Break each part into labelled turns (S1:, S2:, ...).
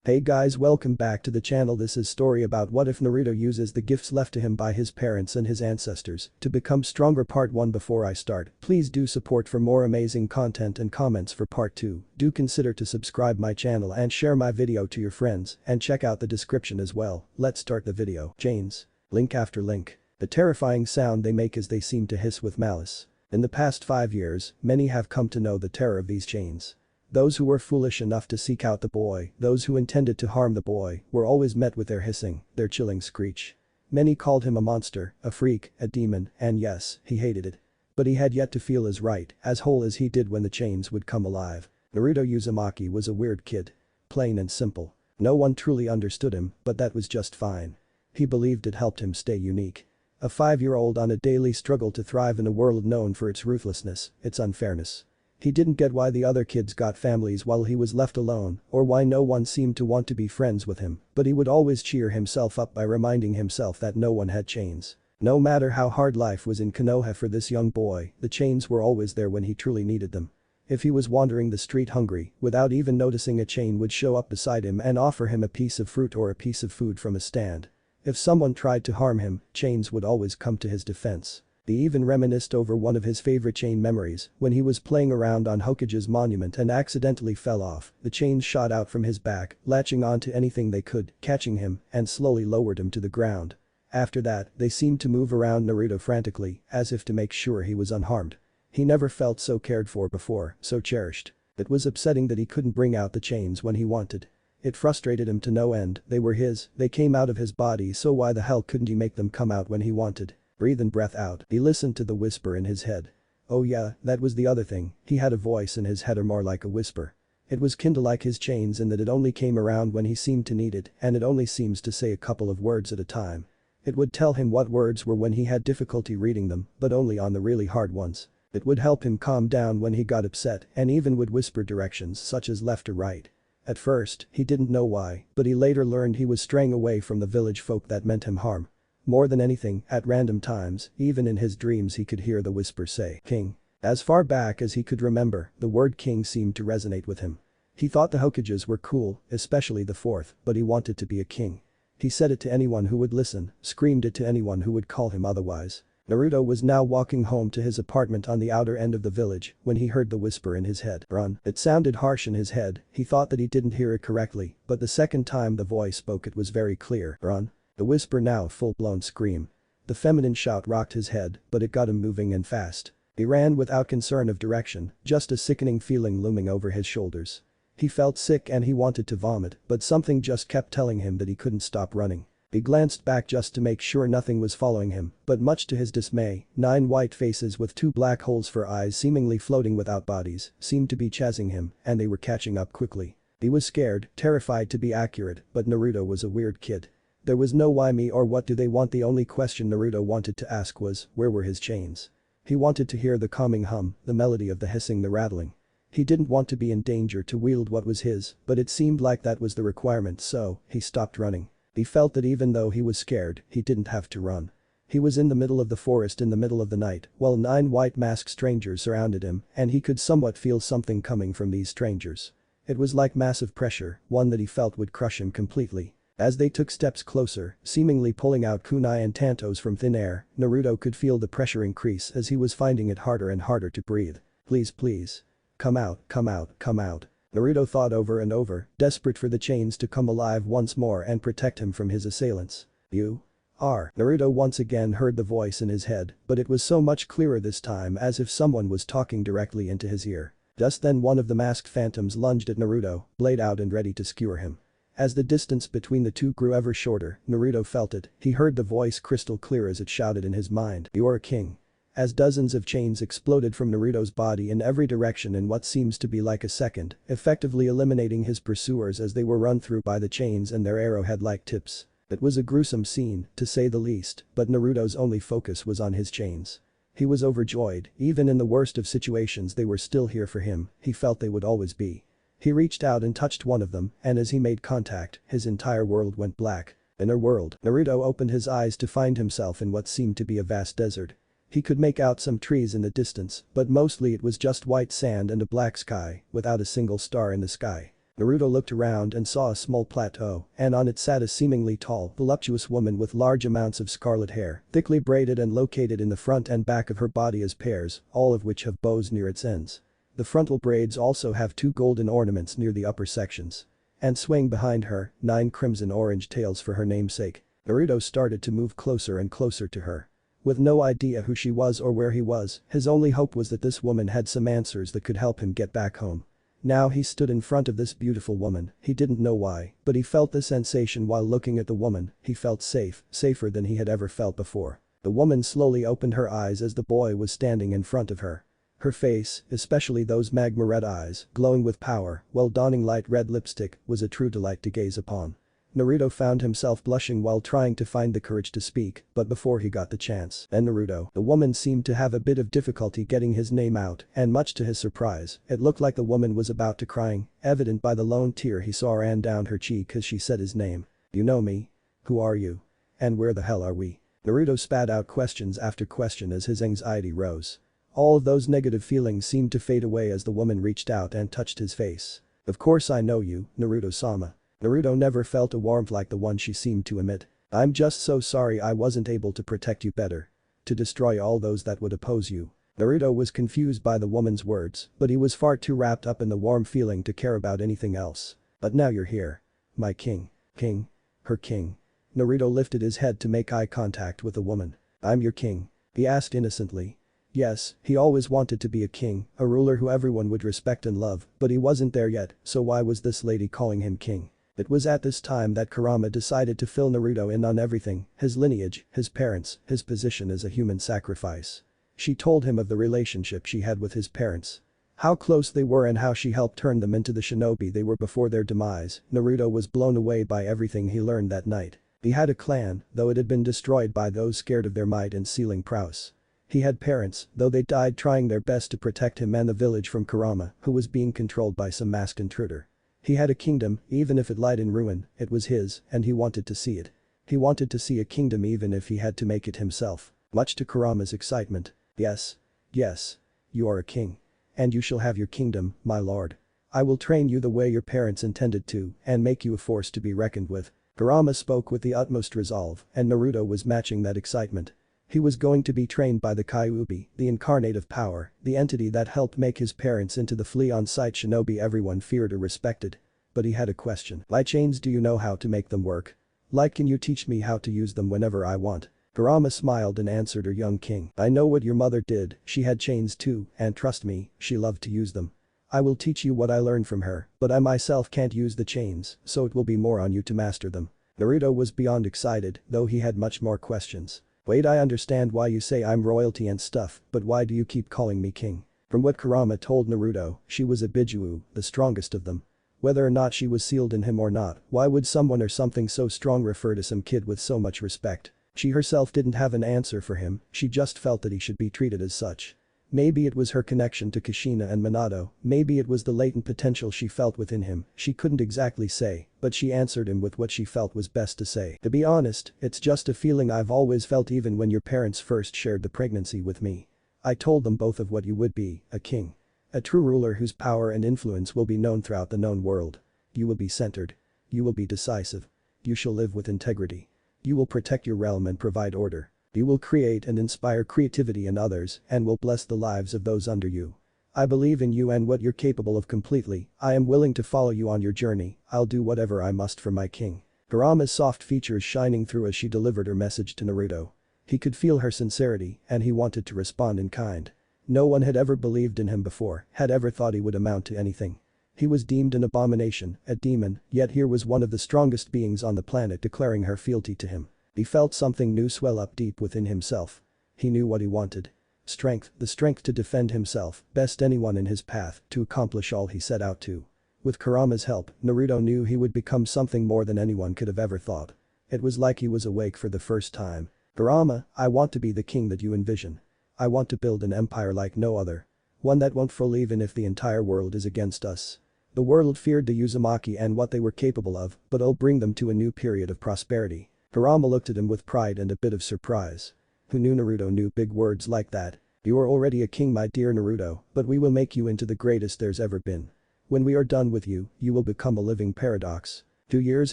S1: Hey guys, welcome back to the channel. This is story about what if Naruto uses the gifts left to him by his parents and his ancestors to become stronger. Part 1. Before I start, please do support for more amazing content and comments for part 2. Do consider to subscribe my channel and share my video to your friends and check out the description as well. Let's start the video. Chains. Link after link. The terrifying sound they make as they seem to hiss with malice. In the past 5 years, many have come to know the terror of these chains. Those who were foolish enough to seek out the boy, those who intended to harm the boy, were always met with their hissing, their chilling screech. Many called him a monster, a freak, a demon, and yes, he hated it. But he had yet to feel as right, as whole as he did when the chains would come alive. Naruto Uzumaki was a weird kid. Plain and simple. No one truly understood him, but that was just fine. He believed it helped him stay unique. A 5-year-old on a daily struggle to thrive in a world known for its ruthlessness, its unfairness. He didn't get why the other kids got families while he was left alone, or why no one seemed to want to be friends with him, but he would always cheer himself up by reminding himself that no one had chains. No matter how hard life was in Konoha for this young boy, the chains were always there when he truly needed them. If he was wandering the street hungry, without even noticing, a chain would show up beside him and offer him a piece of fruit or a piece of food from a stand. If someone tried to harm him, chains would always come to his defense. He even reminisced over one of his favorite chain memories when he was playing around on Hokage's monument and accidentally fell off. The chains shot out from his back, latching onto anything they could, catching him, and slowly lowered him to the ground. After that, they seemed to move around Naruto frantically, as if to make sure he was unharmed. He never felt so cared for before, so cherished. It was upsetting that he couldn't bring out the chains when he wanted. It frustrated him to no end. They were his, they came out of his body, so why the hell couldn't he make them come out when he wanted? Breathe in, breath out. He listened to the whisper in his head. Oh yeah, that was the other thing, he had a voice in his head, or more like a whisper. It was kinda like his chains in that it only came around when he seemed to need it, and it only seems to say a couple of words at a time. It would tell him what words were when he had difficulty reading them, but only on the really hard ones. It would help him calm down when he got upset, and even would whisper directions such as left or right. At first, he didn't know why, but he later learned he was straying away from the village folk that meant him harm. More than anything, at random times, even in his dreams, he could hear the whisper say, "King." As far back as he could remember, the word king seemed to resonate with him. He thought the Hokages were cool, especially the fourth, but he wanted to be a king. He said it to anyone who would listen, screamed it to anyone who would call him otherwise. Naruto was now walking home to his apartment on the outer end of the village when he heard the whisper in his head. Run. It sounded harsh in his head. He thought that he didn't hear it correctly, but the second time the voice spoke it was very clear. Run. The whisper, now a full-blown scream. The feminine shout rocked his head, but it got him moving and fast. He ran without concern of direction, just a sickening feeling looming over his shoulders. He felt sick and he wanted to vomit, but something just kept telling him that he couldn't stop running. He glanced back just to make sure nothing was following him, but much to his dismay, 9 white faces with 2 black holes for eyes seemingly floating without bodies seemed to be chasing him, and they were catching up quickly. He was scared, terrified to be accurate, but Naruto was a weird kid. There was no why me or what do they want. The only question Naruto wanted to ask was, where were his chains? He wanted to hear the calming hum, the melody of the hissing, the rattling. He didn't want to be in danger to wield what was his, but it seemed like that was the requirement, so he stopped running. He felt that even though he was scared, he didn't have to run. He was in the middle of the forest in the middle of the night, while 9 white masked strangers surrounded him, and he could somewhat feel something coming from these strangers. It was like massive pressure, one that he felt would crush him completely. As they took steps closer, seemingly pulling out kunai and tantos from thin air, Naruto could feel the pressure increase as he was finding it harder and harder to breathe. Please, please. Come out, come out, come out. Naruto thought over and over, desperate for the chains to come alive once more and protect him from his assailants. You are. Naruto once again heard the voice in his head, but it was so much clearer this time, as if someone was talking directly into his ear. Just then one of the masked phantoms lunged at Naruto, blade out and ready to skewer him. As the distance between the two grew ever shorter, Naruto felt it. He heard the voice crystal clear as it shouted in his mind, "You're a king." As dozens of chains exploded from Naruto's body in every direction in what seems to be like a second, effectively eliminating his pursuers as they were run through by the chains and their arrowhead-like tips. It was a gruesome scene, to say the least, but Naruto's only focus was on his chains. He was overjoyed. Even in the worst of situations, they were still here for him. He felt they would always be. He reached out and touched one of them, and as he made contact, his entire world went black. Inner world. Naruto opened his eyes to find himself in what seemed to be a vast desert. He could make out some trees in the distance, but mostly it was just white sand and a black sky, without a single star in the sky. Naruto looked around and saw a small plateau, and on it sat a seemingly tall, voluptuous woman with large amounts of scarlet hair, thickly braided and located in the front and back of her body as pairs, all of which have bows near its ends. The frontal braids also have 2 golden ornaments near the upper sections. And swaying behind her, 9 crimson-orange tails for her namesake. Naruto started to move closer and closer to her. With no idea who she was or where he was, his only hope was that this woman had some answers that could help him get back home. Now he stood in front of this beautiful woman, he didn't know why, but he felt the sensation while looking at the woman, he felt safe, safer than he had ever felt before. The woman slowly opened her eyes as the boy was standing in front of her. Her face, especially those magma red eyes, glowing with power, while donning light red lipstick, was a true delight to gaze upon. Naruto found himself blushing while trying to find the courage to speak, but before he got the chance, then Naruto, the woman seemed to have a bit of difficulty getting his name out, and much to his surprise, it looked like the woman was about to crying, evident by the lone tear he saw ran down her cheek as she said his name. You know me? Who are you? And where the hell are we? Naruto spat out questions after question as his anxiety rose. All of those negative feelings seemed to fade away as the woman reached out and touched his face. Of course I know you, Naruto-sama. Naruto never felt a warmth like the one she seemed to emit. I'm just so sorry I wasn't able to protect you better. To destroy all those that would oppose you. Naruto was confused by the woman's words, but he was far too wrapped up in the warm feeling to care about anything else. But now you're here. My king. King? Her king. Naruto lifted his head to make eye contact with the woman. I'm your king? He asked innocently. Yes, he always wanted to be a king, a ruler who everyone would respect and love, but he wasn't there yet, so why was this lady calling him king? It was at this time that Kurama decided to fill Naruto in on everything, his lineage, his parents, his position as a human sacrifice. She told him of the relationship she had with his parents. How close they were and how she helped turn them into the shinobi they were before their demise. Naruto was blown away by everything he learned that night. He had a clan, though it had been destroyed by those scared of their might and sealing prowess. He had parents, though they died trying their best to protect him and the village from Kurama, who was being controlled by some masked intruder. He had a kingdom, even if it lied in ruin, it was his, and he wanted to see it. He wanted to see a kingdom even if he had to make it himself. Much to Kurama's excitement. Yes. Yes. You are a king. And you shall have your kingdom, my lord. I will train you the way your parents intended to, and make you a force to be reckoned with. Kurama spoke with the utmost resolve, and Naruto was matching that excitement. He was going to be trained by the Kyuubi, the incarnate of power, the entity that helped make his parents into the flea-on-sight shinobi everyone feared or respected. But he had a question. My chains, do you know how to make them work? Like, can you teach me how to use them whenever I want? Kurama smiled and answered her young king. I know what your mother did, she had chains too, and trust me, she loved to use them. I will teach you what I learned from her, but I myself can't use the chains, so it will be more on you to master them. Naruto was beyond excited, though he had much more questions. Wait, I understand why you say I'm royalty and stuff, but why do you keep calling me king? From what Kurama told Naruto, she was a Bijuu, the strongest of them. Whether or not she was sealed in him or not, why would someone or something so strong refer to some kid with so much respect? She herself didn't have an answer for him, she just felt that he should be treated as such. Maybe it was her connection to Kushina and Minato, maybe it was the latent potential she felt within him, she couldn't exactly say, but she answered him with what she felt was best to say. To be honest, it's just a feeling I've always felt even when your parents first shared the pregnancy with me. I told them both of what you would be, a king. A true ruler whose power and influence will be known throughout the known world. You will be centered. You will be decisive. You shall live with integrity. You will protect your realm and provide order. You will create and inspire creativity in others and will bless the lives of those under you. I believe in you and what you're capable of completely, I am willing to follow you on your journey, I'll do whatever I must for my king. Kurama's soft features shining through as she delivered her message to Naruto. He could feel her sincerity and he wanted to respond in kind. No one had ever believed in him before, had ever thought he would amount to anything. He was deemed an abomination, a demon, yet here was one of the strongest beings on the planet declaring her fealty to him. He felt something new swell up deep within himself. He knew what he wanted. Strength, the strength to defend himself, best anyone in his path, to accomplish all he set out to. With Kurama's help, Naruto knew he would become something more than anyone could have ever thought. It was like he was awake for the first time. Kurama, I want to be the king that you envision. I want to build an empire like no other. One that won't fall even if the entire world is against us. The world feared the Uzumaki and what they were capable of, but I'll bring them to a new period of prosperity. Kurama looked at him with pride and a bit of surprise. Who knew Naruto knew big words like that? You are already a king, my dear Naruto, but we will make you into the greatest there's ever been. When we are done with you, you will become a living paradox. 2 years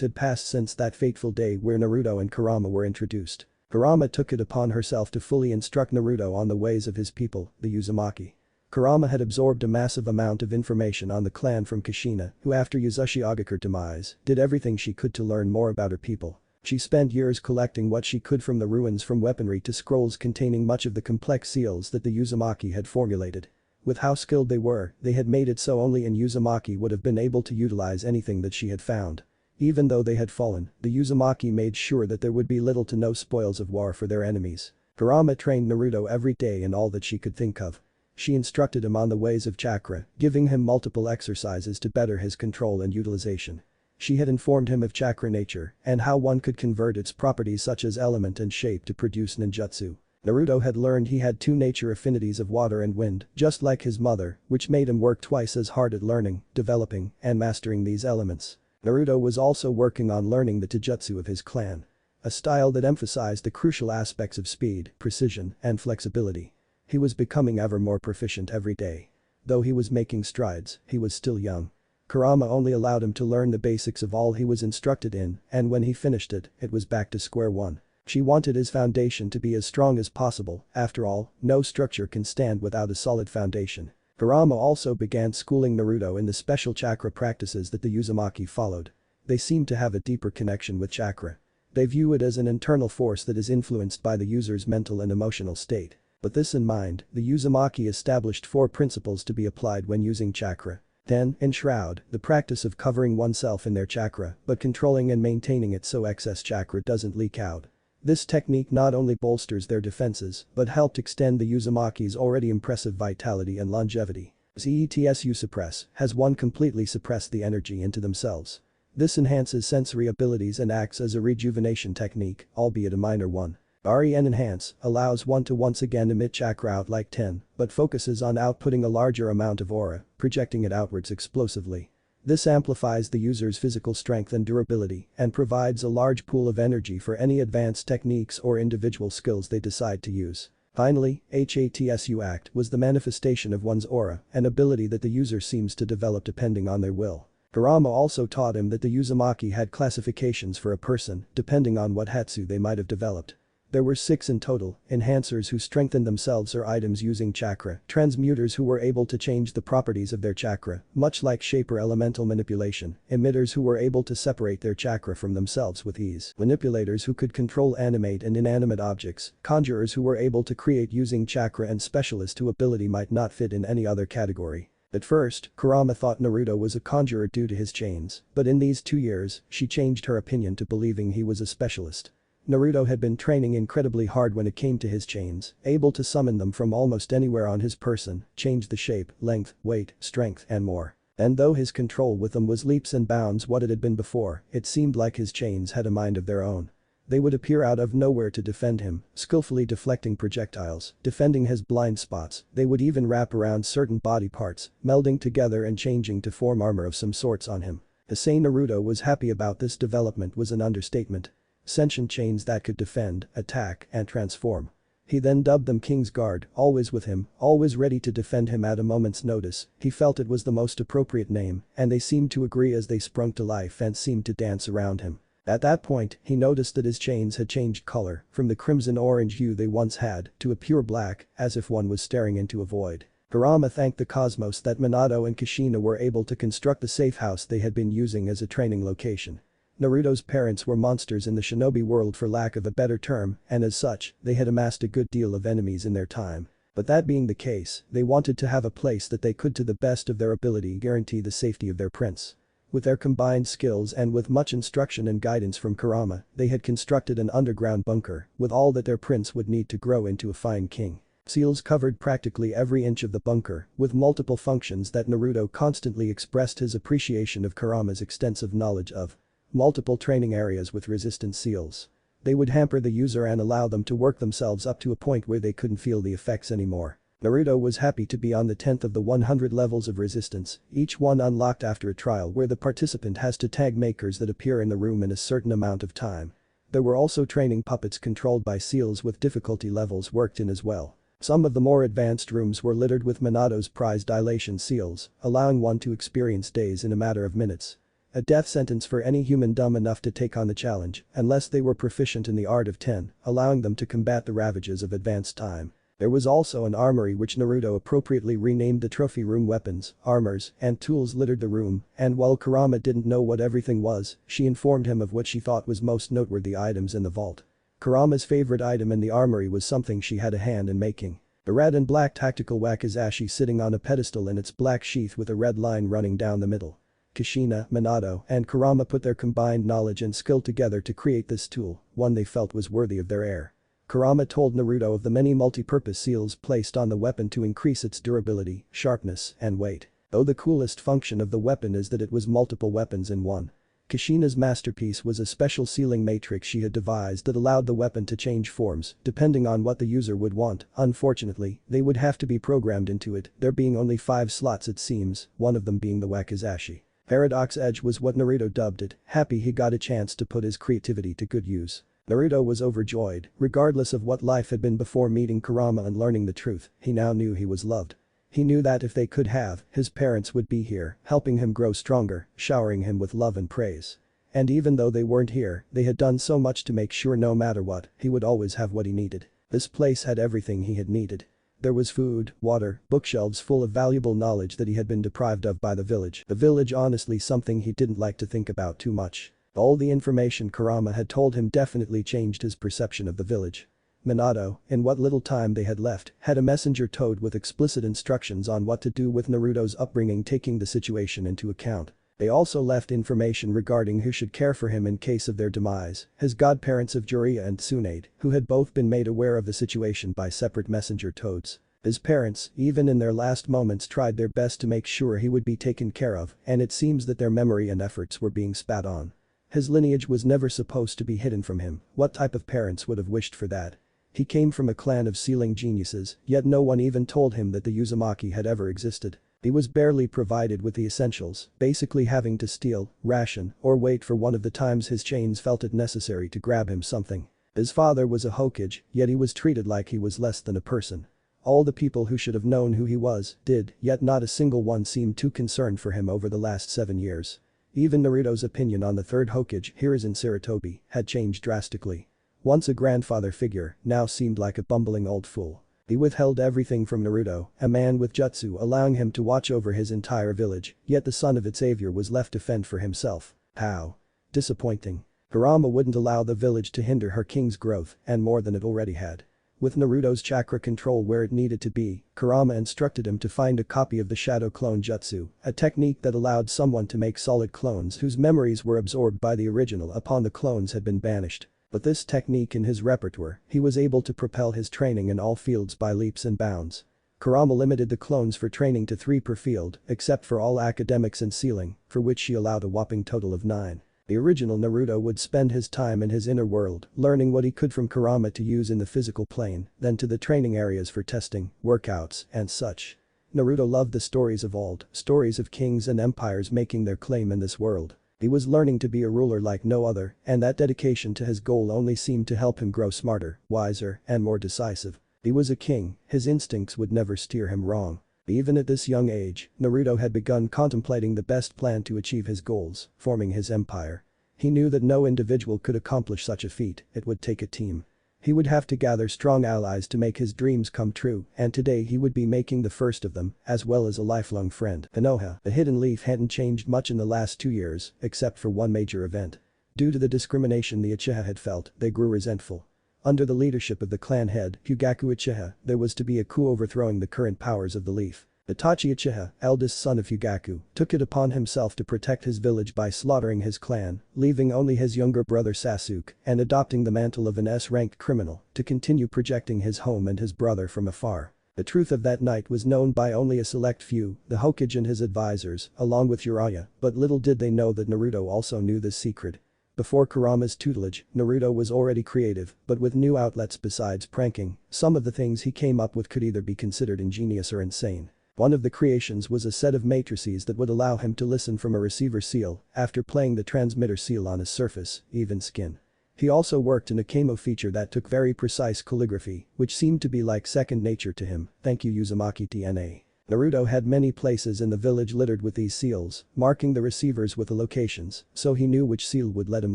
S1: had passed since that fateful day where Naruto and Kurama were introduced. Kurama took it upon herself to fully instruct Naruto on the ways of his people, the Uzumaki. Kurama had absorbed a massive amount of information on the clan from Kushina, who after Yuzuri's demise, did everything she could to learn more about her people. She spent years collecting what she could from the ruins, from weaponry to scrolls containing much of the complex seals that the Uzumaki had formulated. With how skilled they were, they had made it so only an Uzumaki would have been able to utilize anything that she had found. Even though they had fallen, the Uzumaki made sure that there would be little to no spoils of war for their enemies. Kurama trained Naruto every day in all that she could think of. She instructed him on the ways of chakra, giving him multiple exercises to better his control and utilization. She had informed him of chakra nature and how one could convert its properties such as element and shape to produce ninjutsu. Naruto had learned he had two nature affinities of water and wind, just like his mother, which made him work twice as hard at learning, developing, and mastering these elements. Naruto was also working on learning the taijutsu of his clan. A style that emphasized the crucial aspects of speed, precision, and flexibility. He was becoming ever more proficient every day. Though he was making strides, he was still young. Kurama only allowed him to learn the basics of all he was instructed in, and when he finished it, it was back to square one. She wanted his foundation to be as strong as possible, after all, no structure can stand without a solid foundation. Kurama also began schooling Naruto in the special chakra practices that the Uzumaki followed. They seemed to have a deeper connection with chakra. They view it as an internal force that is influenced by the user's mental and emotional state. With this in mind, the Uzumaki established 4 principles to be applied when using chakra. 10. Enshroud, the practice of covering oneself in their chakra, but controlling and maintaining it so excess chakra doesn't leak out. This technique not only bolsters their defenses, but helped extend the Uzumaki's already impressive vitality and longevity. Zetsu suppress, has one completely suppressed the energy into themselves. This enhances sensory abilities and acts as a rejuvenation technique, albeit a minor one. REN enhance, allows one to once again emit chakra out like 10, but focuses on outputting a larger amount of aura, projecting it outwards explosively. This amplifies the user's physical strength and durability and provides a large pool of energy for any advanced techniques or individual skills they decide to use. Finally, HATSU act was the manifestation of one's aura, an ability that the user seems to develop depending on their will. Kurama also taught him that the Uzumaki had classifications for a person, depending on what hatsu they might have developed. There were 6 in total: enhancers who strengthened themselves or items using chakra, transmuters who were able to change the properties of their chakra, much like shape or elemental manipulation, emitters who were able to separate their chakra from themselves with ease, manipulators who could control animate and inanimate objects, conjurers who were able to create using chakra, and specialists whose ability might not fit in any other category. At first, Kurama thought Naruto was a conjurer due to his chains, but in these 2 years, she changed her opinion to believing he was a specialist. Naruto had been training incredibly hard when it came to his chains, able to summon them from almost anywhere on his person, change the shape, length, weight, strength, and more. And though his control with them was leaps and bounds what it had been before, it seemed like his chains had a mind of their own. They would appear out of nowhere to defend him, skillfully deflecting projectiles, defending his blind spots. They would even wrap around certain body parts, melding together and changing to form armor of some sorts on him. To say Naruto was happy about this development was an understatement. Sentient chains that could defend, attack, and transform. He then dubbed them King's Guard, always with him, always ready to defend him at a moment's notice. He felt it was the most appropriate name, and they seemed to agree as they sprung to life and seemed to dance around him. At that point, he noticed that his chains had changed color, from the crimson-orange hue they once had, to a pure black, as if one was staring into a void. Kurama thanked the cosmos that Minato and Kushina were able to construct the safe house they had been using as a training location. Naruto's parents were monsters in the shinobi world for lack of a better term, and as such, they had amassed a good deal of enemies in their time. But that being the case, they wanted to have a place that they could to the best of their ability guarantee the safety of their prince. With their combined skills and with much instruction and guidance from Kurama, they had constructed an underground bunker with all that their prince would need to grow into a fine king. Seals covered practically every inch of the bunker, with multiple functions that Naruto constantly expressed his appreciation of Kurama's extensive knowledge of. Multiple training areas with resistance seals. They would hamper the user and allow them to work themselves up to a point where they couldn't feel the effects anymore. Naruto was happy to be on the 10th of the 100 levels of resistance, each one unlocked after a trial where the participant has to tag makers that appear in the room in a certain amount of time. There were also training puppets controlled by seals with difficulty levels worked in as well. Some of the more advanced rooms were littered with Minato's prize dilation seals, allowing one to experience days in a matter of minutes. A death sentence for any human dumb enough to take on the challenge, unless they were proficient in the art of 10, allowing them to combat the ravages of advanced time. There was also an armory which Naruto appropriately renamed the trophy room. Weapons, armors, and tools littered the room, and while Kurama didn't know what everything was, she informed him of what she thought was most noteworthy items in the vault. Kurama's favorite item in the armory was something she had a hand in making. The red and black tactical wakizashi sitting on a pedestal in its black sheath with a red line running down the middle. Kushina, Minato, and Kurama put their combined knowledge and skill together to create this tool, one they felt was worthy of their heir. Kurama told Naruto of the many multi-purpose seals placed on the weapon to increase its durability, sharpness, and weight. Though the coolest function of the weapon is that it was multiple weapons in one. Kushina's masterpiece was a special sealing matrix she had devised that allowed the weapon to change forms depending on what the user would want. Unfortunately, they would have to be programmed into it, there being only 5 slots it seems, one of them being the wakizashi. Paradox Edge was what Naruto dubbed it, happy he got a chance to put his creativity to good use. Naruto was overjoyed, regardless of what life had been before meeting Kurama and learning the truth, he now knew he was loved. He knew that if they could have, his parents would be here, helping him grow stronger, showering him with love and praise. And even though they weren't here, they had done so much to make sure no matter what, he would always have what he needed. This place had everything he had needed. There was food, water, bookshelves full of valuable knowledge that he had been deprived of by the village. The village honestly something he didn't like to think about too much. All the information Kurama had told him definitely changed his perception of the village. Minato, in what little time they had left, had a messenger toad with explicit instructions on what to do with Naruto's upbringing taking the situation into account. They also left information regarding who should care for him in case of their demise, his godparents of Jiraiya and Tsunade, who had both been made aware of the situation by separate messenger toads. His parents, even in their last moments tried their best to make sure he would be taken care of, and it seems that their memory and efforts were being spat on. His lineage was never supposed to be hidden from him, what type of parents would have wished for that? He came from a clan of sealing geniuses, yet no one even told him that the Uzumaki had ever existed. He was barely provided with the essentials, basically having to steal, ration, or wait for one of the times his chains felt it necessary to grab him something. His father was a Hokage, yet he was treated like he was less than a person. All the people who should have known who he was, did, yet not a single one seemed too concerned for him over the last 7 years. Even Naruto's opinion on the third Hokage, Hiruzen Sarutobi, had changed drastically. Once a grandfather figure, now seemed like a bumbling old fool. He withheld everything from Naruto, a man with jutsu allowing him to watch over his entire village, yet the son of its savior was left to fend for himself. How disappointing. Kurama wouldn't allow the village to hinder her king's growth, and more than it already had. With Naruto's chakra control where it needed to be, Kurama instructed him to find a copy of the Shadow Clone Jutsu, a technique that allowed someone to make solid clones whose memories were absorbed by the original upon the clones had been banished. But this technique in his repertoire, he was able to propel his training in all fields by leaps and bounds. Kurama limited the clones for training to 3 per field, except for all academics and sealing, for which she allowed a whopping total of 9. The original Naruto would spend his time in his inner world, learning what he could from Kurama to use in the physical plane, then to the training areas for testing, workouts, and such. Naruto loved the stories of old, stories of kings and empires making their claim in this world. He was learning to be a ruler like no other, and that dedication to his goal only seemed to help him grow smarter, wiser, and more decisive. He was a king, his instincts would never steer him wrong. Even at this young age, Naruto had begun contemplating the best plan to achieve his goals, forming his empire. He knew that no individual could accomplish such a feat, it would take a team. He would have to gather strong allies to make his dreams come true, and today he would be making the first of them, as well as a lifelong friend. Konoha, the hidden leaf hadn't changed much in the last 2 years, except for one major event. Due to the discrimination the Uchiha had felt, they grew resentful. Under the leadership of the clan head, Hyugaku Uchiha, there was to be a coup overthrowing the current powers of the leaf. Itachi Uchiha, eldest son of Hyugaku, took it upon himself to protect his village by slaughtering his clan, leaving only his younger brother Sasuke, and adopting the mantle of an S-ranked criminal, to continue projecting his home and his brother from afar. The truth of that night was known by only a select few, the Hokage and his advisors, along with Jiraiya, but little did they know that Naruto also knew this secret. Before Kurama's tutelage, Naruto was already creative, but with new outlets besides pranking, some of the things he came up with could either be considered ingenious or insane. One of the creations was a set of matrices that would allow him to listen from a receiver seal after playing the transmitter seal on his surface, even skin. He also worked in a camo feature that took very precise calligraphy, which seemed to be like second nature to him. Thank you Uzumaki TNA. Naruto had many places in the village littered with these seals, marking the receivers with the locations, so he knew which seal would let him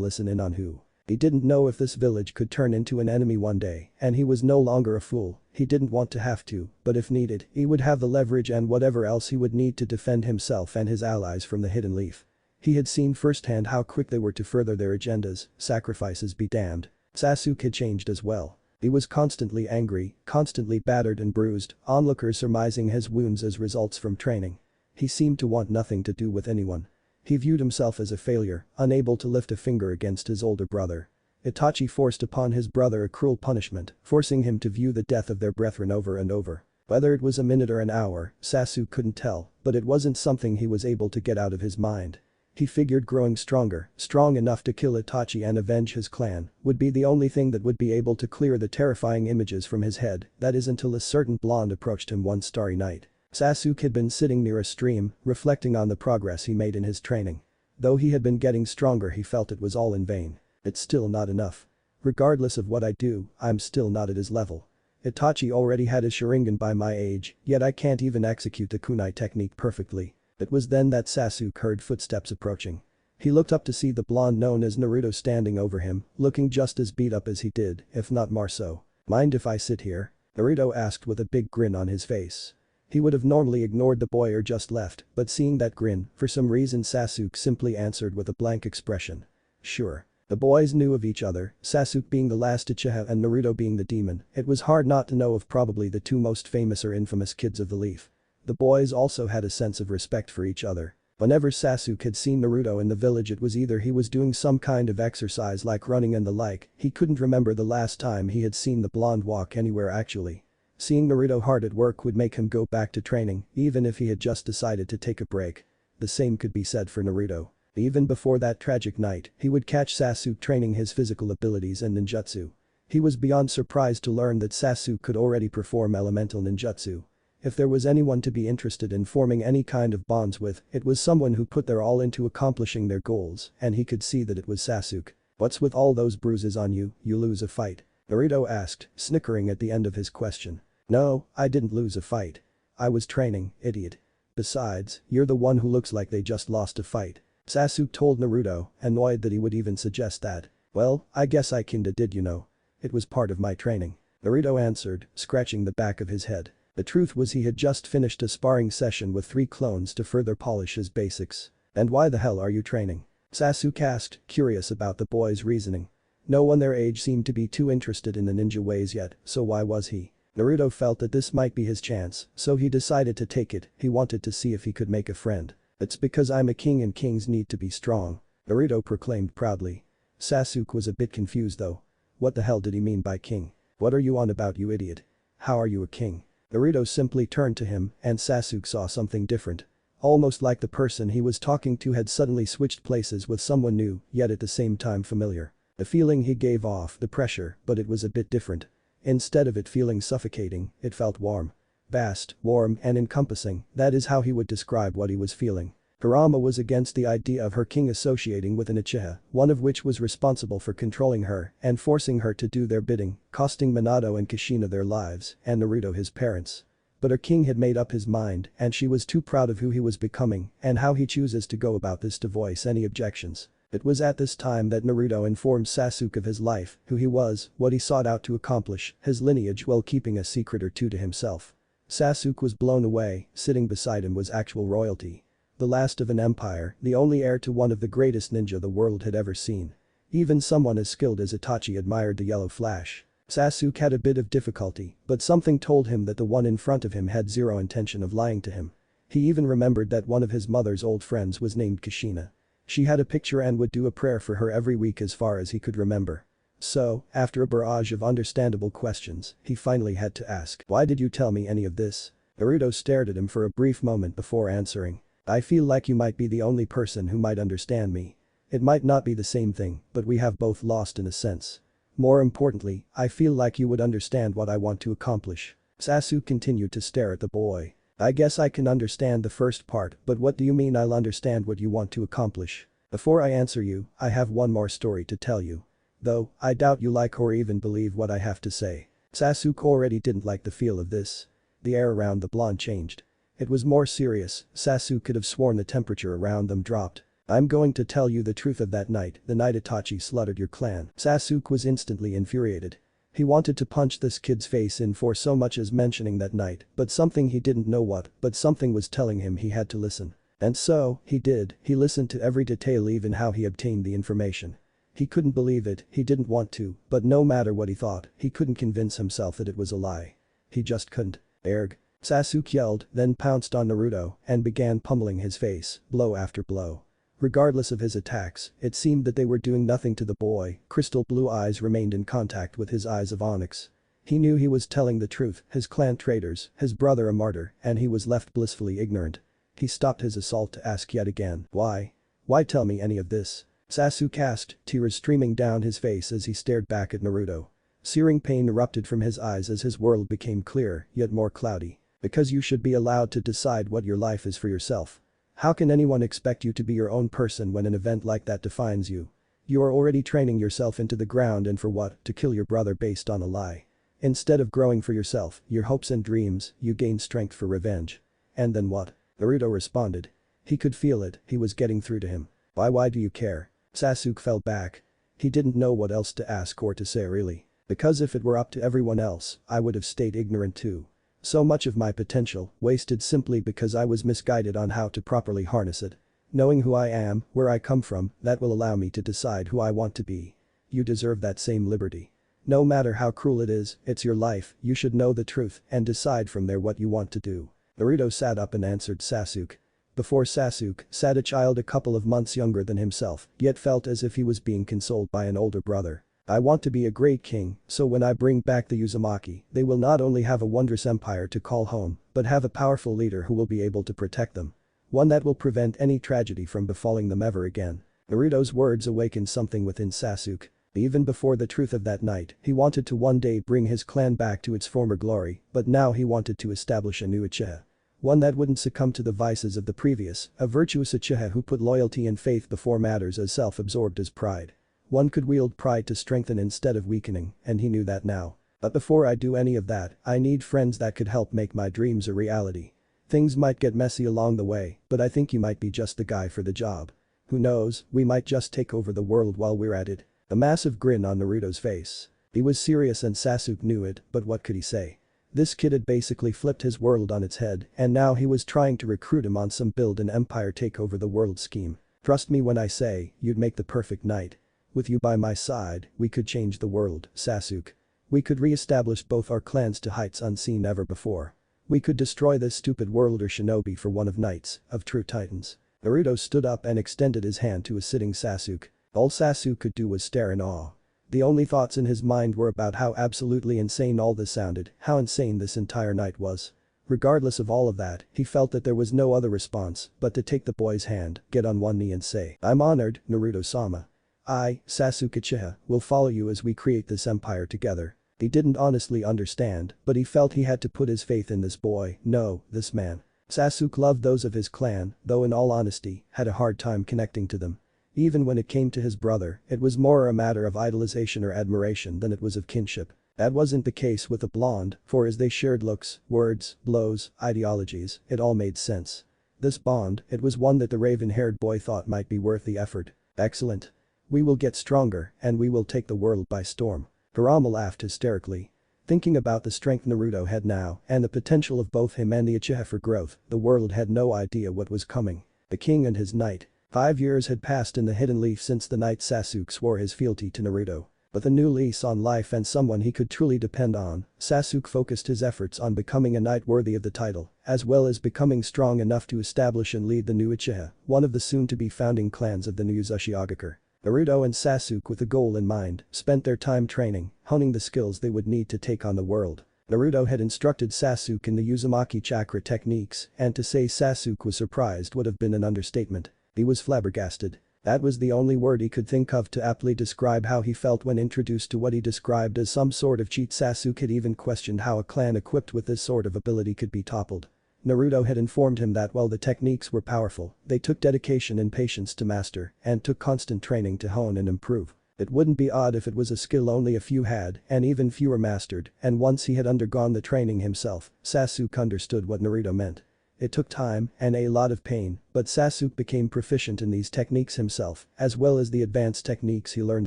S1: listen in on who. He didn't know if this village could turn into an enemy one day, and he was no longer a fool. He didn't want to have to, but if needed, he would have the leverage and whatever else he would need to defend himself and his allies from the Hidden Leaf. He had seen firsthand how quick they were to further their agendas, sacrifices be damned. Sasuke had changed as well. He was constantly angry, constantly battered and bruised, onlookers surmising his wounds as results from training. He seemed to want nothing to do with anyone. He viewed himself as a failure, unable to lift a finger against his older brother. Itachi forced upon his brother a cruel punishment, forcing him to view the death of their brethren over and over. Whether it was a minute or an hour, Sasuke couldn't tell, but it wasn't something he was able to get out of his mind. He figured growing stronger, strong enough to kill Itachi and avenge his clan, would be the only thing that would be able to clear the terrifying images from his head, that is until a certain blonde approached him one starry night. Sasuke had been sitting near a stream, reflecting on the progress he made in his training. Though he had been getting stronger he felt it was all in vain. It's still not enough. Regardless of what I do, I'm still not at his level. Itachi already had his Sharingan by my age, yet I can't even execute the kunai technique perfectly. It was then that Sasuke heard footsteps approaching. He looked up to see the blonde known as Naruto standing over him, looking just as beat up as he did, if not more so. Mind if I sit here? Naruto asked with a big grin on his face. He would have normally ignored the boy or just left, but seeing that grin, for some reason Sasuke simply answered with a blank expression. Sure. The boys knew of each other, Sasuke being the last Uchiha and Naruto being the demon. It was hard not to know of probably the two most famous or infamous kids of the Leaf. The boys also had a sense of respect for each other. Whenever Sasuke had seen Naruto in the village it was either he was doing some kind of exercise like running and the like, he couldn't remember the last time he had seen the blonde walk anywhere actually. Seeing Naruto hard at work would make him go back to training, even if he had just decided to take a break. The same could be said for Naruto. Even before that tragic night, he would catch Sasuke training his physical abilities and ninjutsu. He was beyond surprised to learn that Sasuke could already perform elemental ninjutsu. If there was anyone to be interested in forming any kind of bonds with, it was someone who put their all into accomplishing their goals, and he could see that it was Sasuke. What's with all those bruises on you, you lose a fight? Naruto asked, snickering at the end of his question. No, I didn't lose a fight. I was training, idiot. Besides, you're the one who looks like they just lost a fight. Sasuke told Naruto, annoyed that he would even suggest that. Well, I guess I kinda did you know. It was part of my training. Naruto answered, scratching the back of his head. The truth was he had just finished a sparring session with 3 clones to further polish his basics. And why the hell are you training? Sasuke asked, curious about the boy's reasoning. No one their age seemed to be too interested in the ninja ways yet, so why was he? Naruto felt that this might be his chance, so he decided to take it. He wanted to see if he could make a friend. It's because I'm a king and kings need to be strong, Naruto proclaimed proudly. Sasuke was a bit confused though. What the hell did he mean by king? What are you on about, you idiot? How are you a king? Naruto simply turned to him and Sasuke saw something different. Almost like the person he was talking to had suddenly switched places with someone new, yet at the same time familiar. The feeling he gave off, the pressure, but it was a bit different. Instead of it feeling suffocating, it felt warm. Vast, warm and encompassing, that is how he would describe what he was feeling. Kurama was against the idea of her king associating with an Uchiha, one of which was responsible for controlling her and forcing her to do their bidding, costing Minato and Kushina their lives and Naruto his parents. But her king had made up his mind and she was too proud of who he was becoming and how he chooses to go about this to voice any objections. It was at this time that Naruto informed Sasuke of his life, who he was, what he sought out to accomplish, his lineage while keeping a secret or two to himself. Sasuke was blown away, sitting beside him was actual royalty. The last of an empire, the only heir to one of the greatest ninja the world had ever seen. Even someone as skilled as Itachi admired the yellow flash. Sasuke had a bit of difficulty, but something told him that the one in front of him had zero intention of lying to him. He even remembered that one of his mother's old friends was named Kushina. She had a picture and would do a prayer for her every week as far as he could remember. So, after a barrage of understandable questions, he finally had to ask, "Why did you tell me any of this?" Naruto stared at him for a brief moment before answering. "I feel like you might be the only person who might understand me. It might not be the same thing, but we have both lost in a sense. More importantly, I feel like you would understand what I want to accomplish." Sasuke continued to stare at the boy. "I guess I can understand the first part, but what do you mean I'll understand what you want to accomplish? Before I answer you, I have one more story to tell you. Though, I doubt you like or even believe what I have to say. Sasuke already didn't like the feel of this. The air around the blonde changed. It was more serious. Sasuke could have sworn the temperature around them dropped. I'm going to tell you the truth of that night, the night Itachi slaughtered your clan. Sasuke was instantly infuriated. He wanted to punch this kid's face in for so much as mentioning that night, but something he didn't know what, but something was telling him he had to listen. And so, he did, he listened to every detail, even how he obtained the information. He couldn't believe it, he didn't want to, but no matter what he thought, he couldn't convince himself that it was a lie. He just couldn't. Erg. Sasuke yelled, then pounced on Naruto and began pummeling his face, blow after blow. Regardless of his attacks, it seemed that they were doing nothing to the boy. Crystal blue eyes remained in contact with his eyes of onyx. He knew he was telling the truth, his clan traitors, his brother a martyr, and he was left blissfully ignorant. He stopped his assault to ask yet again, why? Why tell me any of this? Sasuke asked, tears streaming down his face as he stared back at Naruto. Searing pain erupted from his eyes as his world became clearer, yet more cloudy. Because you should be allowed to decide what your life is for yourself. How can anyone expect you to be your own person when an event like that defines you? You are already training yourself into the ground, and for what? To kill your brother based on a lie. Instead of growing for yourself, your hopes and dreams, you gain strength for revenge. And then what? Naruto responded. He could feel it, he was getting through to him. Why do you care? Sasuke fell back. He didn't know what else to ask or to say really. Because if it were up to everyone else, I would have stayed ignorant too. So much of my potential, wasted simply because I was misguided on how to properly harness it. Knowing who I am, where I come from, that will allow me to decide who I want to be. You deserve that same liberty. No matter how cruel it is, it's your life, you should know the truth and decide from there what you want to do. Naruto sat up and answered Sasuke. Before Sasuke sat a child a couple of months younger than himself, yet felt as if he was being consoled by an older brother. I want to be a great king, so when I bring back the Uzumaki, they will not only have a wondrous empire to call home, but have a powerful leader who will be able to protect them. One that will prevent any tragedy from befalling them ever again. Naruto's words awakened something within Sasuke. Even before the truth of that night, he wanted to one day bring his clan back to its former glory, but now he wanted to establish a new Uchiha. One that wouldn't succumb to the vices of the previous, a virtuous Uchiha who put loyalty and faith before matters as self-absorbed as pride. One could wield pride to strengthen instead of weakening, and he knew that now. But before I do any of that, I need friends that could help make my dreams a reality. Things might get messy along the way, but I think you might be just the guy for the job. Who knows, we might just take over the world while we're at it. A massive grin on Naruto's face. He was serious and Sasuke knew it, but what could he say? This kid had basically flipped his world on its head, and now he was trying to recruit him on some build an empire take over the world scheme. Trust me when I say, you'd make the perfect knight. With you by my side, we could change the world, Sasuke. We could re-establish both our clans to heights unseen ever before. We could destroy this stupid world or shinobi for one of knights, of true titans. Naruto stood up and extended his hand to a sitting Sasuke. All Sasuke could do was stare in awe. The only thoughts in his mind were about how absolutely insane all this sounded, how insane this entire night was. Regardless of all of that, he felt that there was no other response but to take the boy's hand, get on one knee and say, I'm honored, Naruto-sama. I, Sasuke Uchiha, will follow you as we create this empire together. He didn't honestly understand, but he felt he had to put his faith in this boy, no, this man. Sasuke loved those of his clan, though in all honesty, had a hard time connecting to them. Even when it came to his brother, it was more a matter of idolization or admiration than it was of kinship. That wasn't the case with the blonde, for as they shared looks, words, blows, ideologies, it all made sense. This bond, it was one that the raven-haired boy thought might be worth the effort. Excellent. We will get stronger, and we will take the world by storm. Kurama laughed hysterically. Thinking about the strength Naruto had now, and the potential of both him and the Uchiha for growth, the world had no idea what was coming. The king and his knight. 5 years had passed in the Hidden Leaf since the night Sasuke swore his fealty to Naruto. With a new lease on life and someone he could truly depend on, Sasuke focused his efforts on becoming a knight worthy of the title, as well as becoming strong enough to establish and lead the new Uchiha, one of the soon-to-be founding clans of the new Uzumaki. Naruto and Sasuke, with a goal in mind, spent their time training, honing the skills they would need to take on the world. Naruto had instructed Sasuke in the Uzumaki chakra techniques, and to say Sasuke was surprised would have been an understatement. He was flabbergasted. That was the only word he could think of to aptly describe how he felt when introduced to what he described as some sort of cheat. Sasuke had even questioned how a clan equipped with this sort of ability could be toppled. Naruto had informed him that while the techniques were powerful, they took dedication and patience to master, and took constant training to hone and improve. It wouldn't be odd if it was a skill only a few had and even fewer mastered, and once he had undergone the training himself, Sasuke understood what Naruto meant. It took time and a lot of pain, but Sasuke became proficient in these techniques himself, as well as the advanced techniques he learned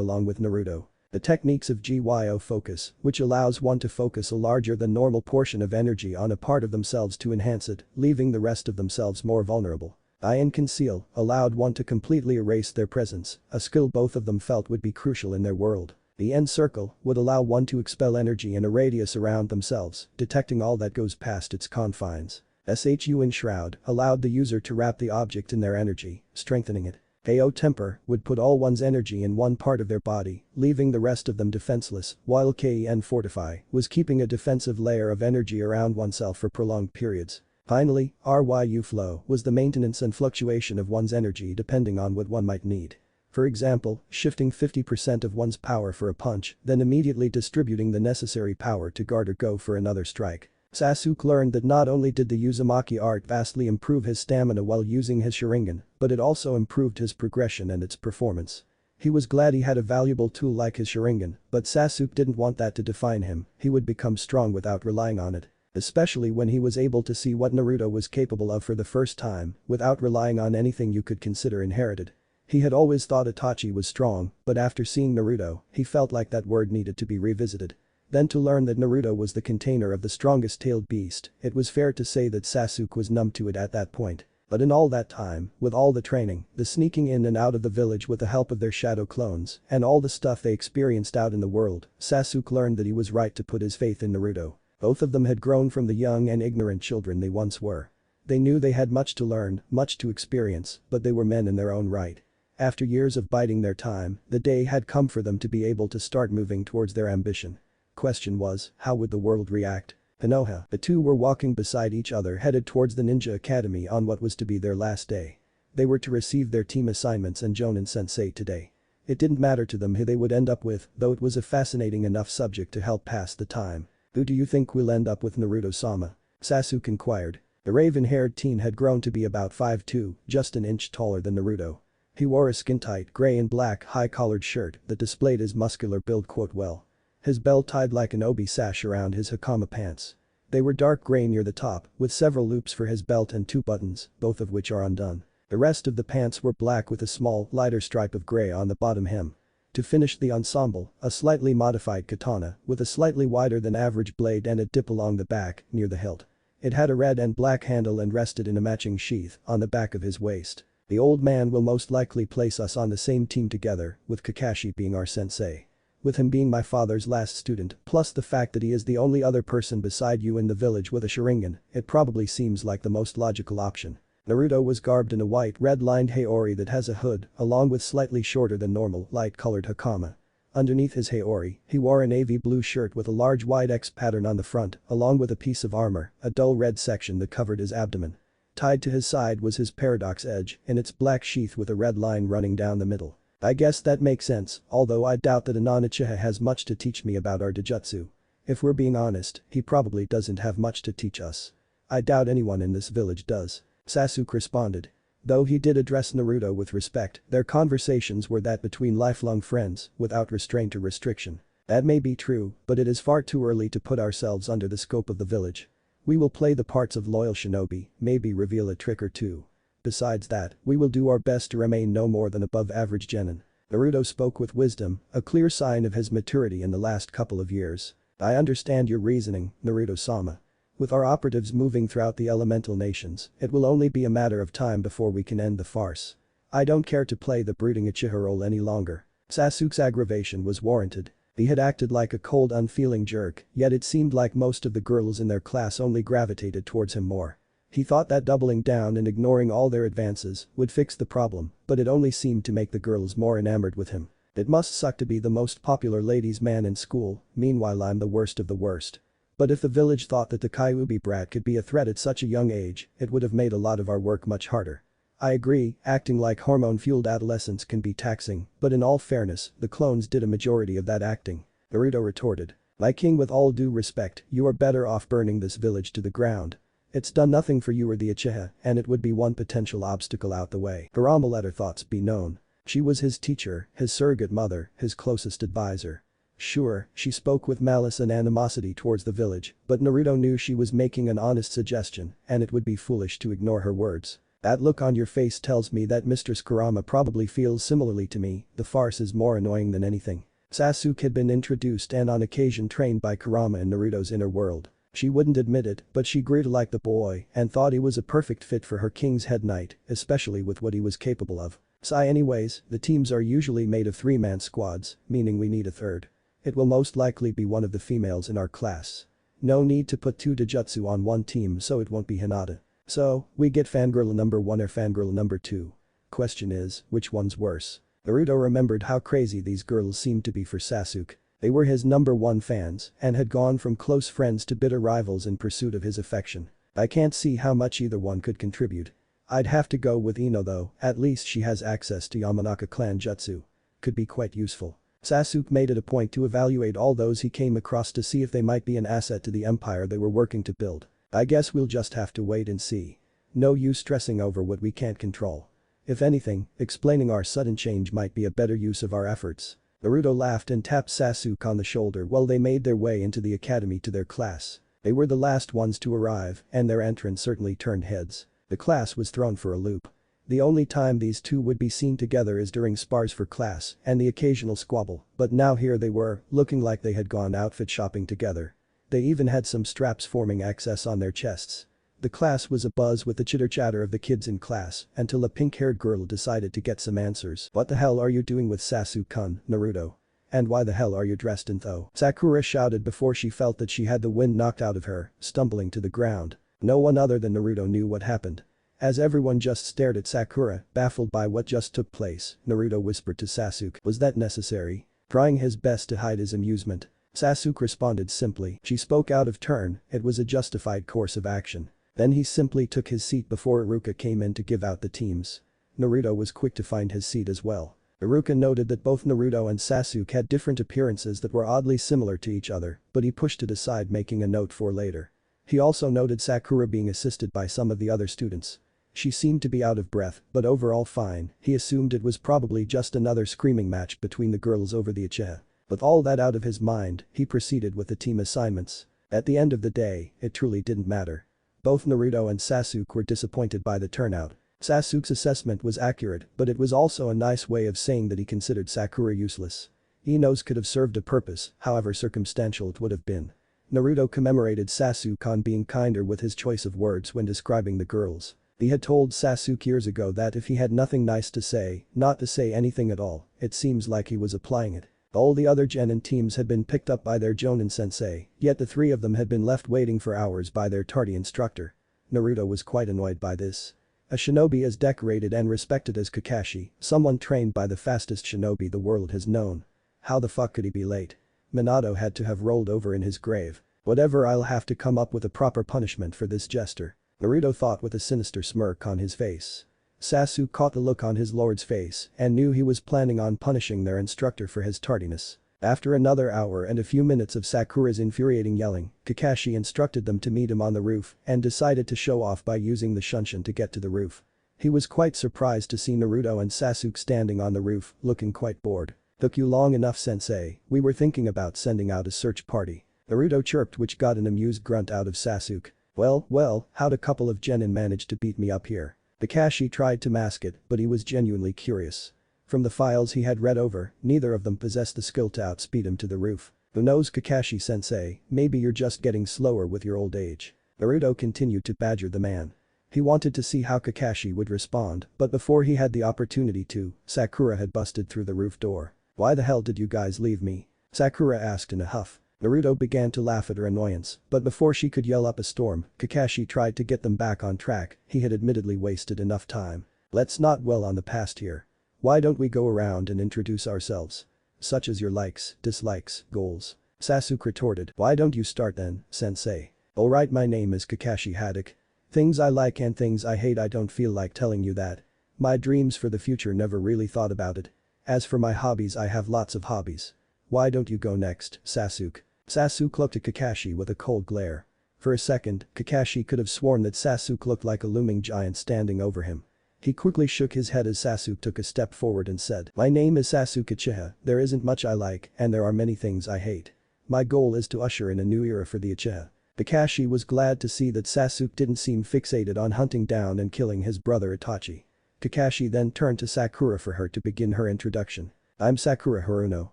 S1: along with Naruto. The techniques of Gyo focus, which allows one to focus a larger than normal portion of energy on a part of themselves to enhance it, leaving the rest of themselves more vulnerable. Iron Conceal allowed one to completely erase their presence, a skill both of them felt would be crucial in their world. The End Circle would allow one to expel energy in a radius around themselves, detecting all that goes past its confines. Shu Enshroud allowed the user to wrap the object in their energy, strengthening it. AO Temper would put all one's energy in one part of their body, leaving the rest of them defenseless, while KEN Fortify was keeping a defensive layer of energy around oneself for prolonged periods. Finally, Ryu Flow was the maintenance and fluctuation of one's energy depending on what one might need. For example, shifting 50% of one's power for a punch, then immediately distributing the necessary power to guard or go for another strike. Sasuke learned that not only did the Uzumaki art vastly improve his stamina while using his Sharingan, but it also improved his progression and its performance. He was glad he had a valuable tool like his Sharingan, but Sasuke didn't want that to define him, he would become strong without relying on it. Especially when he was able to see what Naruto was capable of for the first time, without relying on anything you could consider inherited. He had always thought Itachi was strong, but after seeing Naruto, he felt like that word needed to be revisited. Then to learn that Naruto was the container of the strongest tailed beast, it was fair to say that Sasuke was numb to it at that point. But in all that time, with all the training, the sneaking in and out of the village with the help of their shadow clones, and all the stuff they experienced out in the world, Sasuke learned that he was right to put his faith in Naruto. Both of them had grown from the young and ignorant children they once were. They knew they had much to learn, much to experience, but they were men in their own right. After years of biding their time, the day had come for them to be able to start moving towards their ambition. Question was, how would the world react? Konoha, the two were walking beside each other headed towards the ninja academy on what was to be their last day. They were to receive their team assignments and Jonin-sensei today. It didn't matter to them who they would end up with, though it was a fascinating enough subject to help pass the time. Who do you think we'll end up with, Naruto-sama? Sasuke inquired. The raven-haired teen had grown to be about 5'2", just an inch taller than Naruto. He wore a skin-tight gray and black high-collared shirt that displayed his muscular build quite well. His belt tied like an obi sash around his hakama pants. They were dark gray near the top, with several loops for his belt and 2 buttons, both of which are undone. The rest of the pants were black with a small, lighter stripe of gray on the bottom hem. To finish the ensemble, a slightly modified katana, with a slightly wider than average blade and a dip along the back, near the hilt. It had a red and black handle and rested in a matching sheath on the back of his waist. The old man will most likely place us on the same team together, with Kakashi being our sensei. With him being my father's last student, plus the fact that he is the only other person beside you in the village with a Sharingan, it probably seems like the most logical option. Naruto was garbed in a white red-lined haori that has a hood, along with slightly shorter than normal light-colored hakama. Underneath his haori, he wore a navy blue shirt with a large wide X pattern on the front, along with a piece of armor, a dull red section that covered his abdomen. Tied to his side was his paradox edge, in its black sheath with a red line running down the middle. I guess that makes sense, although I doubt that a non-Uchiha has much to teach me about our Dojutsu. If we're being honest, he probably doesn't have much to teach us. I doubt anyone in this village does. Sasuke responded. Though he did address Naruto with respect, their conversations were that between lifelong friends, without restraint or restriction. That may be true, but it is far too early to put ourselves under the scope of the village. We will play the parts of loyal shinobi, maybe reveal a trick or two. Besides that, we will do our best to remain no more than above average genin. Naruto spoke with wisdom, a clear sign of his maturity in the last couple of years. I understand your reasoning, Naruto-sama. With our operatives moving throughout the elemental nations, it will only be a matter of time before we can end the farce. I don't care to play the brooding Uchiha role any longer. Sasuke's aggravation was warranted. He had acted like a cold, unfeeling jerk, yet it seemed like most of the girls in their class only gravitated towards him more. He thought that doubling down and ignoring all their advances would fix the problem, but it only seemed to make the girls more enamored with him. It must suck to be the most popular ladies' man in school, meanwhile I'm the worst of the worst. But if the village thought that the Kyuubi brat could be a threat at such a young age, it would have made a lot of our work much harder. I agree, acting like hormone-fueled adolescents can be taxing, but in all fairness, the clones did a majority of that acting. Naruto retorted. My king, with all due respect, you are better off burning this village to the ground. It's done nothing for you or the Uchiha, and it would be one potential obstacle out the way. Kurama, let her thoughts be known. She was his teacher, his surrogate mother, his closest advisor. Sure, she spoke with malice and animosity towards the village, but Naruto knew she was making an honest suggestion, and it would be foolish to ignore her words. That look on your face tells me that Mistress Kurama probably feels similarly to me, the farce is more annoying than anything. Sasuke had been introduced and on occasion trained by Kurama in Naruto's inner world. She wouldn't admit it, but she grew to like the boy and thought he was a perfect fit for her King's Head Knight, especially with what he was capable of. Anyways, the teams are usually made of 3-man squads, meaning we need a third. It will most likely be one of the females in our class. No need to put 2 Dojutsu on one team so it won't be Hinata. So, we get fangirl number 1 or fangirl number 2. Question is, which one's worse? Naruto remembered how crazy these girls seemed to be for Sasuke. They were his number 1 fans and had gone from close friends to bitter rivals in pursuit of his affection. I can't see how much either one could contribute. I'd have to go with Ino though, at least she has access to Yamanaka clan jutsu. Could be quite useful. Sasuke made it a point to evaluate all those he came across to see if they might be an asset to the empire they were working to build. I guess we'll just have to wait and see. No use stressing over what we can't control. If anything, explaining our sudden change might be a better use of our efforts. Naruto laughed and tapped Sasuke on the shoulder while they made their way into the academy to their class. They were the last ones to arrive, and their entrance certainly turned heads. The class was thrown for a loop. The only time these two would be seen together is during spars for class and the occasional squabble, but now here they were, looking like they had gone outfit shopping together. They even had some straps forming excess on their chests. The class was abuzz with the chitter-chatter of the kids in class until a pink-haired girl decided to get some answers. What the hell are you doing with Sasuke-kun, Naruto? And why the hell are you dressed in though? Sakura shouted before she felt that she had the wind knocked out of her, stumbling to the ground. No one other than Naruto knew what happened. As everyone just stared at Sakura, baffled by what just took place, Naruto whispered to Sasuke, "Was that necessary?" Trying his best to hide his amusement. Sasuke responded simply. She spoke out of turn, it was a justified course of action. Then he simply took his seat before Iruka came in to give out the teams. Naruto was quick to find his seat as well. Iruka noted that both Naruto and Sasuke had different appearances that were oddly similar to each other, but he pushed it aside, making a note for later. He also noted Sakura being assisted by some of the other students. She seemed to be out of breath, but overall fine. He assumed it was probably just another screaming match between the girls over the Uchiha. With all that out of his mind, he proceeded with the team assignments. At the end of the day, it truly didn't matter. Both Naruto and Sasuke were disappointed by the turnout. Sasuke's assessment was accurate, but it was also a nice way of saying that he considered Sakura useless. Ino's could have served a purpose, however circumstantial it would have been. Naruto commemorated Sasuke on being kinder with his choice of words when describing the girls. He had told Sasuke years ago that if he had nothing nice to say, not to say anything at all. It seems like he was applying it. All the other genin teams had been picked up by their Jonin sensei, yet the 3 of them had been left waiting for hours by their tardy instructor. Naruto was quite annoyed by this. A shinobi as decorated and respected as Kakashi, someone trained by the fastest shinobi the world has known. How the fuck could he be late? Minato had to have rolled over in his grave. Whatever, I'll have to come up with a proper punishment for this jester. Naruto thought with a sinister smirk on his face. Sasuke caught the look on his lord's face and knew he was planning on punishing their instructor for his tardiness. After another hour and a few minutes of Sakura's infuriating yelling, Kakashi instructed them to meet him on the roof and decided to show off by using the shunshin to get to the roof. He was quite surprised to see Naruto and Sasuke standing on the roof, looking quite bored. "Took you long enough, sensei, we were thinking about sending out a search party." Naruto chirped, which got an amused grunt out of Sasuke. Well, how'd a couple of genin manage to beat me up here?" Kakashi tried to mask it, but he was genuinely curious. From the files he had read over, neither of them possessed the skill to outspeed him to the roof. "Who knows, Kakashi-sensei, maybe you're just getting slower with your old age." Naruto continued to badger the man. He wanted to see how Kakashi would respond, but before he had the opportunity to, Sakura had busted through the roof door. "Why the hell did you guys leave me?" Sakura asked in a huff. Naruto began to laugh at her annoyance, but before she could yell up a storm, Kakashi tried to get them back on track. He had admittedly wasted enough time. "Let's not dwell on the past here. Why don't we go around and introduce ourselves? Such as your likes, dislikes, goals." Sasuke retorted. "Why don't you start then, sensei?" "Alright, my name is Kakashi Haddock. Things I like and things I hate, I don't feel like telling you that. My dreams for the future, never really thought about it. As for my hobbies, I have lots of hobbies. Why don't you go next, Sasuke?" Sasuke looked at Kakashi with a cold glare. For a second, Kakashi could have sworn that Sasuke looked like a looming giant standing over him. He quickly shook his head as Sasuke took a step forward and said, "My name is Sasuke Uchiha, there isn't much I like and there are many things I hate. My goal is to usher in a new era for the Uchiha." Kakashi was glad to see that Sasuke didn't seem fixated on hunting down and killing his brother Itachi. Kakashi then turned to Sakura for her to begin her introduction. "I'm Sakura Haruno.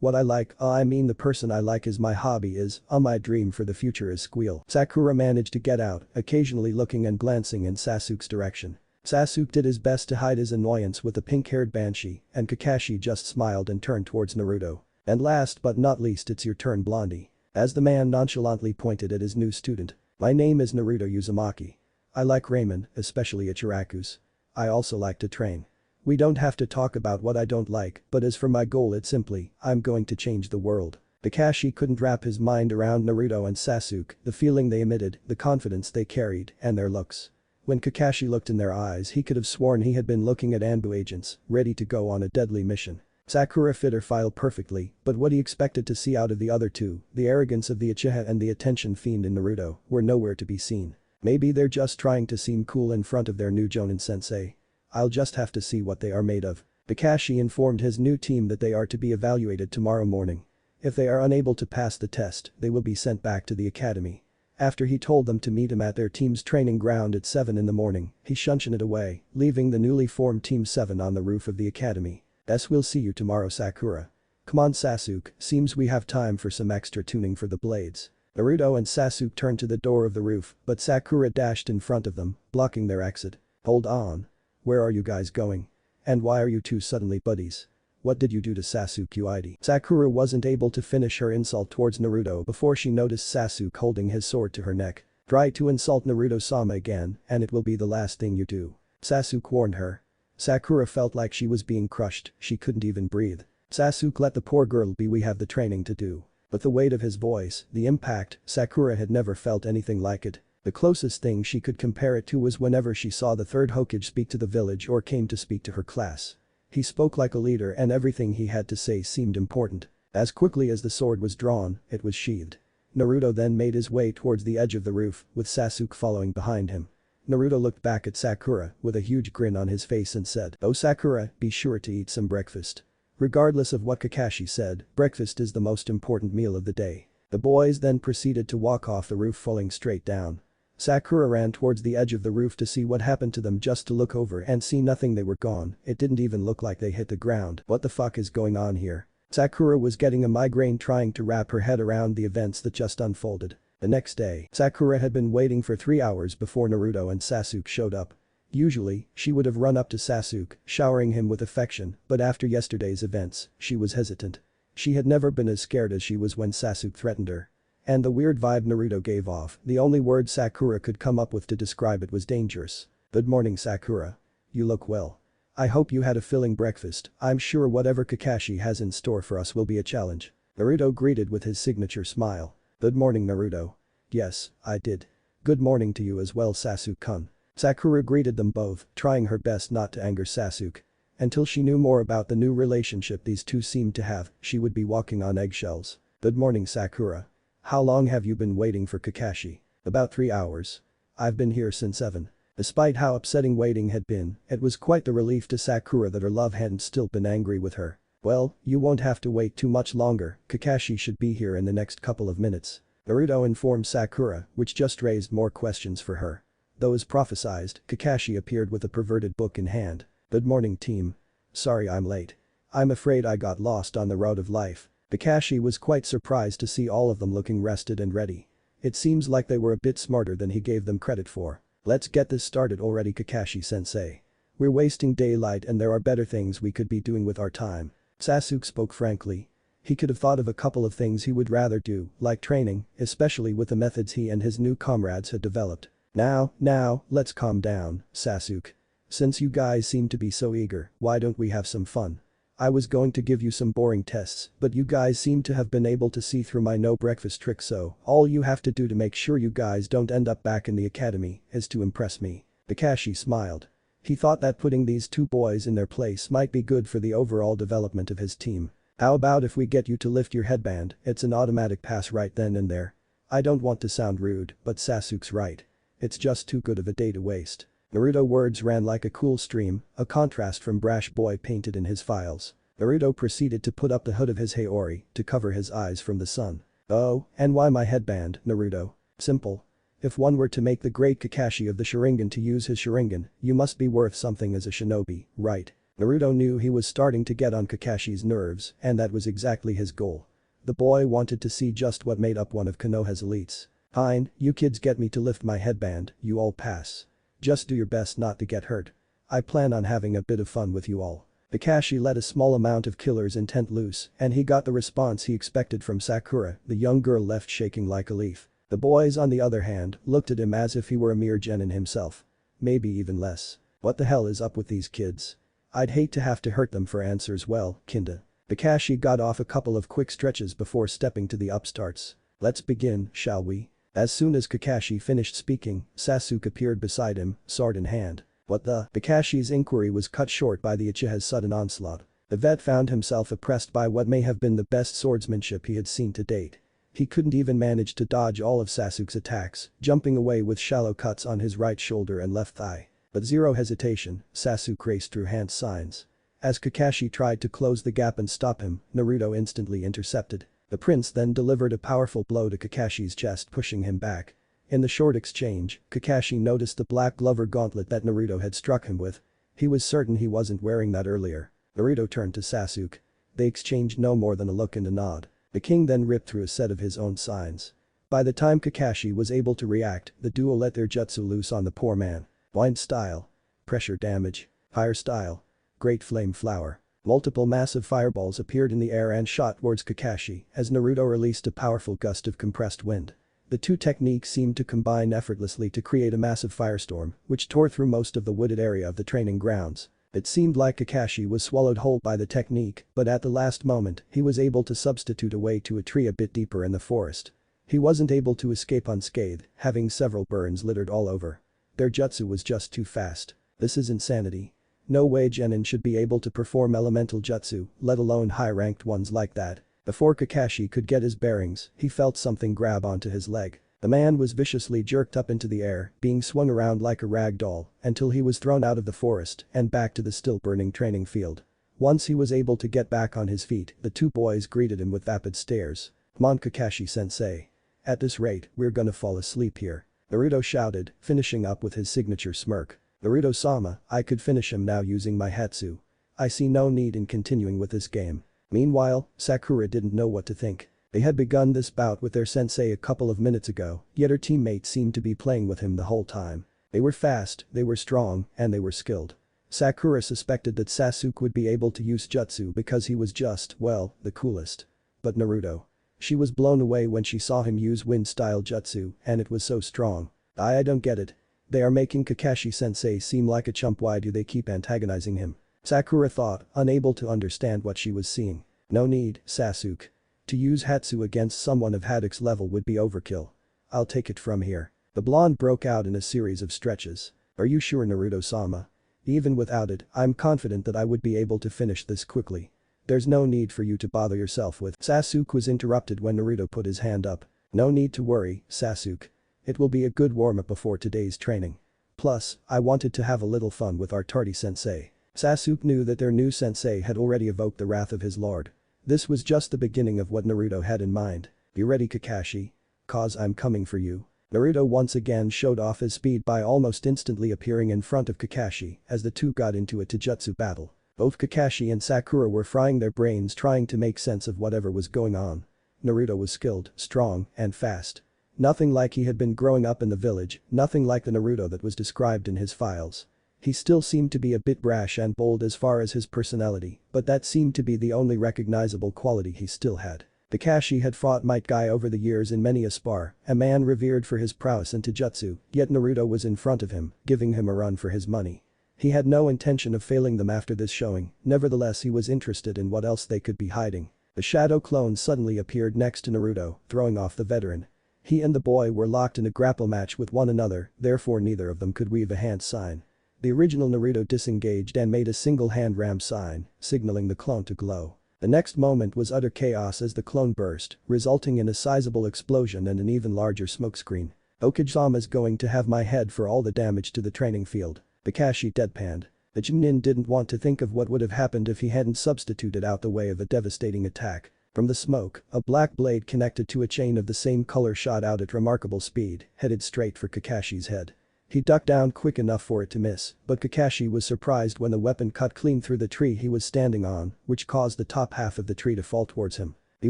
S1: What I like, I mean the person I like is my hobby is, my dream for the future is squeal." Sakura managed to get out, occasionally looking and glancing in Sasuke's direction. Sasuke did his best to hide his annoyance with the pink-haired banshee, and Kakashi just smiled and turned towards Naruto. "And last but not least it's your turn, Blondie." As the man nonchalantly pointed at his new student. "My name is Naruto Uzumaki. I like ramen, especially Ichiraku's. I also like to train. We don't have to talk about what I don't like, but as for my goal it's simply, I'm going to change the world." Kakashi couldn't wrap his mind around Naruto and Sasuke, the feeling they emitted, the confidence they carried, and their looks. When Kakashi looked in their eyes he could have sworn he had been looking at Anbu agents, ready to go on a deadly mission. Sakura fit her file perfectly, but what he expected to see out of the other two, the arrogance of the Uchiha and the attention fiend in Naruto, were nowhere to be seen. Maybe they're just trying to seem cool in front of their new Jonin sensei. I'll just have to see what they are made of. Kakashi informed his new team that they are to be evaluated tomorrow morning. If they are unable to pass the test, they will be sent back to the academy. After he told them to meet him at their team's training ground at 7 in the morning, he shunted away, leaving the newly formed Team 7 on the roof of the academy. "We'll see you tomorrow, Sakura. Come on Sasuke, seems we have time for some extra tuning for the blades." Naruto and Sasuke turned to the door of the roof, but Sakura dashed in front of them, blocking their exit. "Hold on. Where are you guys going? And why are you two suddenly buddies? What did you do to Sasuke Uide?" Sakura wasn't able to finish her insult towards Naruto before she noticed Sasuke holding his sword to her neck. "Try to insult Naruto-sama again and it will be the last thing you do," Sasuke warned her. Sakura felt like she was being crushed, she couldn't even breathe. "Sasuke, let the poor girl be, we have the training to do." But the weight of his voice, the impact, Sakura had never felt anything like it. The closest thing she could compare it to was whenever she saw the third Hokage speak to the village or came to speak to her class. He spoke like a leader and everything he had to say seemed important. As quickly as the sword was drawn, it was sheathed. Naruto then made his way towards the edge of the roof, with Sasuke following behind him. Naruto looked back at Sakura with a huge grin on his face and said, "Oh Sakura, be sure to eat some breakfast." Regardless of what Kakashi said, breakfast is the most important meal of the day. The boys then proceeded to walk off the roof falling straight down. Sakura ran towards the edge of the roof to see what happened to them just to look over and see nothing, they were gone, it didn't even look like they hit the ground. What the fuck is going on here? Sakura was getting a migraine trying to wrap her head around the events that just unfolded. The next day, Sakura had been waiting for 3 hours before Naruto and Sasuke showed up. Usually, she would have run up to Sasuke, showering him with affection, but after yesterday's events, she was hesitant. She had never been as scared as she was when Sasuke threatened her. And the weird vibe Naruto gave off, the only word Sakura could come up with to describe it was dangerous. "Good morning Sakura. You look well. I hope you had a filling breakfast, I'm sure whatever Kakashi has in store for us will be a challenge." Naruto greeted with his signature smile. "Good morning Naruto." "Yes, I did. Good morning to you as well Sasuke-kun." Sakura greeted them both, trying her best not to anger Sasuke. Until she knew more about the new relationship these two seemed to have, she would be walking on eggshells. "Good morning Sakura. How long have you been waiting for Kakashi?" "About 3 hours. I've been here since 7. Despite how upsetting waiting had been, it was quite the relief to Sakura that her love hadn't still been angry with her. "Well, you won't have to wait too much longer, Kakashi should be here in the next couple of minutes." Naruto informed Sakura, which just raised more questions for her. Though as prophesized, Kakashi appeared with a perverted book in hand. "Good morning team. Sorry I'm late. I'm afraid I got lost on the road of life." Kakashi was quite surprised to see all of them looking rested and ready. It seems like they were a bit smarter than he gave them credit for. "Let's get this started already Kakashi-sensei. We're wasting daylight and there are better things we could be doing with our time." Sasuke spoke frankly. He could have thought of a couple of things he would rather do, like training, especially with the methods he and his new comrades had developed. Now, let's calm down, Sasuke. Since you guys seem to be so eager, why don't we have some fun? I was going to give you some boring tests, but you guys seem to have been able to see through my no breakfast trick, so all you have to do to make sure you guys don't end up back in the academy is to impress me." Kakashi smiled. He thought that putting these two boys in their place might be good for the overall development of his team. "How about if we get you to lift your headband, it's an automatic pass right then and there." I don't want to sound rude, but Sasuke's right. It's just too good of a day to waste. Naruto words ran like a cool stream, a contrast from brash boy painted in his files. Naruto proceeded to put up the hood of his Haori to cover his eyes from the sun. Oh, and why my headband, Naruto? Simple. If one were to make the great Kakashi of the Sharingan to use his Sharingan, you must be worth something as a shinobi, right? Naruto knew he was starting to get on Kakashi's nerves, and that was exactly his goal. The boy wanted to see just what made up one of Konoha's elites. Fine, you kids get me to lift my headband, you all pass. Just do your best not to get hurt. I plan on having a bit of fun with you all. Kakashi let a small amount of killer's intent loose, and he got the response he expected from Sakura, the young girl left shaking like a leaf. The boys on the other hand looked at him as if he were a mere genin himself. Maybe even less. What the hell is up with these kids? I'd hate to have to hurt them for answers well, kinda. Kakashi got off a couple of quick stretches before stepping to the upstarts. Let's begin, shall we? As soon as Kakashi finished speaking, Sasuke appeared beside him, sword in hand. What the? Kakashi's inquiry was cut short by the Uchiha's sudden onslaught. The vet found himself oppressed by what may have been the best swordsmanship he had seen to date. He couldn't even manage to dodge all of Sasuke's attacks, jumping away with shallow cuts on his right shoulder and left thigh. But zero hesitation, Sasuke raced through hand signs. As Kakashi tried to close the gap and stop him, Naruto instantly intercepted. The prince then delivered a powerful blow to Kakashi's chest, pushing him back. In the short exchange, Kakashi noticed the black glover gauntlet that Naruto had struck him with. He was certain he wasn't wearing that earlier. Naruto turned to Sasuke. They exchanged no more than a look and a nod. The king then ripped through a set of his own signs. By the time Kakashi was able to react, the duo let their jutsu loose on the poor man. Blind style. Pressure damage. Fire style. Great flame flower. Multiple massive fireballs appeared in the air and shot towards Kakashi as Naruto released a powerful gust of compressed wind. The two techniques seemed to combine effortlessly to create a massive firestorm, which tore through most of the wooded area of the training grounds. It seemed like Kakashi was swallowed whole by the technique, but at the last moment, he was able to substitute a way to a tree a bit deeper in the forest. He wasn't able to escape unscathed, having several burns littered all over. Their jutsu was just too fast. This is insanity. No way genin should be able to perform elemental jutsu, let alone high-ranked ones like that. Before Kakashi could get his bearings, he felt something grab onto his leg. The man was viciously jerked up into the air, being swung around like a rag doll, until he was thrown out of the forest and back to the still-burning training field. Once he was able to get back on his feet, the two boys greeted him with vapid stares. Come on Kakashi-sensei. At this rate, we're gonna fall asleep here. Naruto shouted, finishing up with his signature smirk. Naruto-sama, I could finish him now using my Hatsu. I see no need in continuing with this game. Meanwhile, Sakura didn't know what to think. They had begun this bout with their sensei a couple of minutes ago, yet her teammates seemed to be playing with him the whole time. They were fast, they were strong, and they were skilled. Sakura suspected that Sasuke would be able to use jutsu because he was just, well, the coolest. But Naruto. She was blown away when she saw him use wind-style jutsu, and it was so strong. I don't get it. They are making Kakashi-sensei seem like a chump. Why do they keep antagonizing him? Sakura thought, unable to understand what she was seeing. No need, Sasuke. To use Hatsu against someone of Haddock's level would be overkill. I'll take it from here. The blonde broke out in a series of stretches. Are you sure, Naruto-sama? Even without it, I'm confident that I would be able to finish this quickly. There's no need for you to bother yourself with. Sasuke was interrupted when Naruto put his hand up. No need to worry, Sasuke. It will be a good warm-up before today's training. Plus, I wanted to have a little fun with our tardy sensei. Sasuke knew that their new sensei had already evoked the wrath of his lord. This was just the beginning of what Naruto had in mind. Be ready Kakashi. Cause I'm coming for you. Naruto once again showed off his speed by almost instantly appearing in front of Kakashi as the two got into a taijutsu battle. Both Kakashi and Sakura were frying their brains trying to make sense of whatever was going on. Naruto was skilled, strong, and fast. Nothing like he had been growing up in the village, nothing like the Naruto that was described in his files. He still seemed to be a bit brash and bold as far as his personality, but that seemed to be the only recognizable quality he still had. Kakashi had fought Might Guy over the years in many a spar, a man revered for his prowess in taijutsu, yet Naruto was in front of him, giving him a run for his money. He had no intention of failing them after this showing, nevertheless he was interested in what else they could be hiding. The shadow clone suddenly appeared next to Naruto, throwing off the veteran. He and the boy were locked in a grapple match with one another, therefore neither of them could weave a hand sign. The original Naruto disengaged and made a single hand ram sign, signaling the clone to glow. The next moment was utter chaos as the clone burst, resulting in a sizable explosion and an even larger smokescreen. Okijama's going to have my head for all the damage to the training field. Kakashi deadpanned. The Chunin didn't want to think of what would have happened if he hadn't substituted out the way of a devastating attack. From the smoke, a black blade connected to a chain of the same color shot out at remarkable speed, headed straight for Kakashi's head. He ducked down quick enough for it to miss, but Kakashi was surprised when the weapon cut clean through the tree he was standing on, which caused the top half of the tree to fall towards him. He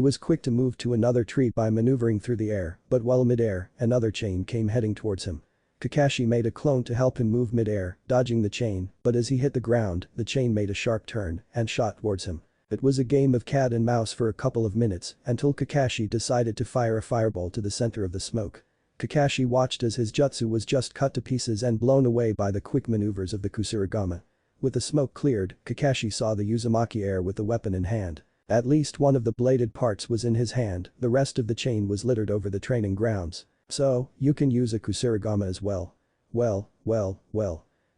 S1: was quick to move to another tree by maneuvering through the air, but while midair, another chain came heading towards him. Kakashi made a clone to help him move midair, dodging the chain, but as he hit the ground, the chain made a sharp turn and shot towards him. It was a game of cat and mouse for a couple of minutes until Kakashi decided to fire a fireball to the center of the smoke. Kakashi watched as his jutsu was just cut to pieces and blown away by the quick maneuvers of the Kusurigama. With the smoke cleared, Kakashi saw the Uzumaki heir with the weapon in hand. At least one of the bladed parts was in his hand, the rest of the chain was littered over the training grounds. So, you can use a Kusurigama as well. Well.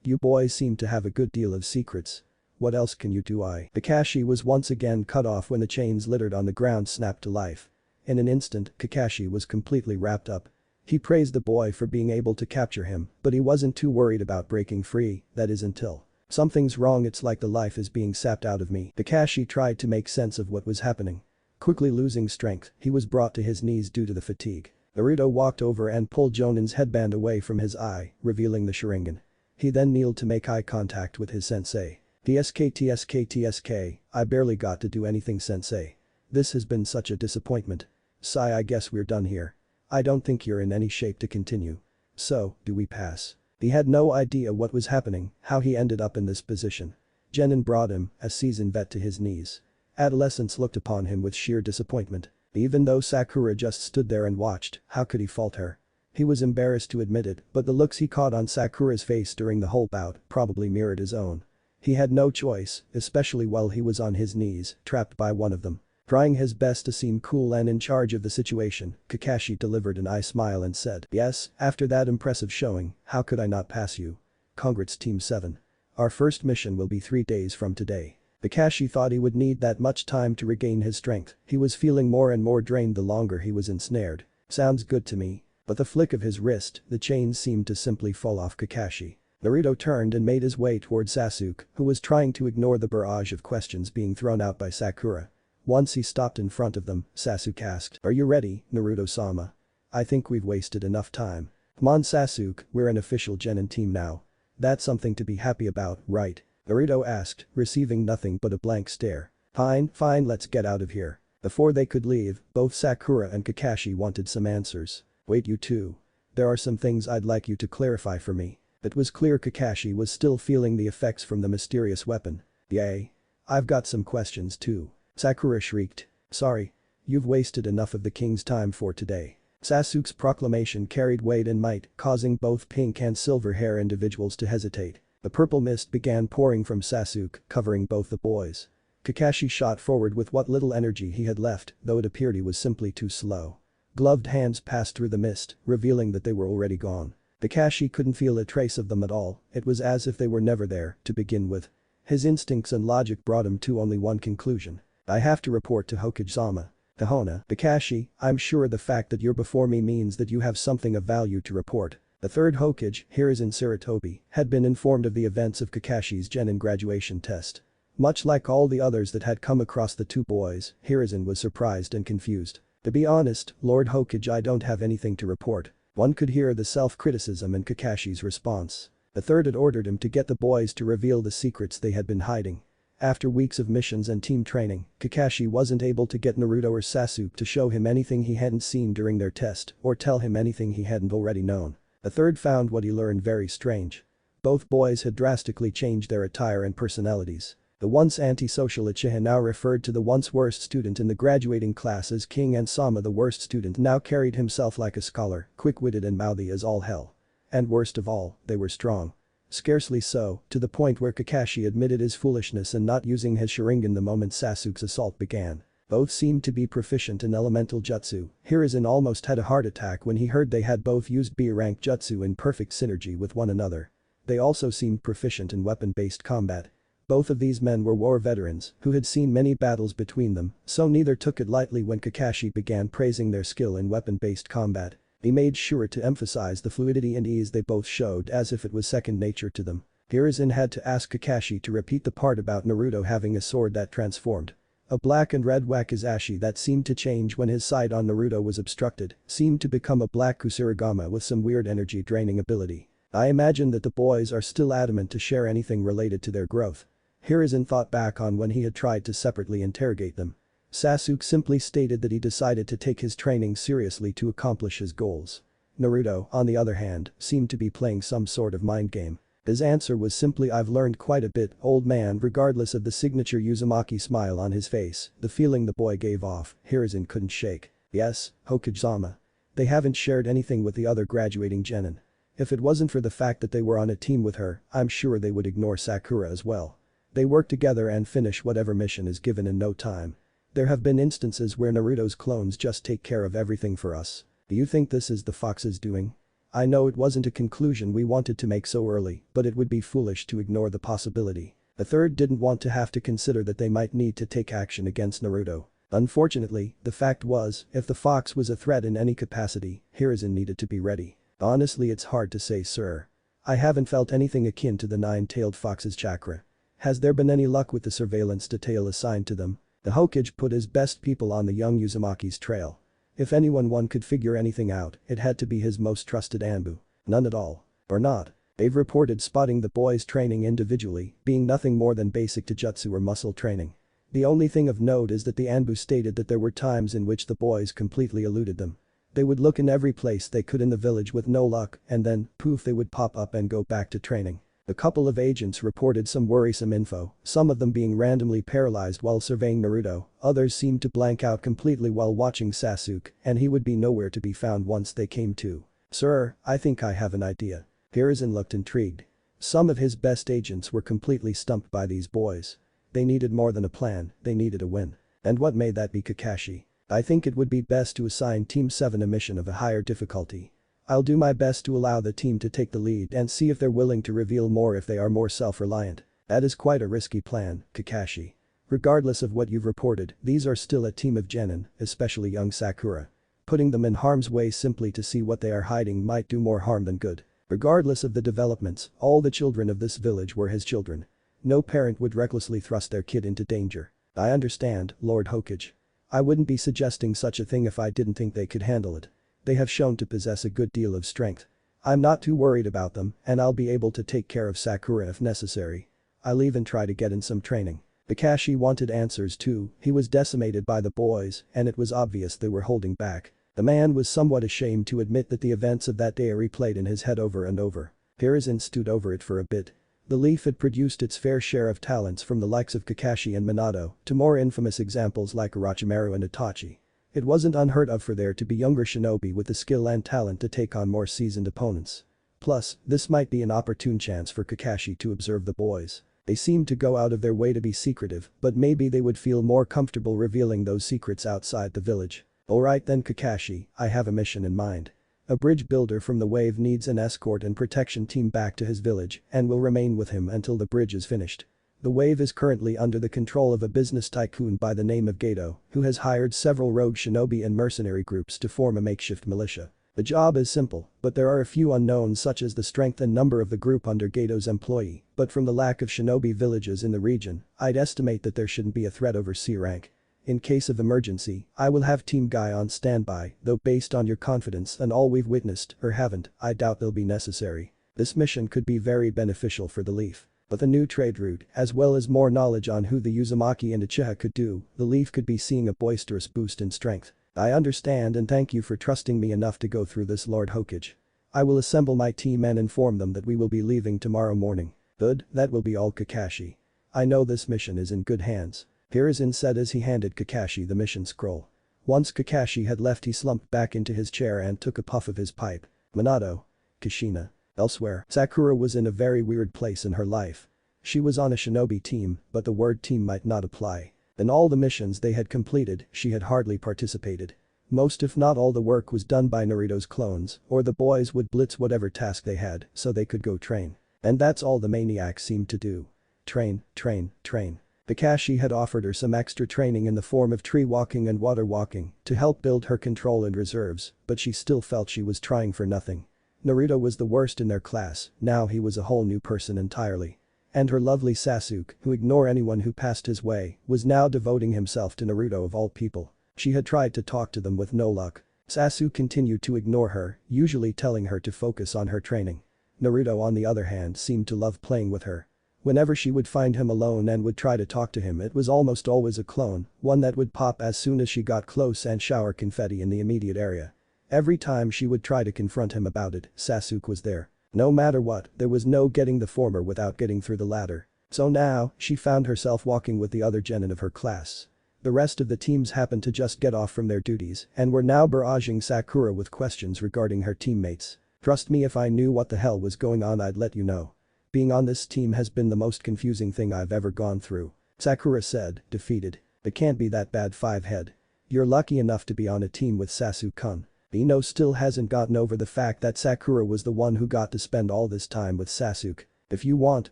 S1: You boys seem to have a good deal of secrets. What else can you do? Kakashi was once again cut off when the chains littered on the ground snapped to life. In an instant, Kakashi was completely wrapped up. He praised the boy for being able to capture him, but he wasn't too worried about breaking free, that is until. Something's wrong, it's like the life is being sapped out of me. Kakashi tried to make sense of what was happening. Quickly losing strength, he was brought to his knees due to the fatigue. Naruto walked over and pulled Jonin's headband away from his eye, revealing the Sharingan. He then kneeled to make eye contact with his sensei. TSK, I barely got to do anything, sensei. This has been such a disappointment. Sigh, I guess we're done here. I don't think you're in any shape to continue. So, do we pass? He had no idea what was happening, how he ended up in this position. Genin brought him, a seasoned vet, to his knees. Adolescents looked upon him with sheer disappointment. Even though Sakura just stood there and watched, how could he fault her? He was embarrassed to admit it, but the looks he caught on Sakura's face during the whole bout probably mirrored his own. He had no choice, especially while he was on his knees, trapped by one of them. Trying his best to seem cool and in charge of the situation, Kakashi delivered an eye smile and said, "Yes, after that impressive showing, how could I not pass you? Congrats Team 7. Our first mission will be 3 days from today." Kakashi thought he would need that much time to regain his strength, he was feeling more and more drained the longer he was ensnared. Sounds good to me. But the flick of his wrist, the chains seemed to simply fall off Kakashi. Naruto turned and made his way toward Sasuke, who was trying to ignore the barrage of questions being thrown out by Sakura. Once he stopped in front of them, Sasuke asked, "Are you ready, Naruto-sama? I think we've wasted enough time." "Come on Sasuke, we're an official Genin team now. That's something to be happy about, right?" Naruto asked, receiving nothing but a blank stare. Fine, let's get out of here." Before they could leave, both Sakura and Kakashi wanted some answers. "Wait, you two. There are some things I'd like you to clarify for me." It was clear Kakashi was still feeling the effects from the mysterious weapon. "Yay. I've got some questions too." Sakura shrieked. "Sorry. You've wasted enough of the king's time for today." Sasuke's proclamation carried weight and might, causing both pink and silver hair individuals to hesitate. The purple mist began pouring from Sasuke, covering both the boys. Kakashi shot forward with what little energy he had left, though it appeared he was simply too slow. Gloved hands passed through the mist, revealing that they were already gone. Kakashi couldn't feel a trace of them at all, it was as if they were never there to begin with. His instincts and logic brought him to only one conclusion. "I have to report to Hokage-sama." "Kahona, Kakashi, I'm sure the fact that you're before me means that you have something of value to report." The third Hokage, Hiruzen Sarutobi, had been informed of the events of Kakashi's Genin graduation test. Much like all the others that had come across the two boys, Hiruzen was surprised and confused. "To be honest, Lord Hokage, I don't have anything to report." One could hear the self-criticism in Kakashi's response. The third had ordered him to get the boys to reveal the secrets they had been hiding. After weeks of missions and team training, Kakashi wasn't able to get Naruto or Sasuke to show him anything he hadn't seen during their test or tell him anything he hadn't already known. The third found what he learned very strange. Both boys had drastically changed their attire and personalities. The once antisocial Uchiha now referred to the once worst student in the graduating class as king, and Sama, the worst student, now carried himself like a scholar, quick-witted and mouthy as all hell. And worst of all, they were strong. Scarcely so, to the point where Kakashi admitted his foolishness in not using his Sharingan the moment Sasuke's assault began. Both seemed to be proficient in elemental jutsu. Hiruzen almost had a heart attack when he heard they had both used B-rank jutsu in perfect synergy with one another. They also seemed proficient in weapon-based combat. Both of these men were war veterans who had seen many battles between them, so neither took it lightly when Kakashi began praising their skill in weapon-based combat. He made sure to emphasize the fluidity and ease they both showed as if it was second nature to them. Hiruzen had to ask Kakashi to repeat the part about Naruto having a sword that transformed. A black and red wakizashi that seemed to change when his sight on Naruto was obstructed, seemed to become a black kusarigama with some weird energy draining ability. I imagine that the boys are still adamant to share anything related to their growth. Hiruzen thought back on when he had tried to separately interrogate them. Sasuke simply stated that he decided to take his training seriously to accomplish his goals. Naruto, on the other hand, seemed to be playing some sort of mind game. His answer was simply "I've learned quite a bit, old man." Regardless of the signature Uzumaki smile on his face, the feeling the boy gave off, Hiruzen couldn't shake. Yes, Hokage-sama. They haven't shared anything with the other graduating genin. If it wasn't for the fact that they were on a team with her, I'm sure they would ignore Sakura as well. They work together and finish whatever mission is given in no time. There have been instances where Naruto's clones just take care of everything for us. Do you think this is the Fox's doing? I know it wasn't a conclusion we wanted to make so early, but it would be foolish to ignore the possibility. The third didn't want to have to consider that they might need to take action against Naruto. Unfortunately, the fact was, if the Fox was a threat in any capacity, Hiruzen needed to be ready. Honestly, it's hard to say, sir. I haven't felt anything akin to the nine-tailed fox's chakra. Has there been any luck with the surveillance detail assigned to them? The Hokage put his best people on the young Uzumaki's trail. If one could figure anything out, it had to be his most trusted Anbu. None at all. Or not. They've reported spotting the boys training individually, being nothing more than basic taijutsu or muscle training. The only thing of note is that the Anbu stated that there were times in which the boys completely eluded them. They would look in every place they could in the village with no luck, and then, poof, they would pop up and go back to training. A couple of agents reported some worrisome info, some of them being randomly paralyzed while surveying Naruto, others seemed to blank out completely while watching Sasuke, and he would be nowhere to be found once they came to. Sir, I think I have an idea. Hiruzen looked intrigued. Some of his best agents were completely stumped by these boys. They needed more than a plan, they needed a win. And what made that be Kakashi? I think it would be best to assign Team 7 a mission of a higher difficulty. I'll do my best to allow the team to take the lead and see if they're willing to reveal more if they are more self-reliant. That is quite a risky plan, Kakashi. Regardless of what you've reported, these are still a team of genin, especially young Sakura. Putting them in harm's way simply to see what they are hiding might do more harm than good. Regardless of the developments, all the children of this village were his children. No parent would recklessly thrust their kid into danger. I understand, Lord Hokage. I wouldn't be suggesting such a thing if I didn't think they could handle it. They have shown to possess a good deal of strength. I'm not too worried about them, and I'll be able to take care of Sakura if necessary. I'll even try to get in some training. Kakashi wanted answers too, he was decimated by the boys, and it was obvious they were holding back. The man was somewhat ashamed to admit that the events of that day are replayed in his head over and over. Hiruzen stewed over it for a bit. The leaf had produced its fair share of talents from the likes of Kakashi and Minato to more infamous examples like Orochimaru and Itachi. It wasn't unheard of for there to be younger shinobi with the skill and talent to take on more seasoned opponents. Plus, this might be an opportune chance for Kakashi to observe the boys. They seemed to go out of their way to be secretive, but maybe they would feel more comfortable revealing those secrets outside the village. Alright then, Kakashi, I have a mission in mind. A bridge builder from the wave needs an escort and protection team back to his village and will remain with him until the bridge is finished. The wave is currently under the control of a business tycoon by the name of Gato, who has hired several rogue shinobi and mercenary groups to form a makeshift militia. The job is simple, but there are a few unknowns such as the strength and number of the group under Gato's employee, but from the lack of shinobi villages in the region, I'd estimate that there shouldn't be a threat over C rank. In case of emergency, I will have Team Guy on standby, though based on your confidence and all we've witnessed, or haven't, I doubt they'll be necessary. This mission could be very beneficial for the Leaf. With a new trade route, as well as more knowledge on who the Uzumaki and Uchiha could do, the Leaf could be seeing a boisterous boost in strength. I understand and thank you for trusting me enough to go through this, Lord Hokage. I will assemble my team and inform them that we will be leaving tomorrow morning. Good, that will be all, Kakashi. I know this mission is in good hands. Hiruzen said as he handed Kakashi the mission scroll. Once Kakashi had left, he slumped back into his chair and took a puff of his pipe. Minato. Kushina. Elsewhere, Sakura was in a very weird place in her life. She was on a shinobi team, but the word team might not apply. In all the missions they had completed, she had hardly participated. Most if not all the work was done by Naruto's clones, or the boys would blitz whatever task they had so they could go train. And that's all the maniacs seemed to do. Train, train, train. Kakashi had offered her some extra training in the form of tree walking and water walking to help build her control and reserves, but she still felt she was trying for nothing. Naruto was the worst in their class, now he was a whole new person entirely. And her lovely Sasuke, who ignored anyone who passed his way, was now devoting himself to Naruto of all people. She had tried to talk to them with no luck. Sasuke continued to ignore her, usually telling her to focus on her training. Naruto on the other hand seemed to love playing with her. Whenever she would find him alone and would try to talk to him, it was almost always a clone, one that would pop as soon as she got close and shower confetti in the immediate area. Every time she would try to confront him about it, Sasuke was there. No matter what, there was no getting the former without getting through the latter. So now, she found herself walking with the other genin of her class. The rest of the teams happened to just get off from their duties and were now barraging Sakura with questions regarding her teammates. Trust me, if I knew what the hell was going on, I'd let you know. Being on this team has been the most confusing thing I've ever gone through. Sakura said, defeated. It can't be that bad, Fivehead. You're lucky enough to be on a team with Sasuke-kun. Ino still hasn't gotten over the fact that Sakura was the one who got to spend all this time with Sasuke. If you want,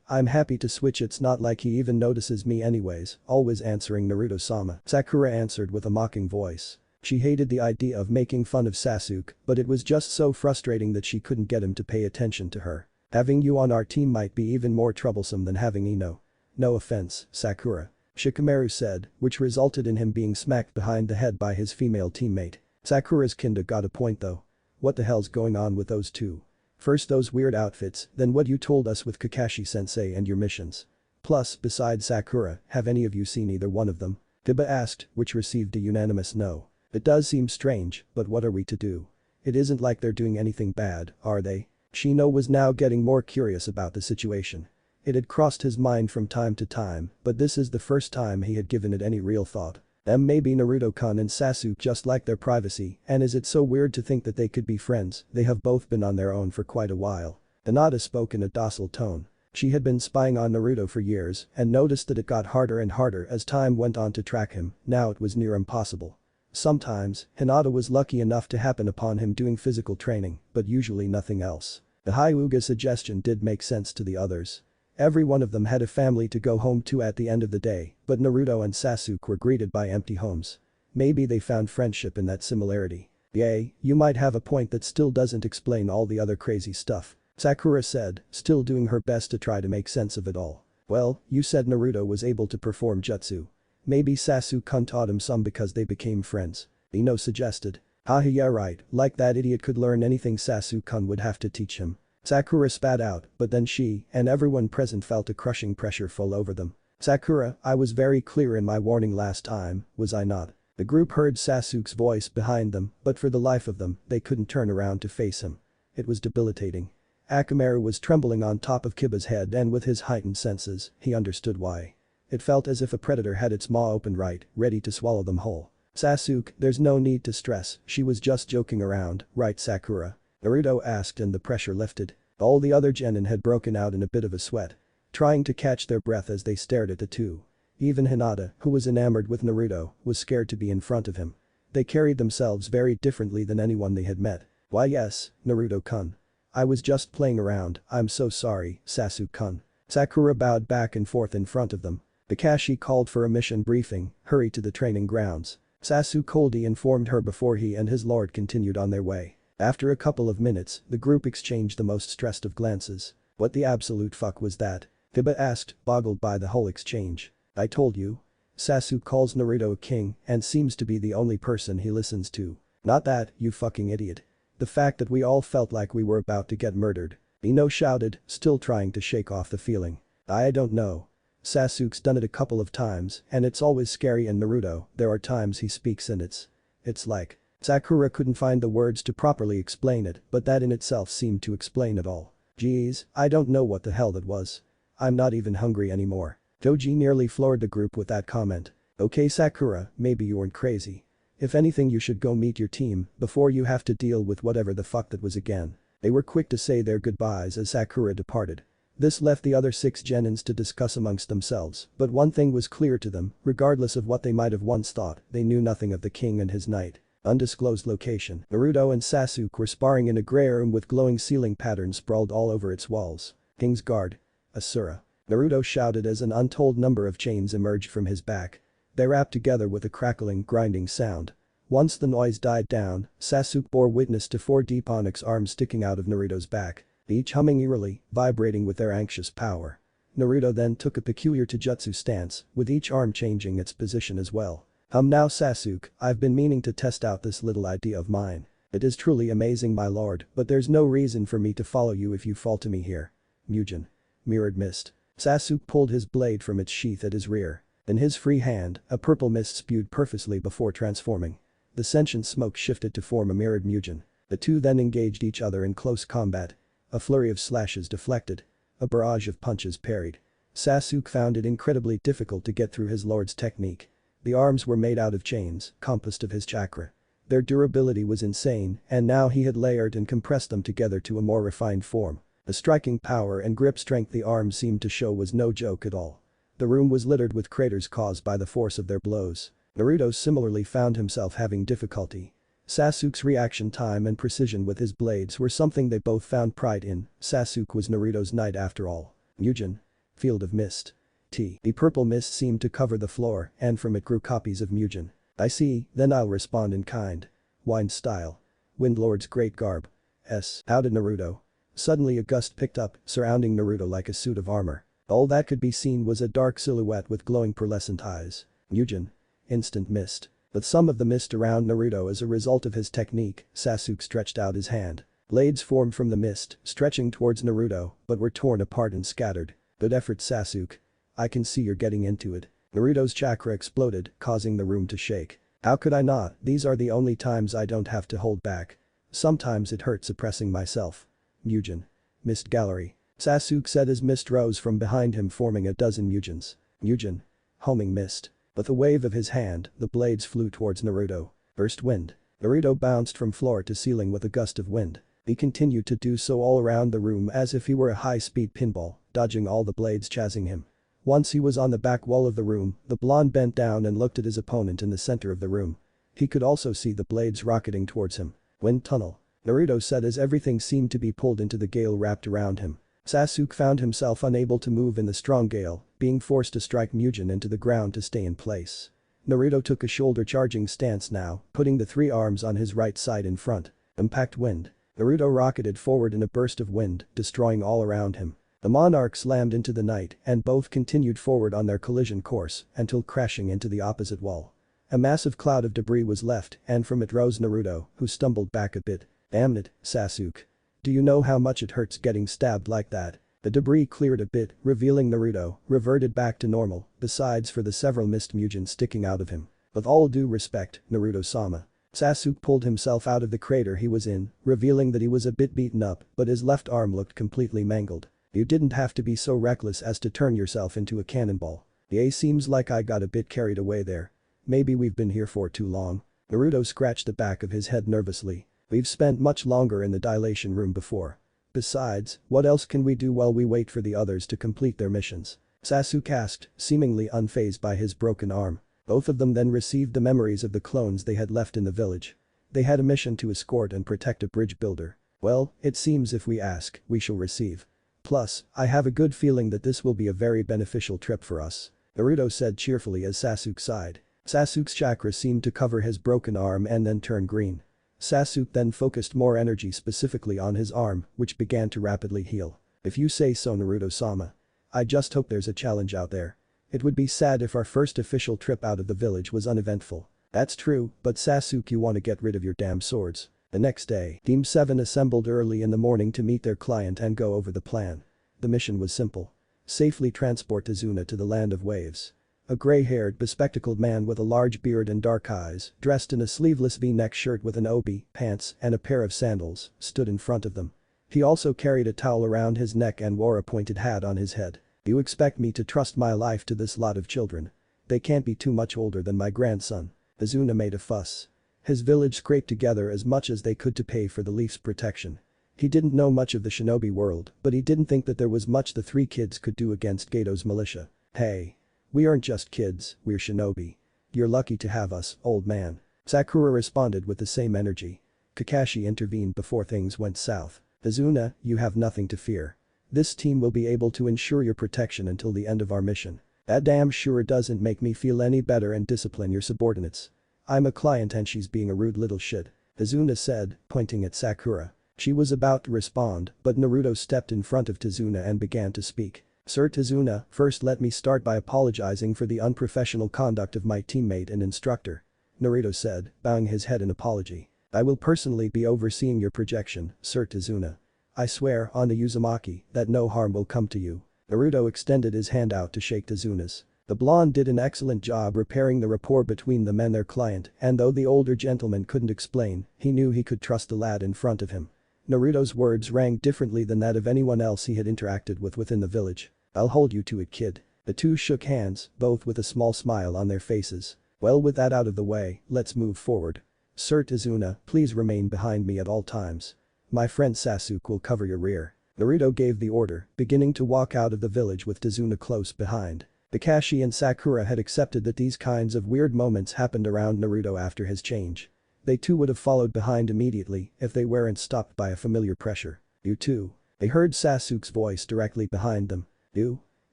S1: I'm happy to switch, it's not like he even notices me anyways, always answering Naruto-sama. Sakura answered with a mocking voice. She hated the idea of making fun of Sasuke, but it was just so frustrating that she couldn't get him to pay attention to her. Having you on our team might be even more troublesome than having Ino. No offense, Sakura. Shikamaru said, which resulted in him being smacked behind the head by his female teammate. Sakura's kinda got a point though. What the hell's going on with those two? First those weird outfits, then what you told us with Kakashi-sensei and your missions. Plus, besides Sakura, have any of you seen either one of them? Kiba asked, which received a unanimous no. It does seem strange, but what are we to do? It isn't like they're doing anything bad, are they? Shino was now getting more curious about the situation. It had crossed his mind from time to time, but this is the first time he had given it any real thought. Maybe Naruto-kun and Sasuke just like their privacy, and is it so weird to think that they could be friends? They have both been on their own for quite a while. Hinata spoke in a docile tone. She had been spying on Naruto for years and noticed that it got harder and harder as time went on to track him, now it was near impossible. Sometimes, Hinata was lucky enough to happen upon him doing physical training, but usually nothing else. The Hyuga suggestion did make sense to the others. Every one of them had a family to go home to at the end of the day, but Naruto and Sasuke were greeted by empty homes. Maybe they found friendship in that similarity. Yay, you might have a point, that still doesn't explain all the other crazy stuff. Sakura said, still doing her best to try to make sense of it all. Well, you said Naruto was able to perform jutsu. Maybe Sasuke-kun taught him some because they became friends. Ino suggested. Haha, yeah right, like that idiot could learn anything Sasuke-kun would have to teach him. Sakura spat out, but then she and everyone present felt a crushing pressure fall over them. Sakura, I was very clear in my warning last time, was I not? The group heard Sasuke's voice behind them, but for the life of them, they couldn't turn around to face him. It was debilitating. Akamaru was trembling on top of Kiba's head, and with his heightened senses, he understood why. It felt as if a predator had its maw opened right, ready to swallow them whole. Sasuke, there's no need to stress, she was just joking around, right Sakura? Naruto asked, and the pressure lifted. All the other genin had broken out in a bit of a sweat. Trying to catch their breath as they stared at the two. Even Hinata, who was enamored with Naruto, was scared to be in front of him. They carried themselves very differently than anyone they had met. Why yes, Naruto-kun. I was just playing around, I'm so sorry, Sasuke-kun. Sakura bowed back and forth in front of them. Kakashi called for a mission briefing, hurry to the training grounds. Sasuke coldly informed her before he and his lord continued on their way. After a couple of minutes, the group exchanged the most stressed of glances. What the absolute fuck was that? Kiba asked, boggled by the whole exchange. I told you. Sasuke calls Naruto a king and seems to be the only person he listens to. Not that, you fucking idiot. The fact that we all felt like we were about to get murdered. Ino shouted, still trying to shake off the feeling. I don't know. Sasuke's done it a couple of times and it's always scary, in Naruto, there are times he speaks and it's like. Sakura couldn't find the words to properly explain it, but that in itself seemed to explain it all. Geez, I don't know what the hell that was. I'm not even hungry anymore. Doji nearly floored the group with that comment. Okay Sakura, maybe you weren't crazy. If anything, you should go meet your team before you have to deal with whatever the fuck that was again. They were quick to say their goodbyes as Sakura departed. This left the other 6 genins to discuss amongst themselves, but one thing was clear to them, regardless of what they might have once thought, they knew nothing of the king and his knight. Undisclosed location. Naruto and Sasuke were sparring in a grey room with glowing ceiling patterns sprawled all over its walls. King's Guard. Asura. Naruto shouted as an untold number of chains emerged from his back. They rapped together with a crackling, grinding sound. Once the noise died down, Sasuke bore witness to 4 deep onyx arms sticking out of Naruto's back, each humming eerily, vibrating with their anxious power. Naruto then took a peculiar taijutsu stance, with each arm changing its position as well. Now Sasuke, I've been meaning to test out this little idea of mine. It is truly amazing my lord, but there's no reason for me to follow you if you fall to me here. Mugen. Mirrored mist. Sasuke pulled his blade from its sheath at his rear. In his free hand, a purple mist spewed purposely before transforming. The sentient smoke shifted to form a mirrored Mugen. The two then engaged each other in close combat. A flurry of slashes deflected. A barrage of punches parried. Sasuke found it incredibly difficult to get through his lord's technique. The arms were made out of chains, composed of his chakra. Their durability was insane, and now he had layered and compressed them together to a more refined form. The striking power and grip strength the arms seemed to show was no joke at all. The room was littered with craters caused by the force of their blows. Naruto similarly found himself having difficulty. Sasuke's reaction time and precision with his blades were something they both found pride in. Sasuke was Naruto's knight after all. Mugen. Field of mist. The purple mist seemed to cover the floor, and from it grew copies of Mugen. I see, then I'll respond in kind. Wind style. Windlord's great garb. Outed Naruto. Suddenly a gust picked up, surrounding Naruto like a suit of armor. All that could be seen was a dark silhouette with glowing pearlescent eyes. Mugen. Instant mist. With some of the mist around Naruto as a result of his technique, Sasuke stretched out his hand. Blades formed from the mist, stretching towards Naruto, but were torn apart and scattered. Good effort Sasuke. I can see you're getting into it. Naruto's chakra exploded, causing the room to shake. How could I not? These are the only times I don't have to hold back. Sometimes it hurts suppressing myself. Mugen. Mist gallery. Sasuke said as mist rose from behind him forming a dozen Mugens. Mugen. Homing mist. With a wave of his hand, the blades flew towards Naruto. Burst wind. Naruto bounced from floor to ceiling with a gust of wind. He continued to do so all around the room as if he were a high-speed pinball, dodging all the blades chasing him. Once he was on the back wall of the room, the blonde bent down and looked at his opponent in the center of the room. He could also see the blades rocketing towards him. Wind tunnel. Naruto said as everything seemed to be pulled into the gale wrapped around him. Sasuke found himself unable to move in the strong gale, being forced to strike Mugen into the ground to stay in place. Naruto took a shoulder-charging stance now, putting the 3 arms on his right side in front. Impact wind. Naruto rocketed forward in a burst of wind, destroying all around him. The monarch slammed into the night and both continued forward on their collision course until crashing into the opposite wall. A massive cloud of debris was left and from it rose Naruto, who stumbled back a bit. Damn it, Sasuke. Do you know how much it hurts getting stabbed like that? The debris cleared a bit, revealing Naruto, reverted back to normal, besides for the several mist Mugen sticking out of him. With all due respect, Naruto-sama. Sasuke pulled himself out of the crater he was in, revealing that he was a bit beaten up but his left arm looked completely mangled. You didn't have to be so reckless as to turn yourself into a cannonball. Seems like I got a bit carried away there. Maybe we've been here for too long. Naruto scratched the back of his head nervously. We've spent much longer in the dilation room before. Besides, what else can we do while we wait for the others to complete their missions? Sasuke asked, seemingly unfazed by his broken arm. Both of them then received the memories of the clones they had left in the village. They had a mission to escort and protect a bridge builder. Well, it seems if we ask, we shall receive. Plus, I have a good feeling that this will be a very beneficial trip for us. Naruto said cheerfully as Sasuke sighed. Sasuke's chakra seemed to cover his broken arm and then turn green. Sasuke then focused more energy specifically on his arm, which began to rapidly heal. If you say so Naruto-sama. I just hope there's a challenge out there. It would be sad if our first official trip out of the village was uneventful. That's true, but Sasuke, you want to get rid of your damn swords. The next day, Team 7 assembled early in the morning to meet their client and go over the plan. The mission was simple. Safely transport Izuna to the land of waves. A gray-haired, bespectacled man with a large beard and dark eyes, dressed in a sleeveless V-neck shirt with an obi, pants, and a pair of sandals, stood in front of them. He also carried a towel around his neck and wore a pointed hat on his head. You expect me to trust my life to this lot of children? They can't be too much older than my grandson. Izuna made a fuss. His village scraped together as much as they could to pay for the Leaf's protection. He didn't know much of the shinobi world, but he didn't think that there was much the 3 kids could do against Gato's militia. Hey. We aren't just kids, we're shinobi. You're lucky to have us, old man. Sakura responded with the same energy. Kakashi intervened before things went south. Izuna, you have nothing to fear. This team will be able to ensure your protection until the end of our mission. That damn sure doesn't make me feel any better and discipline your subordinates. I'm a client and she's being a rude little shit," Tazuna said, pointing at Sakura. She was about to respond, but Naruto stepped in front of Tazuna and began to speak. "Sir Tazuna, first let me start by apologizing for the unprofessional conduct of my teammate and instructor," Naruto said, bowing his head in apology. "I will personally be overseeing your projection, Sir Tazuna. I swear on the Uzumaki that no harm will come to you." Naruto extended his hand out to shake Tazuna's. The blonde did an excellent job repairing the rapport between them and their client, and though the older gentleman couldn't explain, he knew he could trust the lad in front of him. Naruto's words rang differently than that of anyone else he had interacted with within the village. "I'll hold you to it, kid." The two shook hands, both with a small smile on their faces. "Well, with that out of the way, let's move forward. Sir Tazuna, please remain behind me at all times. My friend Sasuke will cover your rear." Naruto gave the order, beginning to walk out of the village with Tazuna close behind. Kakashi and Sakura had accepted that these kinds of weird moments happened around Naruto after his change. They too would have followed behind immediately if they weren't stopped by a familiar pressure. "You too." They heard Sasuke's voice directly behind them. "You?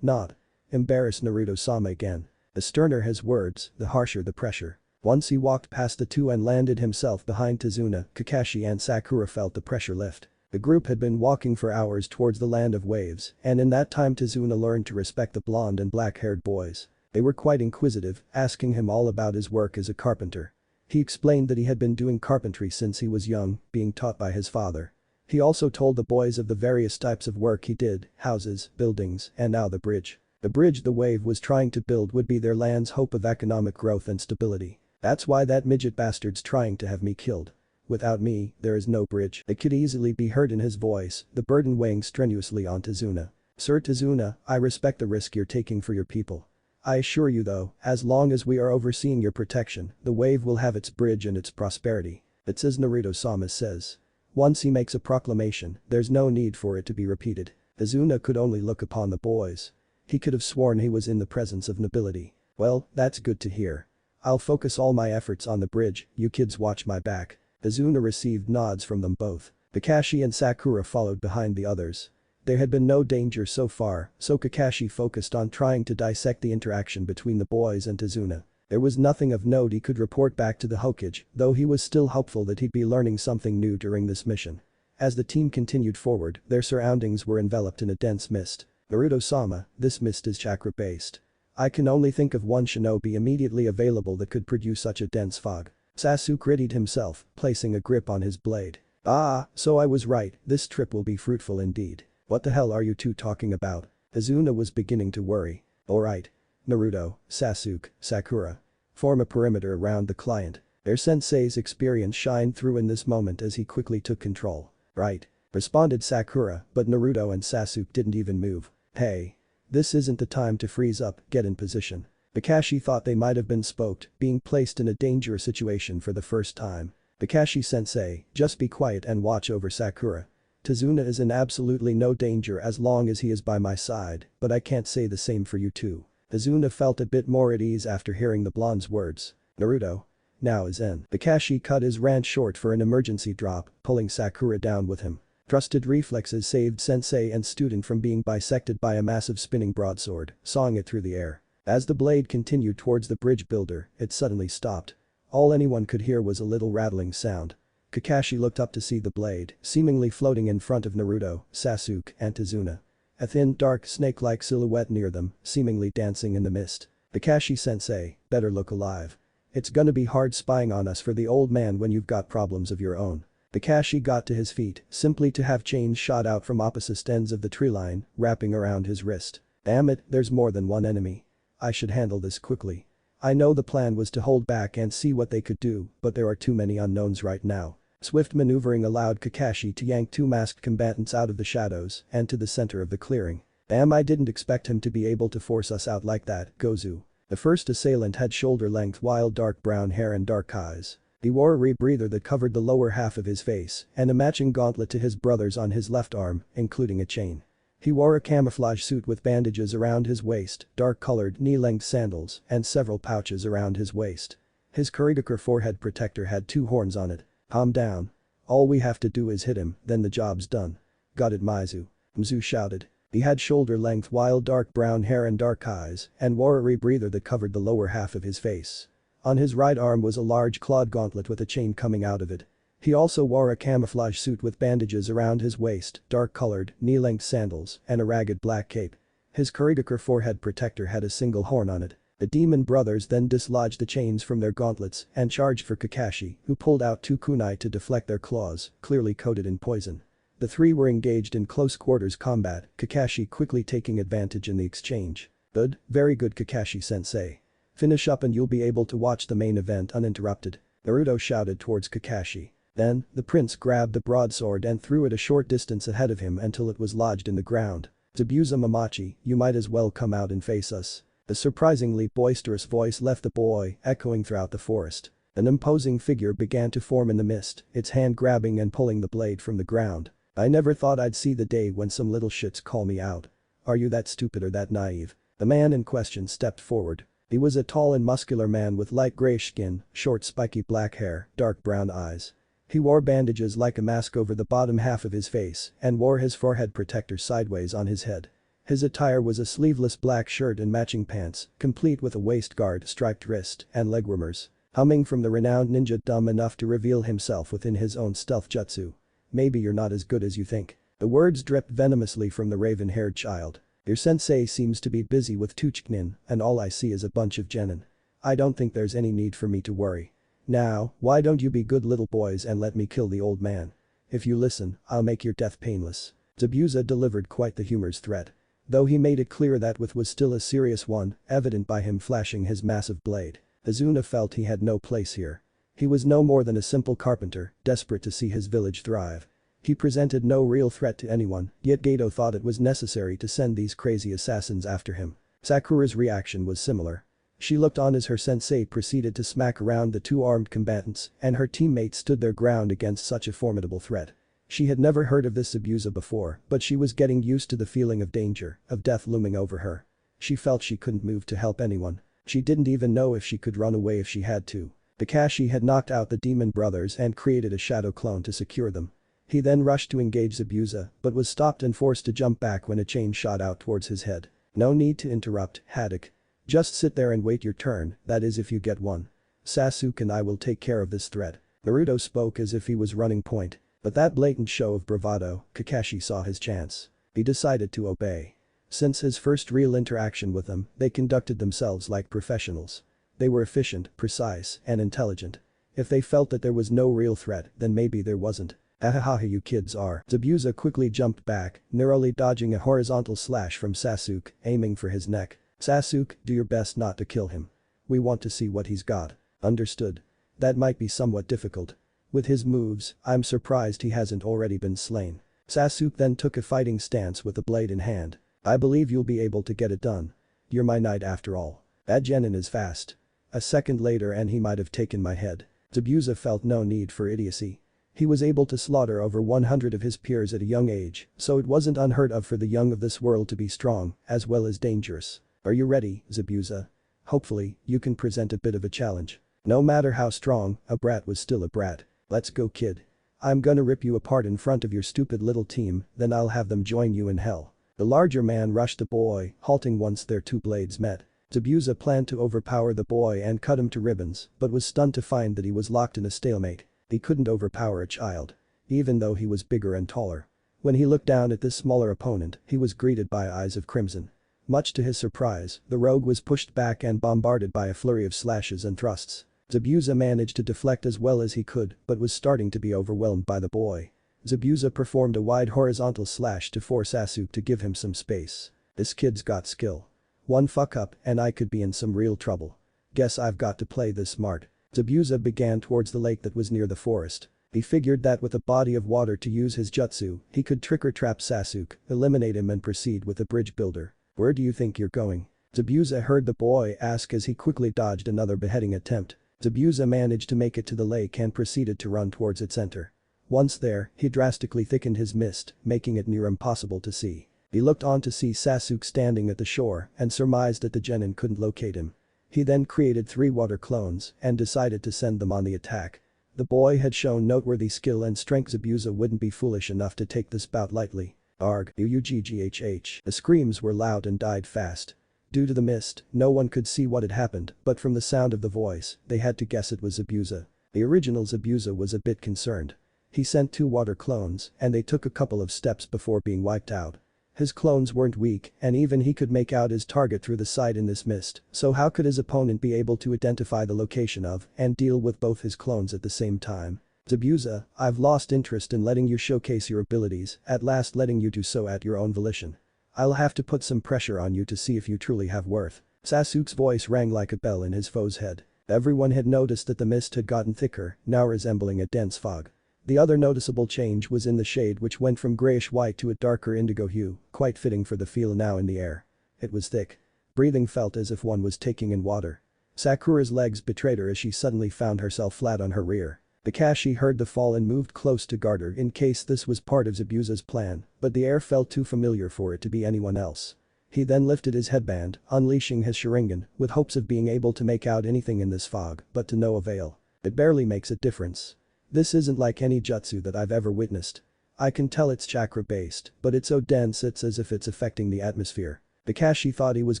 S1: Not." Embarrassed Naruto-sama again. The sterner his words, the harsher the pressure. Once he walked past the two and landed himself behind Tazuna, Kakashi and Sakura felt the pressure lift. The group had been walking for hours towards the land of waves, and in that time Tazuna learned to respect the blonde and black-haired boys. They were quite inquisitive, asking him all about his work as a carpenter. He explained that he had been doing carpentry since he was young, being taught by his father. He also told the boys of the various types of work he did, houses, buildings, and now the bridge. The bridge the wave was trying to build would be their land's hope of economic growth and stability. "That's why that midget bastard's trying to have me killed. Without me, there is no bridge." It could easily be heard in his voice, the burden weighing strenuously on Tazuna. "Sir Tazuna, I respect the risk you're taking for your people. I assure you though, as long as we are overseeing your protection, the wave will have its bridge and its prosperity." It's as Naruto-sama says. Once he makes a proclamation, there's no need for it to be repeated. Tazuna could only look upon the boys. He could have sworn he was in the presence of nobility. "Well, that's good to hear. I'll focus all my efforts on the bridge, you kids watch my back." Tazuna received nods from them both. Kakashi and Sakura followed behind the others. There had been no danger so far, so Kakashi focused on trying to dissect the interaction between the boys and Tazuna. There was nothing of note he could report back to the Hokage, though he was still hopeful that he'd be learning something new during this mission. As the team continued forward, their surroundings were enveloped in a dense mist. "Naruto-sama, this mist is chakra-based. I can only think of one shinobi immediately available that could produce such a dense fog." Sasuke readied himself, placing a grip on his blade. "Ah, so I was right, this trip will be fruitful indeed. What the hell are you two talking about?" Tazuna was beginning to worry. "Alright. Naruto, Sasuke, Sakura. Form a perimeter around the client." Their sensei's experience shined through in this moment as he quickly took control. "Right," responded Sakura, but Naruto and Sasuke didn't even move. "Hey. This isn't the time to freeze up, get in position." Kakashi thought they might have been spoked, being placed in a dangerous situation for the first time. "Kakashi-sensei, just be quiet and watch over Sakura. Tazuna is in absolutely no danger as long as he is by my side, but I can't say the same for you two." Tazuna felt a bit more at ease after hearing the blonde's words. "Naruto. Now is in." Kakashi cut his rant short for an emergency drop, pulling Sakura down with him. Trusted reflexes saved sensei and student from being bisected by a massive spinning broadsword, sawing it through the air. As the blade continued towards the bridge builder, it suddenly stopped. All anyone could hear was a little rattling sound. Kakashi looked up to see the blade, seemingly floating in front of Naruto, Sasuke, and Tazuna. A thin, dark, snake-like silhouette near them, seemingly dancing in the mist. "Kakashi-sensei, better look alive. It's gonna be hard spying on us for the old man when you've got problems of your own." Kakashi got to his feet, simply to have chains shot out from opposite ends of the tree line, wrapping around his wrist. "Damn it, there's more than one enemy. I should handle this quickly. I know the plan was to hold back and see what they could do, but there are too many unknowns right now." Swift maneuvering allowed Kakashi to yank two masked combatants out of the shadows and to the center of the clearing. "Damn, I didn't expect him to be able to force us out like that, Gozu." The first assailant had shoulder-length wild dark brown hair and dark eyes. He wore a rebreather that covered the lower half of his face and a matching gauntlet to his brother's on his left arm, including a chain. He wore a camouflage suit with bandages around his waist, dark-colored knee-length sandals, and several pouches around his waist. His Kurigakure forehead protector had two horns on it. "Calm down. All we have to do is hit him, then the job's done." "Got it, Maizu." Mzu shouted. He had shoulder-length wild dark brown hair and dark eyes and wore a rebreather that covered the lower half of his face. On his right arm was a large clawed gauntlet with a chain coming out of it. He also wore a camouflage suit with bandages around his waist, dark-colored, knee-length sandals, and a ragged black cape. His Kurigakure forehead protector had a single horn on it. The demon brothers then dislodged the chains from their gauntlets and charged for Kakashi, who pulled out 2 kunai to deflect their claws, clearly coated in poison. The three were engaged in close quarters combat, Kakashi quickly taking advantage in the exchange. Good, very good Kakashi-sensei. Finish up and you'll be able to watch the main event uninterrupted. Naruto shouted towards Kakashi. Then, the prince grabbed the broadsword and threw it a short distance ahead of him until it was lodged in the ground. Zabuza Mamachi, you might as well come out and face us. The surprisingly boisterous voice left the boy, echoing throughout the forest. An imposing figure began to form in the mist, its hand grabbing and pulling the blade from the ground. I never thought I'd see the day when some little shits call me out. Are you that stupid or that naive? The man in question stepped forward. He was a tall and muscular man with light grayish skin, short spiky black hair, dark brown eyes. He wore bandages like a mask over the bottom half of his face and wore his forehead protector sideways on his head. His attire was a sleeveless black shirt and matching pants, complete with a waist guard, striped wrist, and leg warmers. Humming from the renowned ninja dumb enough to reveal himself within his own stealth jutsu. Maybe you're not as good as you think. The words dripped venomously from the raven-haired child. Your sensei seems to be busy with Tuchknin, and all I see is a bunch of genin. I don't think there's any need for me to worry. Now, why don't you be good little boys and let me kill the old man? If you listen, I'll make your death painless. Zabuza delivered quite the humorous threat. Though he made it clear that was still a serious one, evident by him flashing his massive blade. Azuna felt he had no place here. He was no more than a simple carpenter, desperate to see his village thrive. He presented no real threat to anyone, yet Gato thought it was necessary to send these crazy assassins after him. Sakura's reaction was similar. She looked on as her sensei proceeded to smack around the two armed combatants and her teammates stood their ground against such a formidable threat. She had never heard of this Zabuza before, but she was getting used to the feeling of danger, of death looming over her. She felt she couldn't move to help anyone. She didn't even know if she could run away if she had to. Kakashi had knocked out the demon brothers and created a shadow clone to secure them. He then rushed to engage Zabuza, but was stopped and forced to jump back when a chain shot out towards his head. No need to interrupt, Haddock. Just sit there and wait your turn, that is if you get one. Sasuke and I will take care of this threat. Naruto spoke as if he was running point. But that blatant show of bravado, Kakashi saw his chance. He decided to obey. Since his first real interaction with them, they conducted themselves like professionals. They were efficient, precise, and intelligent. If they felt that there was no real threat, then maybe there wasn't. Ahaha you kids are. Zabuza quickly jumped back, narrowly dodging a horizontal slash from Sasuke, aiming for his neck. Sasuke, do your best not to kill him. We want to see what he's got. Understood. That might be somewhat difficult. With his moves, I'm surprised he hasn't already been slain. Sasuke then took a fighting stance with the blade in hand. I believe you'll be able to get it done. You're my knight after all. That genin is fast. A second later and he might have taken my head. Zabuza felt no need for idiocy. He was able to slaughter over 100 of his peers at a young age, so it wasn't unheard of for the young of this world to be strong, as well as dangerous. Are you ready, Zabuza? Hopefully, you can present a bit of a challenge. No matter how strong, a brat was still a brat. Let's go kid. I'm gonna rip you apart in front of your stupid little team, then I'll have them join you in hell. The larger man rushed the boy, halting once their two blades met. Zabuza planned to overpower the boy and cut him to ribbons, but was stunned to find that he was locked in a stalemate. He couldn't overpower a child. Even though he was bigger and taller. When he looked down at this smaller opponent, he was greeted by eyes of crimson. Much to his surprise, the rogue was pushed back and bombarded by a flurry of slashes and thrusts. Zabuza managed to deflect as well as he could, but was starting to be overwhelmed by the boy. Zabuza performed a wide horizontal slash to force Sasuke to give him some space. This kid's got skill. One fuck up and I could be in some real trouble. Guess I've got to play this smart. Zabuza began towards the lake that was near the forest. He figured that with a body of water to use his jutsu, he could trick or trap Sasuke, eliminate him and proceed with the bridge builder. Where do you think you're going? Zabuza heard the boy ask as he quickly dodged another beheading attempt. Zabuza managed to make it to the lake and proceeded to run towards its center. Once there, he drastically thickened his mist, making it near impossible to see. He looked on to see Sasuke standing at the shore and surmised that the genin couldn't locate him. He then created 3 water clones and decided to send them on the attack. The boy had shown noteworthy skill and strength. Zabuza wouldn't be foolish enough to take this bout lightly. Arg, UUGGHH. The screams were loud and died fast. Due to the mist, no one could see what had happened, but from the sound of the voice, they had to guess it was Zabuza. The original Zabuza was a bit concerned. He sent 2 water clones, and they took a couple of steps before being wiped out. His clones weren't weak, and even he could make out his target through the sight in this mist, so how could his opponent be able to identify the location of and deal with both his clones at the same time? Zabuza, I've lost interest in letting you showcase your abilities, at last letting you do so at your own volition. I'll have to put some pressure on you to see if you truly have worth. Sasuke's voice rang like a bell in his foe's head. Everyone had noticed that the mist had gotten thicker, now resembling a dense fog. The other noticeable change was in the shade, which went from grayish-white to a darker indigo hue, quite fitting for the feel now in the air. It was thick. Breathing felt as if one was taking in water. Sakura's legs betrayed her as she suddenly found herself flat on her rear. Kakashi heard the fall and moved close to guard her in case this was part of Zabuza's plan, but the air felt too familiar for it to be anyone else. He then lifted his headband, unleashing his Sharingan, with hopes of being able to make out anything in this fog, but to no avail. It barely makes a difference. This isn't like any jutsu that I've ever witnessed. I can tell it's chakra-based, but it's so dense it's as if it's affecting the atmosphere. Kakashi thought he was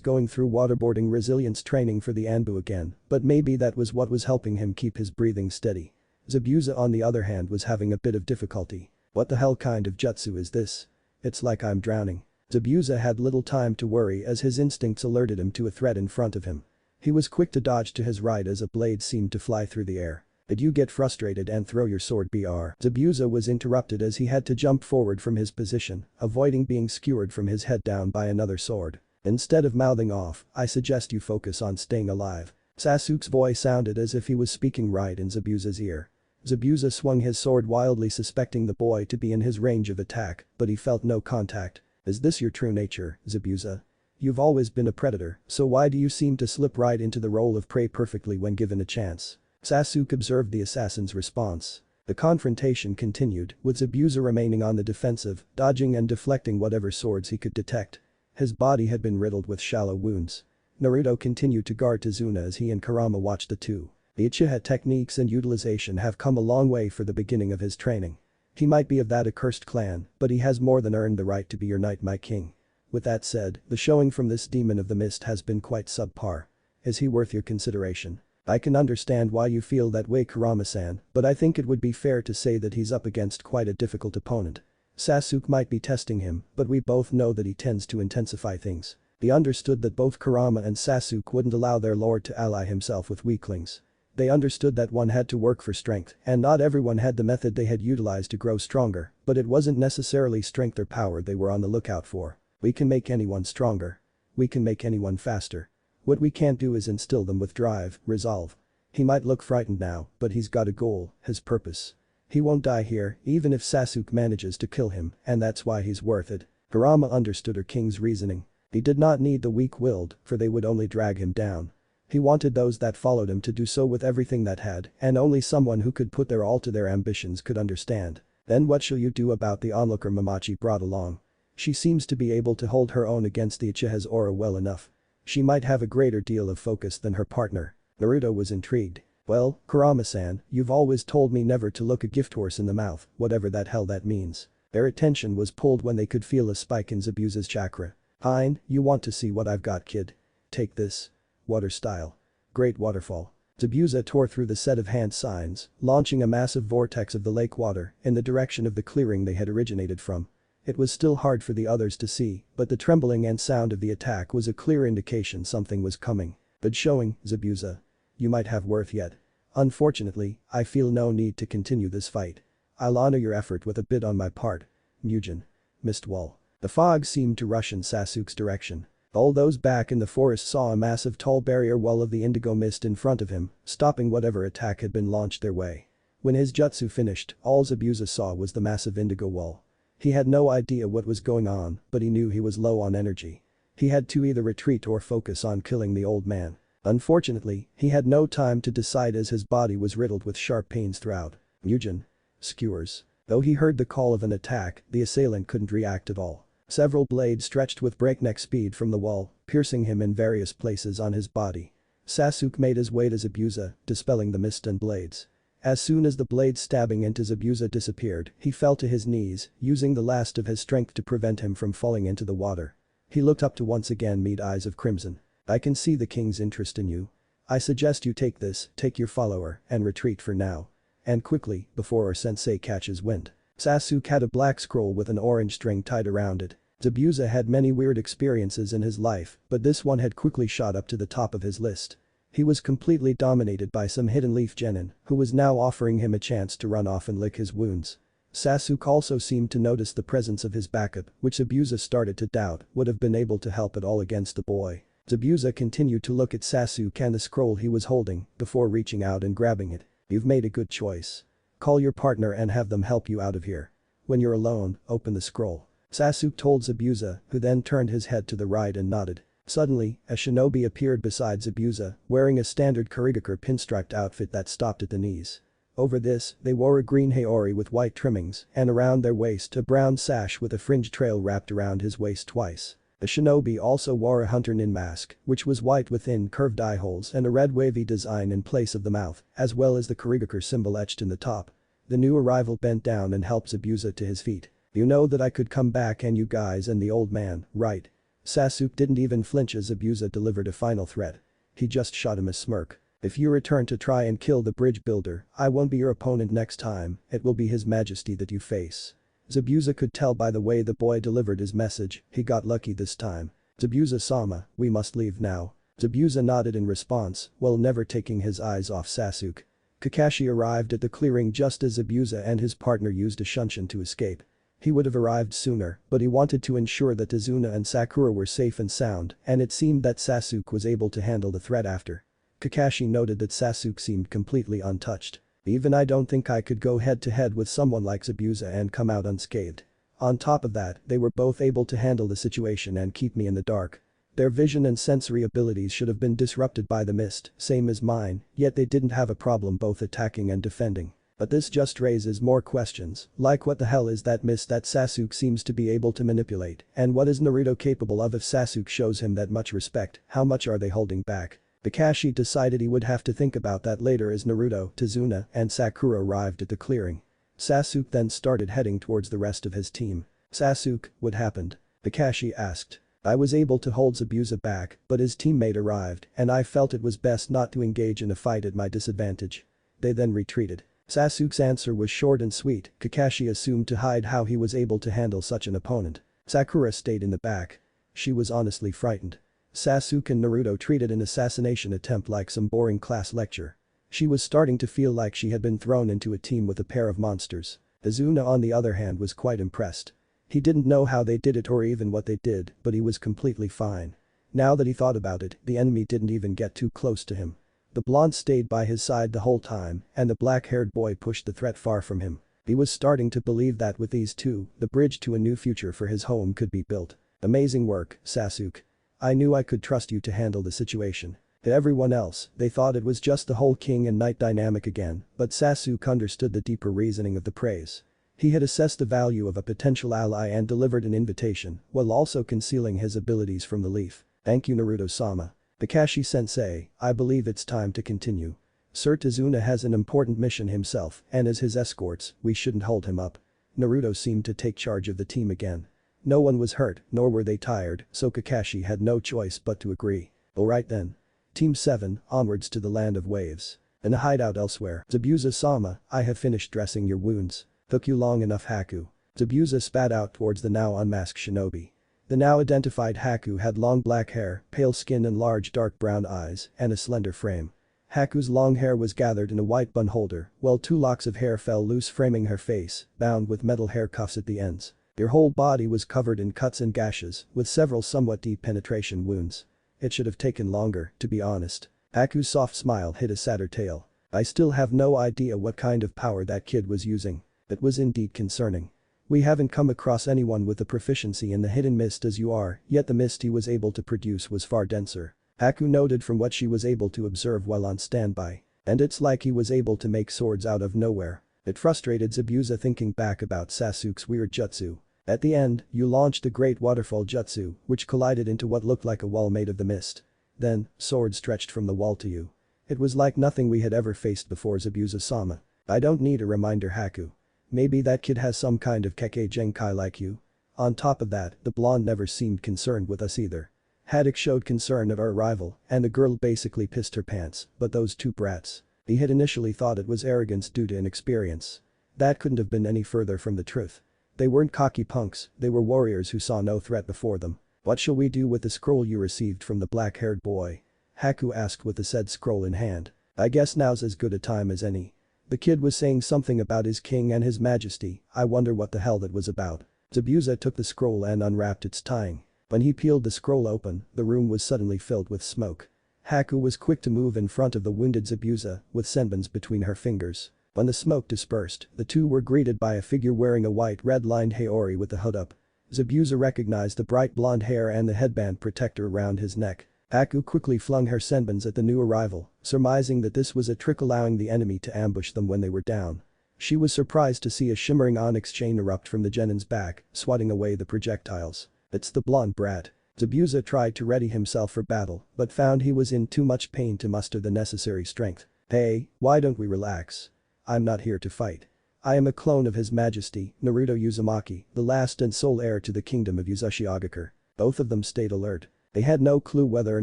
S1: going through waterboarding resilience training for the Anbu again, but maybe that was what was helping him keep his breathing steady. Zabuza on the other hand was having a bit of difficulty. What the hell kind of jutsu is this? It's like I'm drowning. Zabuza had little time to worry as his instincts alerted him to a threat in front of him. He was quick to dodge to his right as a blade seemed to fly through the air. Did you get frustrated and throw your sword br? Zabuza was interrupted as he had to jump forward from his position, avoiding being skewered from his head down by another sword. Instead of mouthing off, I suggest you focus on staying alive. Sasuke's voice sounded as if he was speaking right in Zabuza's ear. Zabuza swung his sword wildly, suspecting the boy to be in his range of attack, but he felt no contact. Is this your true nature, Zabuza? You've always been a predator, so why do you seem to slip right into the role of prey perfectly when given a chance? Sasuke observed the assassin's response. The confrontation continued, with Zabuza remaining on the defensive, dodging and deflecting whatever swords he could detect. His body had been riddled with shallow wounds. Naruto continued to guard Tazuna as he and Kurama watched the two. The Uchiha techniques and utilization have come a long way for the beginning of his training. He might be of that accursed clan, but he has more than earned the right to be your knight, my king. With that said, the showing from this demon of the mist has been quite subpar. Is he worth your consideration? I can understand why you feel that way, Kurama-san, but I think it would be fair to say that he's up against quite a difficult opponent. Sasuke might be testing him, but we both know that he tends to intensify things. They understood that both Kurama and Sasuke wouldn't allow their lord to ally himself with weaklings. They understood that one had to work for strength, and not everyone had the method they had utilized to grow stronger, but it wasn't necessarily strength or power they were on the lookout for. We can make anyone stronger. We can make anyone faster. What we can't do is instill them with drive, resolve. He might look frightened now, but he's got a goal, his purpose. He won't die here, even if Sasuke manages to kill him, and that's why he's worth it. Kurama understood her king's reasoning. He did not need the weak-willed, for they would only drag him down. He wanted those that followed him to do so with everything that had, and only someone who could put their all to their ambitions could understand. Then what shall you do about the onlooker Mamachi brought along? She seems to be able to hold her own against the Uchiha's aura well enough. She might have a greater deal of focus than her partner. Naruto was intrigued. Well, Kurama-san, you've always told me never to look a gift horse in the mouth, whatever that hell that means. Their attention was pulled when they could feel a spike in Zabuza's chakra. Hein, you want to see what I've got, kid? Take this. Water style. Great waterfall. Zabuza tore through the set of hand signs, launching a massive vortex of the lake water in the direction of the clearing they had originated from. It was still hard for the others to see, but the trembling and sound of the attack was a clear indication something was coming. But showing, Zabuza. You might have worth yet. Unfortunately, I feel no need to continue this fight. I'll honor your effort with a bid on my part. Mugen. Mist wall. The fog seemed to rush in Sasuke's direction. All those back in the forest saw a massive tall barrier wall of the indigo mist in front of him, stopping whatever attack had been launched their way. When his jutsu finished, all Zabuza saw was the massive indigo wall. He had no idea what was going on, but he knew he was low on energy. He had to either retreat or focus on killing the old man. Unfortunately, he had no time to decide as his body was riddled with sharp pains throughout. Mugen. Skewers. Though he heard the call of an attack, the assailant couldn't react at all. Several blades stretched with breakneck speed from the wall, piercing him in various places on his body. Sasuke made his way to Zabuza, dispelling the mist and blades. As soon as the blade stabbing into Zabuza disappeared, he fell to his knees, using the last of his strength to prevent him from falling into the water. He looked up to once again meet eyes of crimson. I can see the king's interest in you. I suggest you take this, take your follower, and retreat for now. And quickly, before our sensei catches wind. Sasuke had a black scroll with an orange string tied around it. Zabuza had many weird experiences in his life, but this one had quickly shot up to the top of his list. He was completely dominated by some hidden leaf genin, who was now offering him a chance to run off and lick his wounds. Sasuke also seemed to notice the presence of his backup, which Zabuza started to doubt would have been able to help at all against the boy. Zabuza continued to look at Sasuke and the scroll he was holding before reaching out and grabbing it. You've made a good choice. Call your partner and have them help you out of here. When you're alone, open the scroll. Sasuke told Zabuza, who then turned his head to the right and nodded. Suddenly, a shinobi appeared beside Zabuza, wearing a standard Kurigakure pinstriped outfit that stopped at the knees. Over this, they wore a green haori with white trimmings, and around their waist a brown sash with a fringe trail wrapped around his waist twice. The shinobi also wore a hunter nin mask, which was white with thin curved eye holes and a red wavy design in place of the mouth, as well as the Kurigakure symbol etched in the top. The new arrival bent down and helped Zabuza to his feet. You know that I could come back and you guys and the old man, right? Sasuke didn't even flinch as Zabuza delivered a final threat. He just shot him a smirk. If you return to try and kill the bridge builder, I won't be your opponent next time, it will be his majesty that you face. Zabuza could tell by the way the boy delivered his message, he got lucky this time. Zabuza-sama, we must leave now. Zabuza nodded in response, while never taking his eyes off Sasuke. Kakashi arrived at the clearing just as Zabuza and his partner used a shunshin to escape. He would have arrived sooner, but he wanted to ensure that Izuna and Sakura were safe and sound, and it seemed that Sasuke was able to handle the threat after. Kakashi noted that Sasuke seemed completely untouched. Even I don't think I could go head to head with someone like Zabuza and come out unscathed. On top of that, they were both able to handle the situation and keep me in the dark. Their vision and sensory abilities should have been disrupted by the mist, same as mine, yet they didn't have a problem both attacking and defending. But this just raises more questions, like what the hell is that mist that Sasuke seems to be able to manipulate, and what is Naruto capable of if Sasuke shows him that much respect, how much are they holding back? Kakashi decided he would have to think about that later as Naruto, Izuna, and Sakura arrived at the clearing. Sasuke then started heading towards the rest of his team. Sasuke, what happened? Kakashi asked. I was able to hold Zabuza back, but his teammate arrived, and I felt it was best not to engage in a fight at my disadvantage. They then retreated. Sasuke's answer was short and sweet, Kakashi assumed to hide how he was able to handle such an opponent. Sakura stayed in the back. She was honestly frightened. Sasuke and Naruto treated an assassination attempt like some boring class lecture. She was starting to feel like she had been thrown into a team with a pair of monsters. Izuna on the other hand was quite impressed. He didn't know how they did it or even what they did, but he was completely fine. Now that he thought about it, the enemy didn't even get too close to him. The blonde stayed by his side the whole time, and the black-haired boy pushed the threat far from him. He was starting to believe that with these two, the bridge to a new future for his home could be built. Amazing work, Sasuke. I knew I could trust you to handle the situation. To everyone else, they thought it was just the whole king and knight dynamic again, but Sasuke understood the deeper reasoning of the praise. He had assessed the value of a potential ally and delivered an invitation, while also concealing his abilities from the leaf. Thank you Naruto-sama. Kakashi-sensei, I believe it's time to continue. Sir Izuna has an important mission himself, and as his escorts, we shouldn't hold him up. Naruto seemed to take charge of the team again. No one was hurt, nor were they tired, so Kakashi had no choice but to agree. Alright then. Team 7, onwards to the land of waves. In a hideout elsewhere, Zabuza-sama, I have finished dressing your wounds. Took you long enough Haku. Zabuza spat out towards the now unmasked shinobi. The now identified Haku had long black hair, pale skin and large dark brown eyes, and a slender frame. Haku's long hair was gathered in a white bun holder, while 2 locks of hair fell loose framing her face, bound with metal hair cuffs at the ends. Her whole body was covered in cuts and gashes, with several somewhat deep penetration wounds. It should have taken longer, to be honest. Haku's soft smile hid a sadder tale. I still have no idea what kind of power that kid was using. It was indeed concerning. We haven't come across anyone with the proficiency in the hidden mist as you are, yet the mist he was able to produce was far denser. Haku noted from what she was able to observe while on standby. And it's like he was able to make swords out of nowhere. It frustrated Zabuza thinking back about Sasuke's weird jutsu. At the end, you launched the great waterfall jutsu, which collided into what looked like a wall made of the mist. Then, swords stretched from the wall to you. It was like nothing we had ever faced before Zabuza-sama. I don't need a reminder, Haku. Maybe that kid has some kind of Kekkei Genkai like you. On top of that, the blonde never seemed concerned with us either. Haddock showed concern at our arrival, and the girl basically pissed her pants, but those two brats. He had initially thought it was arrogance due to inexperience. That couldn't have been any further from the truth. They weren't cocky punks, they were warriors who saw no threat before them. What shall we do with the scroll you received from the black-haired boy? Haku asked with the said scroll in hand. I guess now's as good a time as any. The kid was saying something about his king and his majesty, I wonder what the hell that was about. Zabuza took the scroll and unwrapped its tying. When he peeled the scroll open, the room was suddenly filled with smoke. Haku was quick to move in front of the wounded Zabuza, with senbons between her fingers. When the smoke dispersed, the two were greeted by a figure wearing a white red-lined Haori with the hood up. Zabuza recognized the bright blonde hair and the headband protector around his neck. Haku quickly flung her senbons at the new arrival, surmising that this was a trick allowing the enemy to ambush them when they were down. She was surprised to see a shimmering onyx chain erupt from the Genin's back, swatting away the projectiles. It's the blonde brat. Zabuza tried to ready himself for battle, but found he was in too much pain to muster the necessary strength. Hey, why don't we relax? I'm not here to fight. I am a clone of His Majesty, Naruto Uzumaki, the last and sole heir to the kingdom of Uzushiogakure. Both of them stayed alert. They had no clue whether or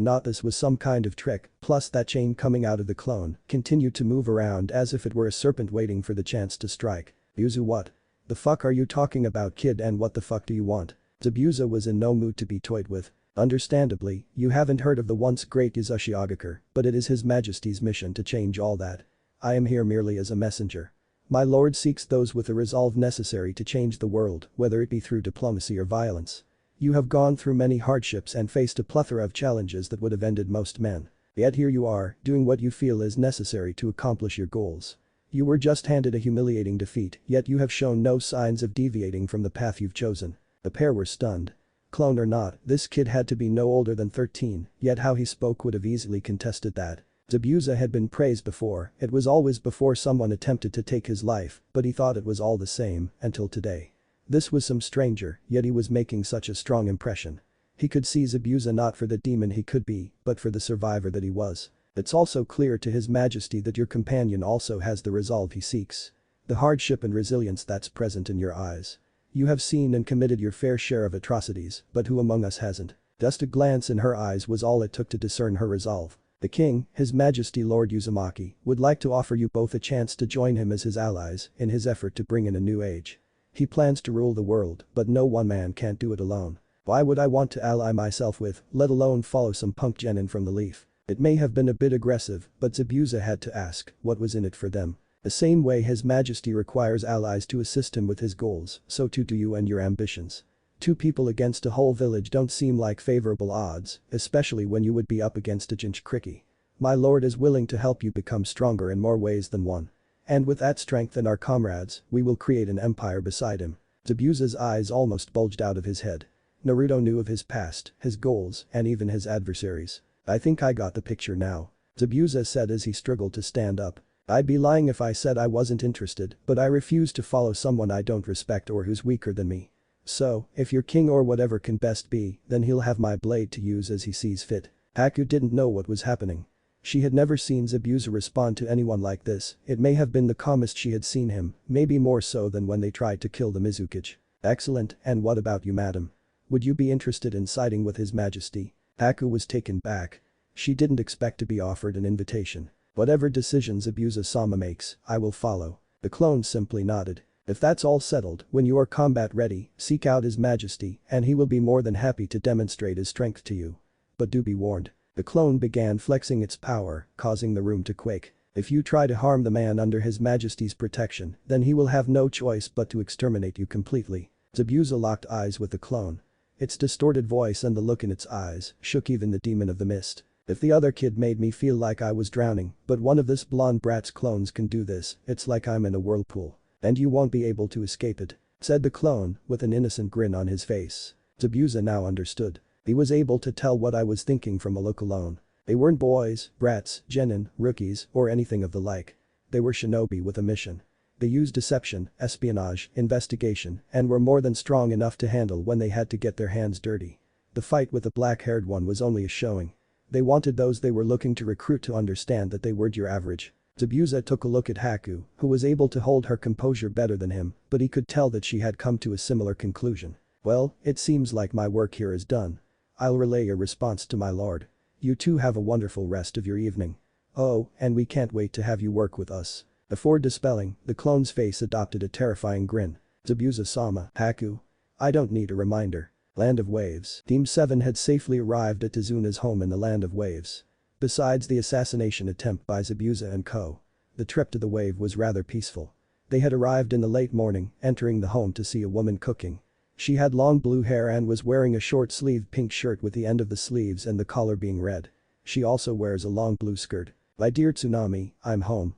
S1: not this was some kind of trick, plus that chain coming out of the clone continued to move around as if it were a serpent waiting for the chance to strike. Uzu, what the fuck are you talking about, kid, and what the fuck do you want? Zabuza was in no mood to be toyed with. Understandably, you haven't heard of the once great Uzushiogakure, but it is His Majesty's mission to change all that. I am here merely as a messenger. My lord seeks those with the resolve necessary to change the world, whether it be through diplomacy or violence. You have gone through many hardships and faced a plethora of challenges that would have ended most men. Yet here you are, doing what you feel is necessary to accomplish your goals. You were just handed a humiliating defeat, yet you have shown no signs of deviating from the path you've chosen. The pair were stunned. Clone or not, this kid had to be no older than 13, yet how he spoke would have easily contested that. Zabuza had been praised before, it was always before someone attempted to take his life, but he thought it was all the same, until today. This was some stranger, yet he was making such a strong impression. He could see Zabuza not for the demon he could be, but for the survivor that he was. It's also clear to His Majesty that your companion also has the resolve he seeks. The hardship and resilience that's present in your eyes. You have seen and committed your fair share of atrocities, but who among us hasn't? Just a glance in her eyes was all it took to discern her resolve. The king, His Majesty Lord Uzumaki, would like to offer you both a chance to join him as his allies in his effort to bring in a new age. He plans to rule the world, but no one man can't do it alone. Why would I want to ally myself with, let alone follow some punk genin from the leaf? It may have been a bit aggressive, but Zabuza had to ask, what was in it for them? The same way His Majesty requires allies to assist him with his goals, so too do you and your ambitions. Two people against a whole village don't seem like favorable odds, especially when you would be up against a Jinchuriki. My lord is willing to help you become stronger in more ways than one. And with that strength and our comrades, we will create an empire beside him. Zabuza's eyes almost bulged out of his head. Naruto knew of his past, his goals, and even his adversaries. I think I got the picture now. Zabuza said as he struggled to stand up. I'd be lying if I said I wasn't interested, but I refuse to follow someone I don't respect or who's weaker than me. So, if your king or whatever can best be, then he'll have my blade to use as he sees fit. Haku didn't know what was happening. She had never seen Zabuza respond to anyone like this, it may have been the calmest she had seen him, maybe more so than when they tried to kill the Mizukage. Excellent, and what about you, madam? Would you be interested in siding with His Majesty? Haku was taken back. She didn't expect to be offered an invitation. Whatever decisions Zabuza-sama makes, I will follow. The clone simply nodded. If that's all settled, when you are combat ready, seek out His Majesty, and he will be more than happy to demonstrate his strength to you. But do be warned. The clone began flexing its power, causing the room to quake. If you try to harm the man under His Majesty's protection, then he will have no choice but to exterminate you completely. Zabuza locked eyes with the clone. Its distorted voice and the look in its eyes shook even the demon of the mist. If the other kid made me feel like I was drowning, but one of this blonde brat's clones can do this, it's like I'm in a whirlpool. And you won't be able to escape it, said the clone, with an innocent grin on his face. Zabuza now understood. He was able to tell what I was thinking from a look alone. They weren't boys, brats, genin, rookies, or anything of the like. They were shinobi with a mission. They used deception, espionage, investigation, and were more than strong enough to handle when they had to get their hands dirty. The fight with the black-haired one was only a showing. They wanted those they were looking to recruit to understand that they weren't your average. Zabuza took a look at Haku, who was able to hold her composure better than him, but he could tell that she had come to a similar conclusion. Well, it seems like my work here is done. I'll relay your response to my lord. You two have a wonderful rest of your evening. Oh, and we can't wait to have you work with us. Before dispelling, the clone's face adopted a terrifying grin. Zabuza-sama, Haku. I don't need a reminder. Land of Waves. Team 7 had safely arrived at Tizuna's home in the Land of Waves. Besides the assassination attempt by Zabuza and co. The trip to the wave was rather peaceful. They had arrived in the late morning, entering the home to see a woman cooking. She had long blue hair and was wearing a short-sleeved pink shirt with the end of the sleeves and the collar being red. She also wears a long blue skirt. My dear Tsunami, I'm home.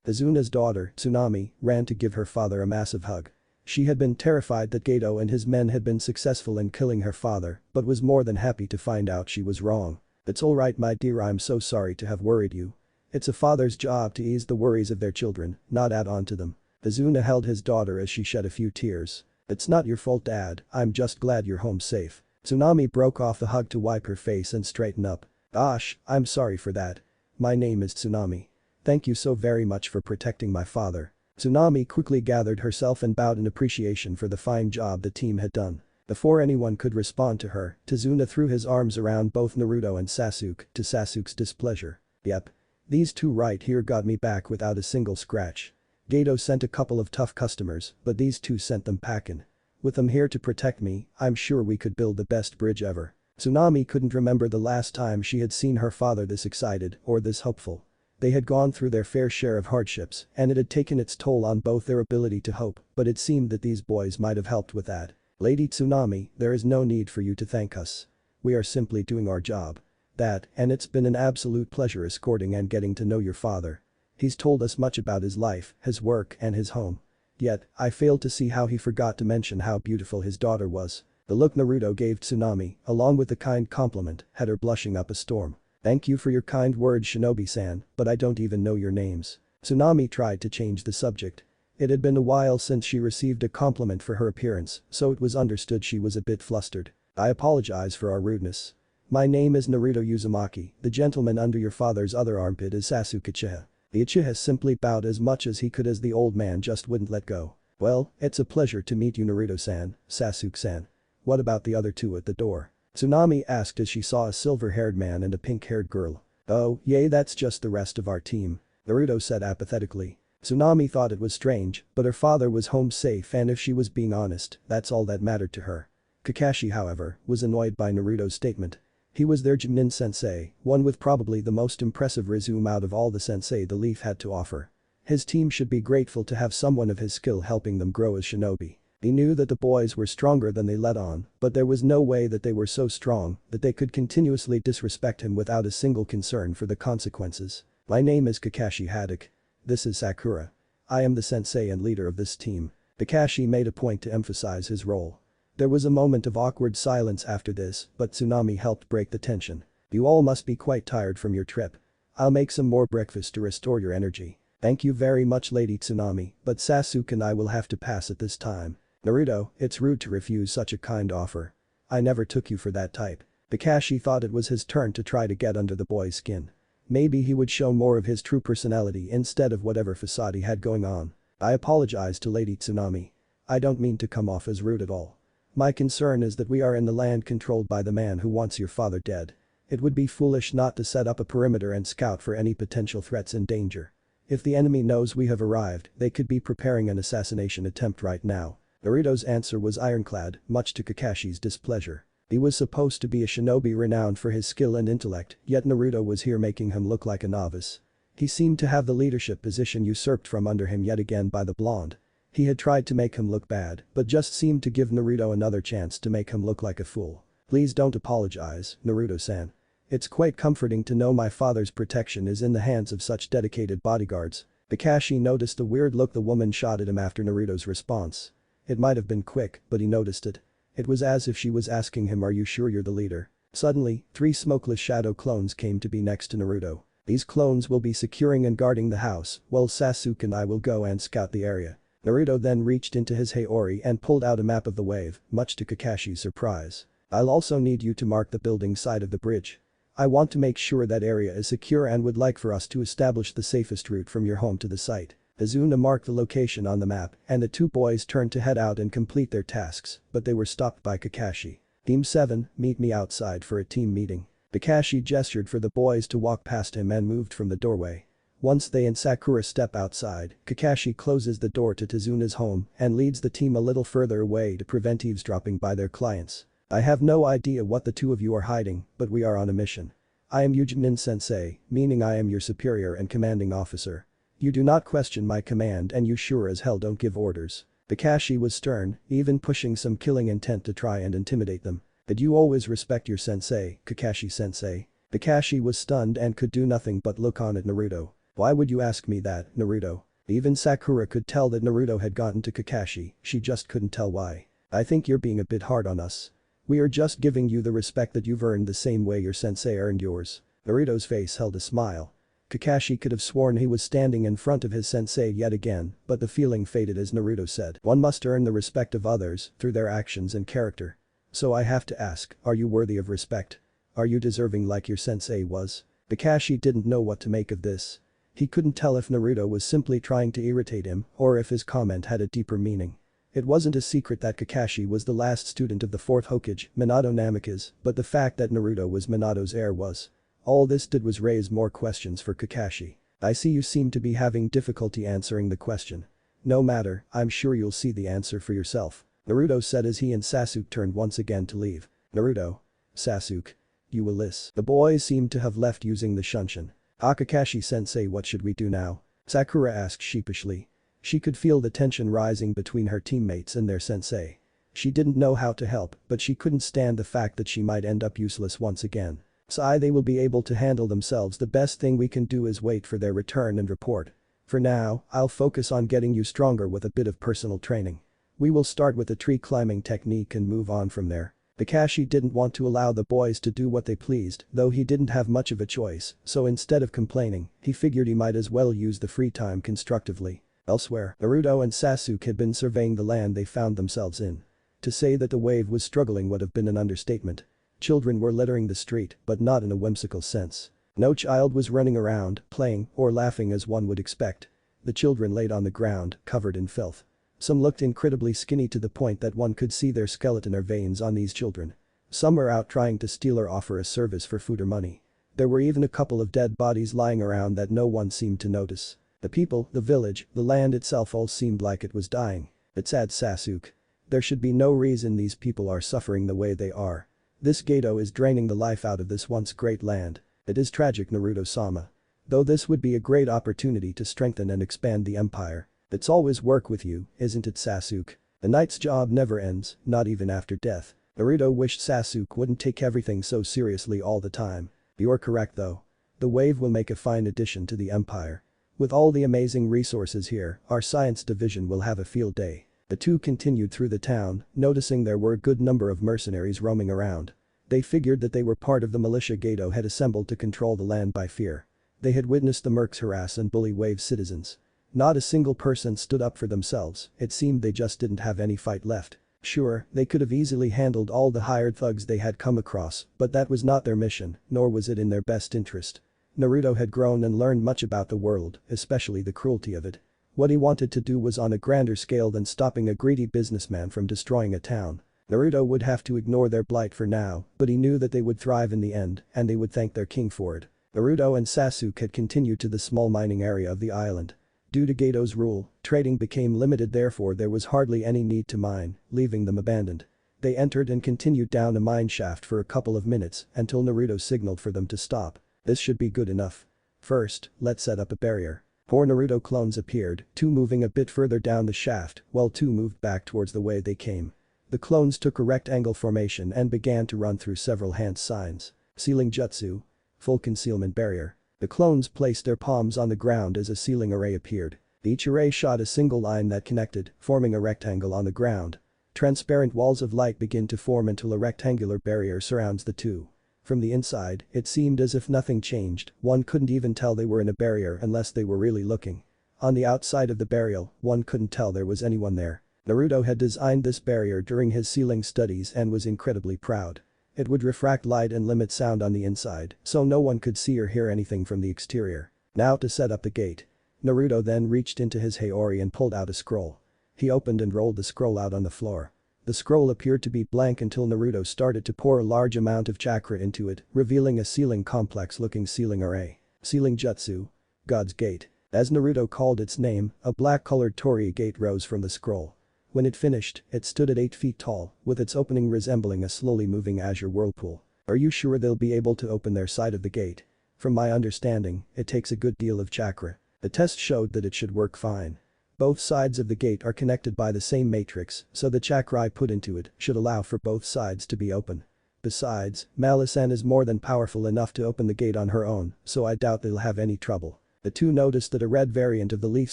S1: Tizuna's daughter, Tsunami, ran to give her father a massive hug. She had been terrified that Gato and his men had been successful in killing her father, but was more than happy to find out she was wrong. It's alright my dear, I'm so sorry to have worried you. It's a father's job to ease the worries of their children, not add on to them. Tizuna held his daughter as she shed a few tears. It's not your fault Dad, I'm just glad you're home safe. Tsunami broke off the hug to wipe her face and straighten up. Gosh, I'm sorry for that. My name is Tsunami. Thank you so very much for protecting my father. Tsunami quickly gathered herself and bowed in appreciation for the fine job the team had done. Before anyone could respond to her, Tizuna threw his arms around both Naruto and Sasuke, to Sasuke's displeasure. Yep. These two right here got me back without a single scratch. Gato sent a couple of tough customers, but these two sent them packin'. With them here to protect me, I'm sure we could build the best bridge ever. Tsunami couldn't remember the last time she had seen her father this excited or this hopeful. They had gone through their fair share of hardships, and it had taken its toll on both their ability to hope, but it seemed that these boys might have helped with that. Lady Tsunami, there is no need for you to thank us. We are simply doing our job. And it's been an absolute pleasure escorting and getting to know your father. He's told us much about his life, his work, and his home. Yet, I failed to see how he forgot to mention how beautiful his daughter was. The look Naruto gave Tsunami, along with the kind compliment, had her blushing up a storm. Thank you for your kind words Shinobi-san, but I don't even know your names. Tsunami tried to change the subject. It had been a while since she received a compliment for her appearance, so it was understood she was a bit flustered. I apologize for our rudeness. My name is Naruto Uzumaki, the gentleman under your father's other armpit is Sasuke Uchiha. The Uchiha simply bowed as much as he could as the old man just wouldn't let go. Well, it's a pleasure to meet you Naruto-san, Sasuke-san. What about the other two at the door? Tsunami asked as she saw a silver-haired man and a pink-haired girl. Oh, yay, that's just the rest of our team. Naruto said apathetically. Tsunami thought it was strange, but her father was home safe and if she was being honest, that's all that mattered to her. Kakashi however, was annoyed by Naruto's statement. He was their Junin sensei, one with probably the most impressive resume out of all the sensei the Leaf had to offer. His team should be grateful to have someone of his skill helping them grow as shinobi. He knew that the boys were stronger than they let on, but there was no way that they were so strong that they could continuously disrespect him without a single concern for the consequences. My name is Kakashi Haddock. This is Sakura. I am the sensei and leader of this team. Kakashi made a point to emphasize his role. There was a moment of awkward silence after this, but Tsunami helped break the tension. You all must be quite tired from your trip. I'll make some more breakfast to restore your energy. Thank you very much Lady Tsunami, but Sasuke and I will have to pass at this time. Naruto, it's rude to refuse such a kind offer. I never took you for that type. Kakashi thought it was his turn to try to get under the boy's skin. Maybe he would show more of his true personality instead of whatever facade he had going on. I apologize to Lady Tsunami. I don't mean to come off as rude at all. My concern is that we are in the land controlled by the man who wants your father dead. It would be foolish not to set up a perimeter and scout for any potential threats and danger. If the enemy knows we have arrived, they could be preparing an assassination attempt right now. Naruto's answer was ironclad, much to Kakashi's displeasure. He was supposed to be a shinobi renowned for his skill and intellect, yet Naruto was here making him look like a novice. He seemed to have the leadership position usurped from under him yet again by the blonde. He had tried to make him look bad, but just seemed to give Naruto another chance to make him look like a fool. Please don't apologize, Naruto-san. It's quite comforting to know my father's protection is in the hands of such dedicated bodyguards. Kakashi noticed the weird look the woman shot at him after Naruto's response. It might have been quick, but he noticed it. It was as if she was asking him, are you sure you're the leader? Suddenly, 3 smokeless shadow clones came to be next to Naruto. These clones will be securing and guarding the house, while Sasuke and I will go and scout the area. Naruto then reached into his Haori and pulled out a map of the wave, much to Kakashi's surprise. I'll also need you to mark the building side of the bridge. I want to make sure that area is secure and would like for us to establish the safest route from your home to the site." Azuna marked the location on the map, and the two boys turned to head out and complete their tasks, but they were stopped by Kakashi. "Team 7, meet me outside for a team meeting." Kakashi gestured for the boys to walk past him and moved from the doorway. Once they and Sakura step outside, Kakashi closes the door to Tazuna's home and leads the team a little further away to prevent eavesdropping by their clients. "I have no idea what the two of you are hiding, but we are on a mission. I am Ujinin Sensei, meaning I am your superior and commanding officer. You do not question my command and you sure as hell don't give orders." Kakashi was stern, even pushing some killing intent to try and intimidate them. "Did you always respect your sensei, Kakashi-sensei?" Kakashi was stunned and could do nothing but look on at Naruto. "Why would you ask me that, Naruto?" Even Sakura could tell that Naruto had gotten to Kakashi, she just couldn't tell why. "I think you're being a bit hard on us. We are just giving you the respect that you've earned the same way your sensei earned yours." Naruto's face held a smile. Kakashi could have sworn he was standing in front of his sensei yet again, but the feeling faded as Naruto said, "One must earn the respect of others through their actions and character. So I have to ask, are you worthy of respect? Are you deserving like your sensei was?" Kakashi didn't know what to make of this. He couldn't tell if Naruto was simply trying to irritate him or if his comment had a deeper meaning. It wasn't a secret that Kakashi was the last student of the 4th Hokage, Minato Namikaze, but the fact that Naruto was Minato's heir was. All this did was raise more questions for Kakashi. "I see you seem to be having difficulty answering the question. No matter, I'm sure you'll see the answer for yourself," Naruto said as he and Sasuke turned once again to leave. "Naruto. Sasuke. You will listen." The boys seemed to have left using the Shunshin. "Kakashi-sensei, what should we do now?" Sakura asked sheepishly. She could feel the tension rising between her teammates and their sensei. She didn't know how to help, but she couldn't stand the fact that she might end up useless once again. They will be able to handle themselves. The best thing we can do is wait for their return and report. For now, I'll focus on getting you stronger with a bit of personal training. We will start with the tree climbing technique and move on from there." Kakashi didn't want to allow the boys to do what they pleased, though he didn't have much of a choice, so instead of complaining, he figured he might as well use the free time constructively. Elsewhere, Naruto and Sasuke had been surveying the land they found themselves in. To say that the wave was struggling would have been an understatement. Children were littering the street, but not in a whimsical sense. No child was running around, playing, or laughing as one would expect. The children laid on the ground, covered in filth. Some looked incredibly skinny to the point that one could see their skeleton or veins on these children. Some were out trying to steal or offer a service for food or money. There were even a couple of dead bodies lying around that no one seemed to notice. The people, the village, the land itself all seemed like it was dying. "It's sad, Sasuke. There should be no reason these people are suffering the way they are. This Gedo is draining the life out of this once great land. It is tragic, Naruto-sama. Though this would be a great opportunity to strengthen and expand the empire. It's always work with you, isn't it, Sasuke? The knight's job never ends, not even after death." Naruto wished Sasuke wouldn't take everything so seriously all the time. "You're correct though. The wave will make a fine addition to the empire. With all the amazing resources here, our science division will have a field day." The two continued through the town, noticing there were a good number of mercenaries roaming around. They figured that they were part of the militia Gedo had assembled to control the land by fear. They had witnessed the mercs harass and bully wave citizens. Not a single person stood up for themselves, it seemed they just didn't have any fight left. Sure, they could have easily handled all the hired thugs they had come across, but that was not their mission, nor was it in their best interest. Naruto had grown and learned much about the world, especially the cruelty of it. What he wanted to do was on a grander scale than stopping a greedy businessman from destroying a town. Naruto would have to ignore their blight for now, but he knew that they would thrive in the end, and they would thank their king for it. Naruto and Sasuke had continued to the small mining area of the island. Due to Gedo's rule, trading became limited, therefore there was hardly any need to mine, leaving them abandoned. They entered and continued down a mine shaft for a couple of minutes until Naruto signaled for them to stop. This should be good enough. First, let's set up a barrier. 4 Naruto clones appeared, 2 moving a bit further down the shaft, while 2 moved back towards the way they came. The clones took a rectangle formation and began to run through several hand signs. Sealing jutsu. Full concealment barrier. The clones placed their palms on the ground as a sealing array appeared. Each array shot a single line that connected, forming a rectangle on the ground. Transparent walls of light begin to form until a rectangular barrier surrounds the two. From the inside, it seemed as if nothing changed, one couldn't even tell they were in a barrier unless they were really looking. On the outside of the barrier, one couldn't tell there was anyone there. Naruto had designed this barrier during his sealing studies and was incredibly proud. It would refract light and limit sound on the inside, so no one could see or hear anything from the exterior. Now to set up the gate. Naruto then reached into his Haori and pulled out a scroll. He opened and rolled the scroll out on the floor. The scroll appeared to be blank until Naruto started to pour a large amount of chakra into it, revealing a ceiling complex-looking ceiling array. Ceiling Jutsu. God's Gate. As Naruto called its name, a black-colored torii gate rose from the scroll. When it finished, it stood at 8 feet tall, with its opening resembling a slowly moving azure whirlpool. Are you sure they'll be able to open their side of the gate? From my understanding, it takes a good deal of chakra. The test showed that it should work fine. Both sides of the gate are connected by the same matrix, so the chakra I put into it should allow for both sides to be open. Besides, Malice-san is more than powerful enough to open the gate on her own, so I doubt they'll have any trouble. The two noticed that a red variant of the Leaf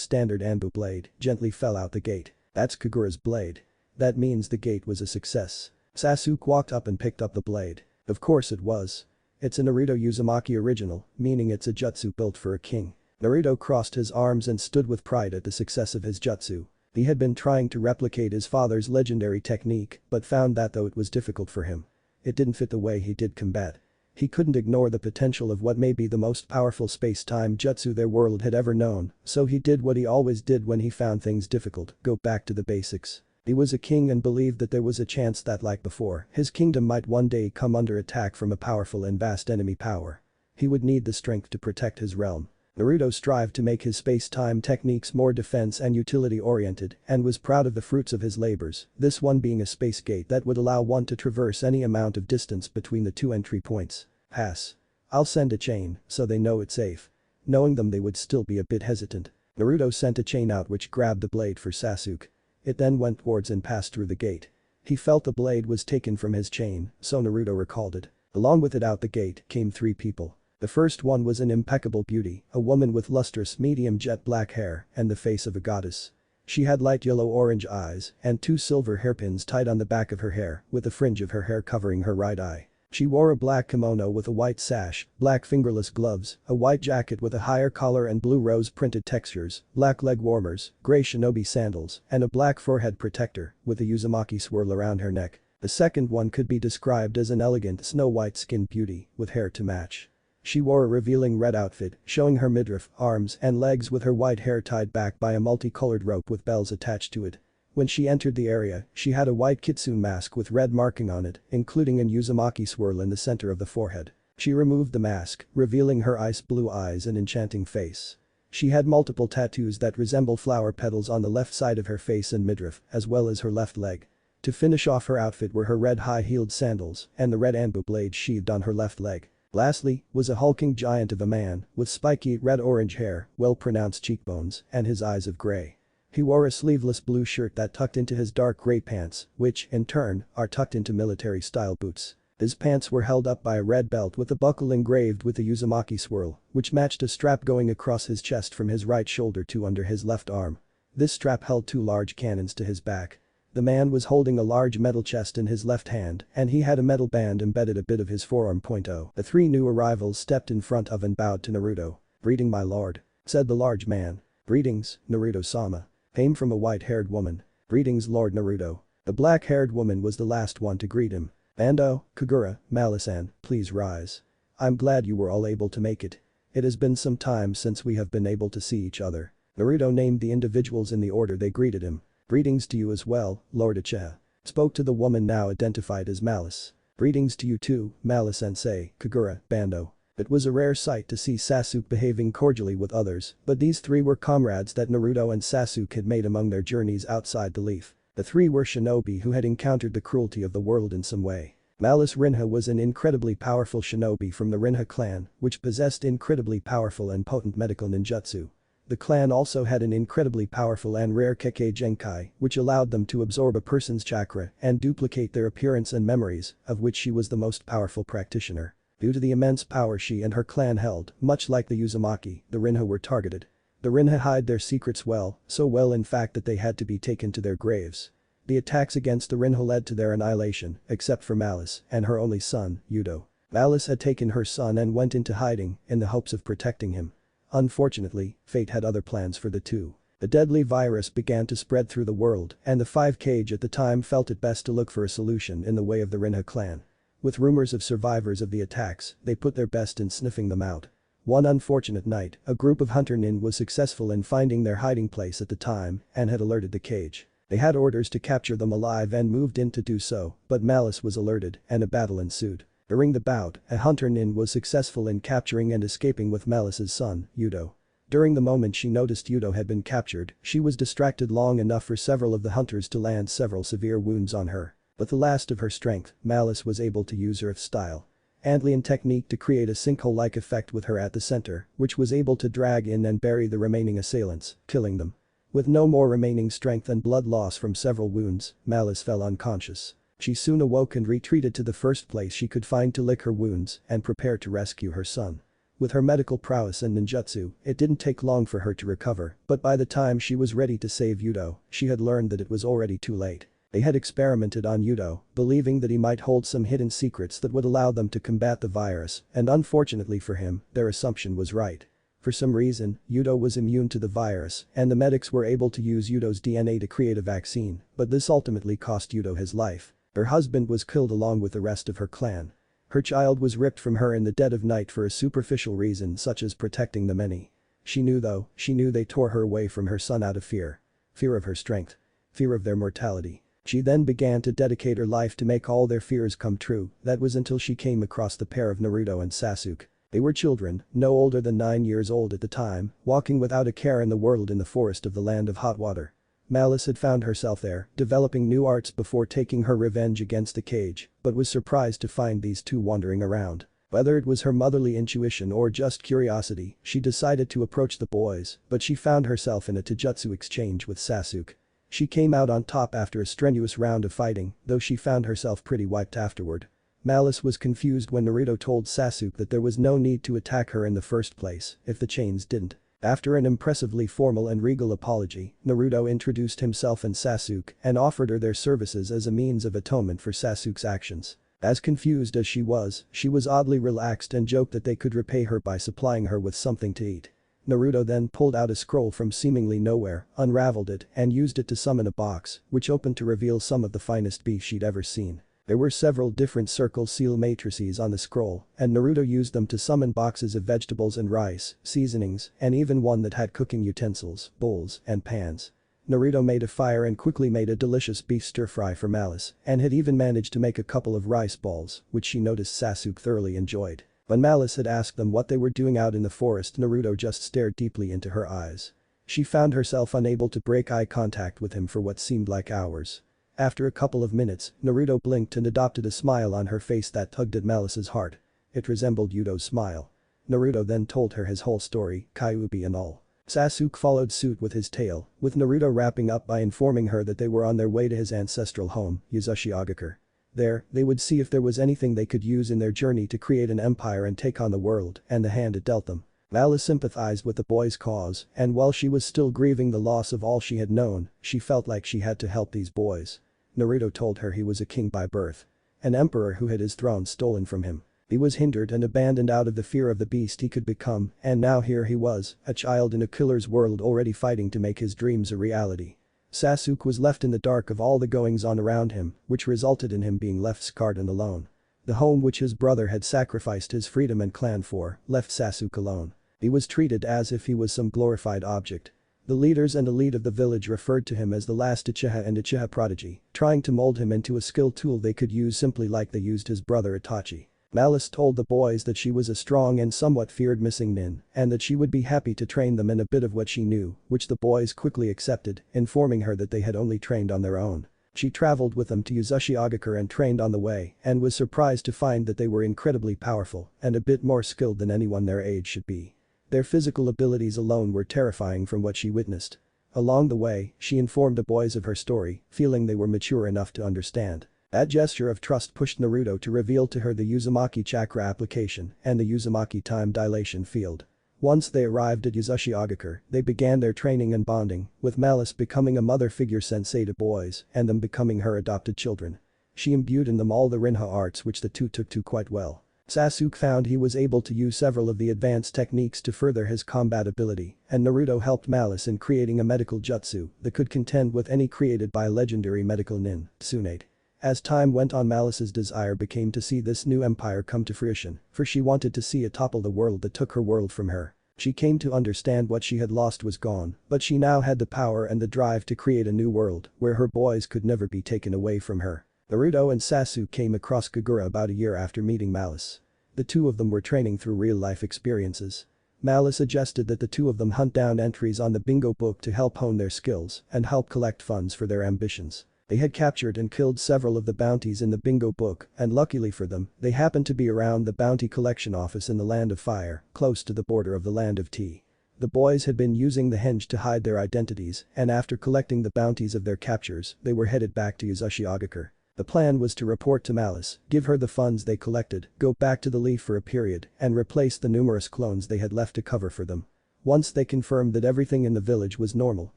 S1: Standard Anbu blade gently fell out the gate. That's Kagura's blade. That means the gate was a success. Sasuke walked up and picked up the blade. Of course it was. It's a Naruto Uzumaki original, meaning it's a jutsu built for a king. Naruto crossed his arms and stood with pride at the success of his jutsu. He had been trying to replicate his father's legendary technique, but found that though it was difficult for him. It didn't fit the way he did combat. He couldn't ignore the potential of what may be the most powerful space-time jutsu their world had ever known, so he did what he always did when he found things difficult, go back to the basics. He was a king and believed that there was a chance that like before, his kingdom might one day come under attack from a powerful and vast enemy power. He would need the strength to protect his realm. Naruto strived to make his space-time techniques more defense and utility-oriented and was proud of the fruits of his labors, this one being a space gate that would allow one to traverse any amount of distance between the two entry points. Pass. I'll send a chain, so they know it's safe. Knowing them they would still be a bit hesitant. Naruto sent a chain out which grabbed the blade for Sasuke. It then went towards and passed through the gate. He felt the blade was taken from his chain, so Naruto recalled it. Along with it out the gate came 3 people. The first one was an impeccable beauty, a woman with lustrous medium jet black hair and the face of a goddess. She had light yellow-orange eyes and 2 silver hairpins tied on the back of her hair, with a fringe of her hair covering her right eye. She wore a black kimono with a white sash, black fingerless gloves, a white jacket with a higher collar and blue rose-printed textures, black leg warmers, gray shinobi sandals, and a black forehead protector, with a Uzumaki swirl around her neck. The second one could be described as an elegant snow-white skinned beauty, with hair to match. She wore a revealing red outfit, showing her midriff, arms, and legs with her white hair tied back by a multicolored rope with bells attached to it. When she entered the area, she had a white kitsune mask with red marking on it, including an Uzumaki swirl in the center of the forehead. She removed the mask, revealing her ice blue eyes and enchanting face. She had multiple tattoos that resemble flower petals on the left side of her face and midriff, as well as her left leg. To finish off her outfit were her red high-heeled sandals and the red Anbu blade sheathed on her left leg. Lastly, was a hulking giant of a man, with spiky red-orange hair, well-pronounced cheekbones, and his eyes of gray. He wore a sleeveless blue shirt that tucked into his dark gray pants, which, in turn, are tucked into military-style boots. His pants were held up by a red belt with a buckle engraved with a Uzumaki swirl, which matched a strap going across his chest from his right shoulder to under his left arm. This strap held 2 large cannons to his back. The man was holding a large metal chest in his left hand, and he had a metal band embedded a bit of his forearm. The 3 new arrivals stepped in front of and bowed to Naruto. "Greeting my lord," said the large man. "Greetings, Naruto-sama." Came from a white-haired woman. "Greetings Lord Naruto." The black-haired woman was the last one to greet him. "Bando, Kagura, Malice-san, please rise. I'm glad you were all able to make it. It has been some time since we have been able to see each other." Naruto named the individuals in the order they greeted him. "Greetings to you as well, Lord Uchiha." Spoke to the woman now identified as Malice. "Greetings to you too, Malice-sensei, Kagura, Bando." It was a rare sight to see Sasuke behaving cordially with others, but these 3 were comrades that Naruto and Sasuke had made among their journeys outside the Leaf. The 3 were shinobi who had encountered the cruelty of the world in some way. Malice Rinha was an incredibly powerful shinobi from the Rinha clan, which possessed incredibly powerful and potent medical ninjutsu. The clan also had an incredibly powerful and rare Kekkei Genkai, which allowed them to absorb a person's chakra and duplicate their appearance and memories, of which she was the most powerful practitioner. Due to the immense power she and her clan held, much like the Uzumaki, the Rinha were targeted. The Rinha hide their secrets well, so well in fact that they had to be taken to their graves. The attacks against the Rinha led to their annihilation, except for Malice and her only son, Yudo. Malice had taken her son and went into hiding, in the hopes of protecting him. Unfortunately, fate had other plans for the two. The deadly virus began to spread through the world, and the 5 Kage at the time felt it best to look for a solution in the way of the Rinha clan. With rumors of survivors of the attacks, they put their best in sniffing them out. One unfortunate night, a group of hunter nin was successful in finding their hiding place at the time and had alerted the cage. They had orders to capture them alive and moved in to do so, but Malice was alerted and a battle ensued. During the bout, a hunter nin was successful in capturing and escaping with Malice's son, Yudo. During the moment she noticed Yudo had been captured, she was distracted long enough for several of the hunters to land several severe wounds on her. But the last of her strength, Malice was able to use her style Andalian technique to create a sinkhole-like effect with her at the center, which was able to drag in and bury the remaining assailants, killing them. With no more remaining strength and blood loss from several wounds, Malice fell unconscious. She soon awoke and retreated to the first place she could find to lick her wounds and prepare to rescue her son. With her medical prowess and ninjutsu, it didn't take long for her to recover, but by the time she was ready to save Yudo, she had learned that it was already too late. They had experimented on Yudo, believing that he might hold some hidden secrets that would allow them to combat the virus, and unfortunately for him, their assumption was right. For some reason, Yudo was immune to the virus, and the medics were able to use Yudo's DNA to create a vaccine, but this ultimately cost Yudo his life. Her husband was killed along with the rest of her clan. Her child was ripped from her in the dead of night for a superficial reason such as protecting the many. She knew they tore her away from her son out of fear. Fear of her strength. Fear of their mortality. She then began to dedicate her life to make all their fears come true. That was until she came across the pair of Naruto and Sasuke. They were children, no older than 9 years old at the time, walking without a care in the world in the forest of the land of hot water. Malice had found herself there, developing new arts before taking her revenge against the cage, but was surprised to find these two wandering around. Whether it was her motherly intuition or just curiosity, she decided to approach the boys, but she found herself in a taijutsu exchange with Sasuke. She came out on top after a strenuous round of fighting, though she found herself pretty wiped afterward. Malice was confused when Naruto told Sasuke that there was no need to attack her in the first place if the chains didn't. After an impressively formal and regal apology, Naruto introduced himself and Sasuke and offered her their services as a means of atonement for Sasuke's actions. As confused as she was oddly relaxed and joked that they could repay her by supplying her with something to eat. Naruto then pulled out a scroll from seemingly nowhere, unraveled it, and used it to summon a box, which opened to reveal some of the finest beef she'd ever seen. There were several different circle seal matrices on the scroll, and Naruto used them to summon boxes of vegetables and rice, seasonings, and even one that had cooking utensils, bowls, and pans. Naruto made a fire and quickly made a delicious beef stir-fry for Malice, and had even managed to make a couple of rice balls, which she noticed Sasuke thoroughly enjoyed. When Malice had asked them what they were doing out in the forest, Naruto just stared deeply into her eyes. She found herself unable to break eye contact with him for what seemed like hours. After a couple of minutes, Naruto blinked and adopted a smile on her face that tugged at Malice's heart. It resembled Yudo's smile. Naruto then told her his whole story, Kyuubi and all. Sasuke followed suit with his tale, with Naruto wrapping up by informing her that they were on their way to his ancestral home, Uzushiogakure. There, they would see if there was anything they could use in their journey to create an empire and take on the world and the hand it dealt them. Malice sympathized with the boys' cause, and while she was still grieving the loss of all she had known, she felt like she had to help these boys. Naruto told her he was a king by birth. An emperor who had his throne stolen from him. He was hindered and abandoned out of the fear of the beast he could become, and now here he was, a child in a killer's world already fighting to make his dreams a reality. Sasuke was left in the dark of all the goings-on around him, which resulted in him being left scarred and alone. The home which his brother had sacrificed his freedom and clan for, left Sasuke alone. He was treated as if he was some glorified object. The leaders and elite of the village referred to him as the last Uchiha and Uchiha prodigy, trying to mold him into a skill tool they could use simply like they used his brother Itachi. Malice told the boys that she was a strong and somewhat feared missing nin, and that she would be happy to train them in a bit of what she knew, which the boys quickly accepted, informing her that they had only trained on their own. She traveled with them to Uzushiogakure and trained on the way, and was surprised to find that they were incredibly powerful and a bit more skilled than anyone their age should be. Their physical abilities alone were terrifying from what she witnessed. Along the way, she informed the boys of her story, feeling they were mature enough to understand. That gesture of trust pushed Naruto to reveal to her the Uzumaki chakra application and the Uzumaki time dilation field. Once they arrived at Uzushiogakure, they began their training and bonding, with Malice becoming a mother figure sensei to boys and them becoming her adopted children. She imbued in them all the Rinha arts which the two took to quite well. Sasuke found he was able to use several of the advanced techniques to further his combat ability, and Naruto helped Malice in creating a medical jutsu that could contend with any created by legendary medical nin, Tsunade. As time went on, Malice's desire became to see this new empire come to fruition, for she wanted to see it topple the world that took her world from her. She came to understand what she had lost was gone, but she now had the power and the drive to create a new world where her boys could never be taken away from her. Naruto and Sasuke came across Kagura about a year after meeting Malice. The two of them were training through real-life experiences. Malice suggested that the two of them hunt down entries on the bingo book to help hone their skills and help collect funds for their ambitions. They had captured and killed several of the bounties in the bingo book, and luckily for them, they happened to be around the bounty collection office in the Land of Fire, close to the border of the Land of Tea. The boys had been using the henge to hide their identities, and after collecting the bounties of their captures, they were headed back to Uzashigakure. The plan was to report to Malice, give her the funds they collected, go back to the Leaf for a period, and replace the numerous clones they had left to cover for them. Once they confirmed that everything in the village was normal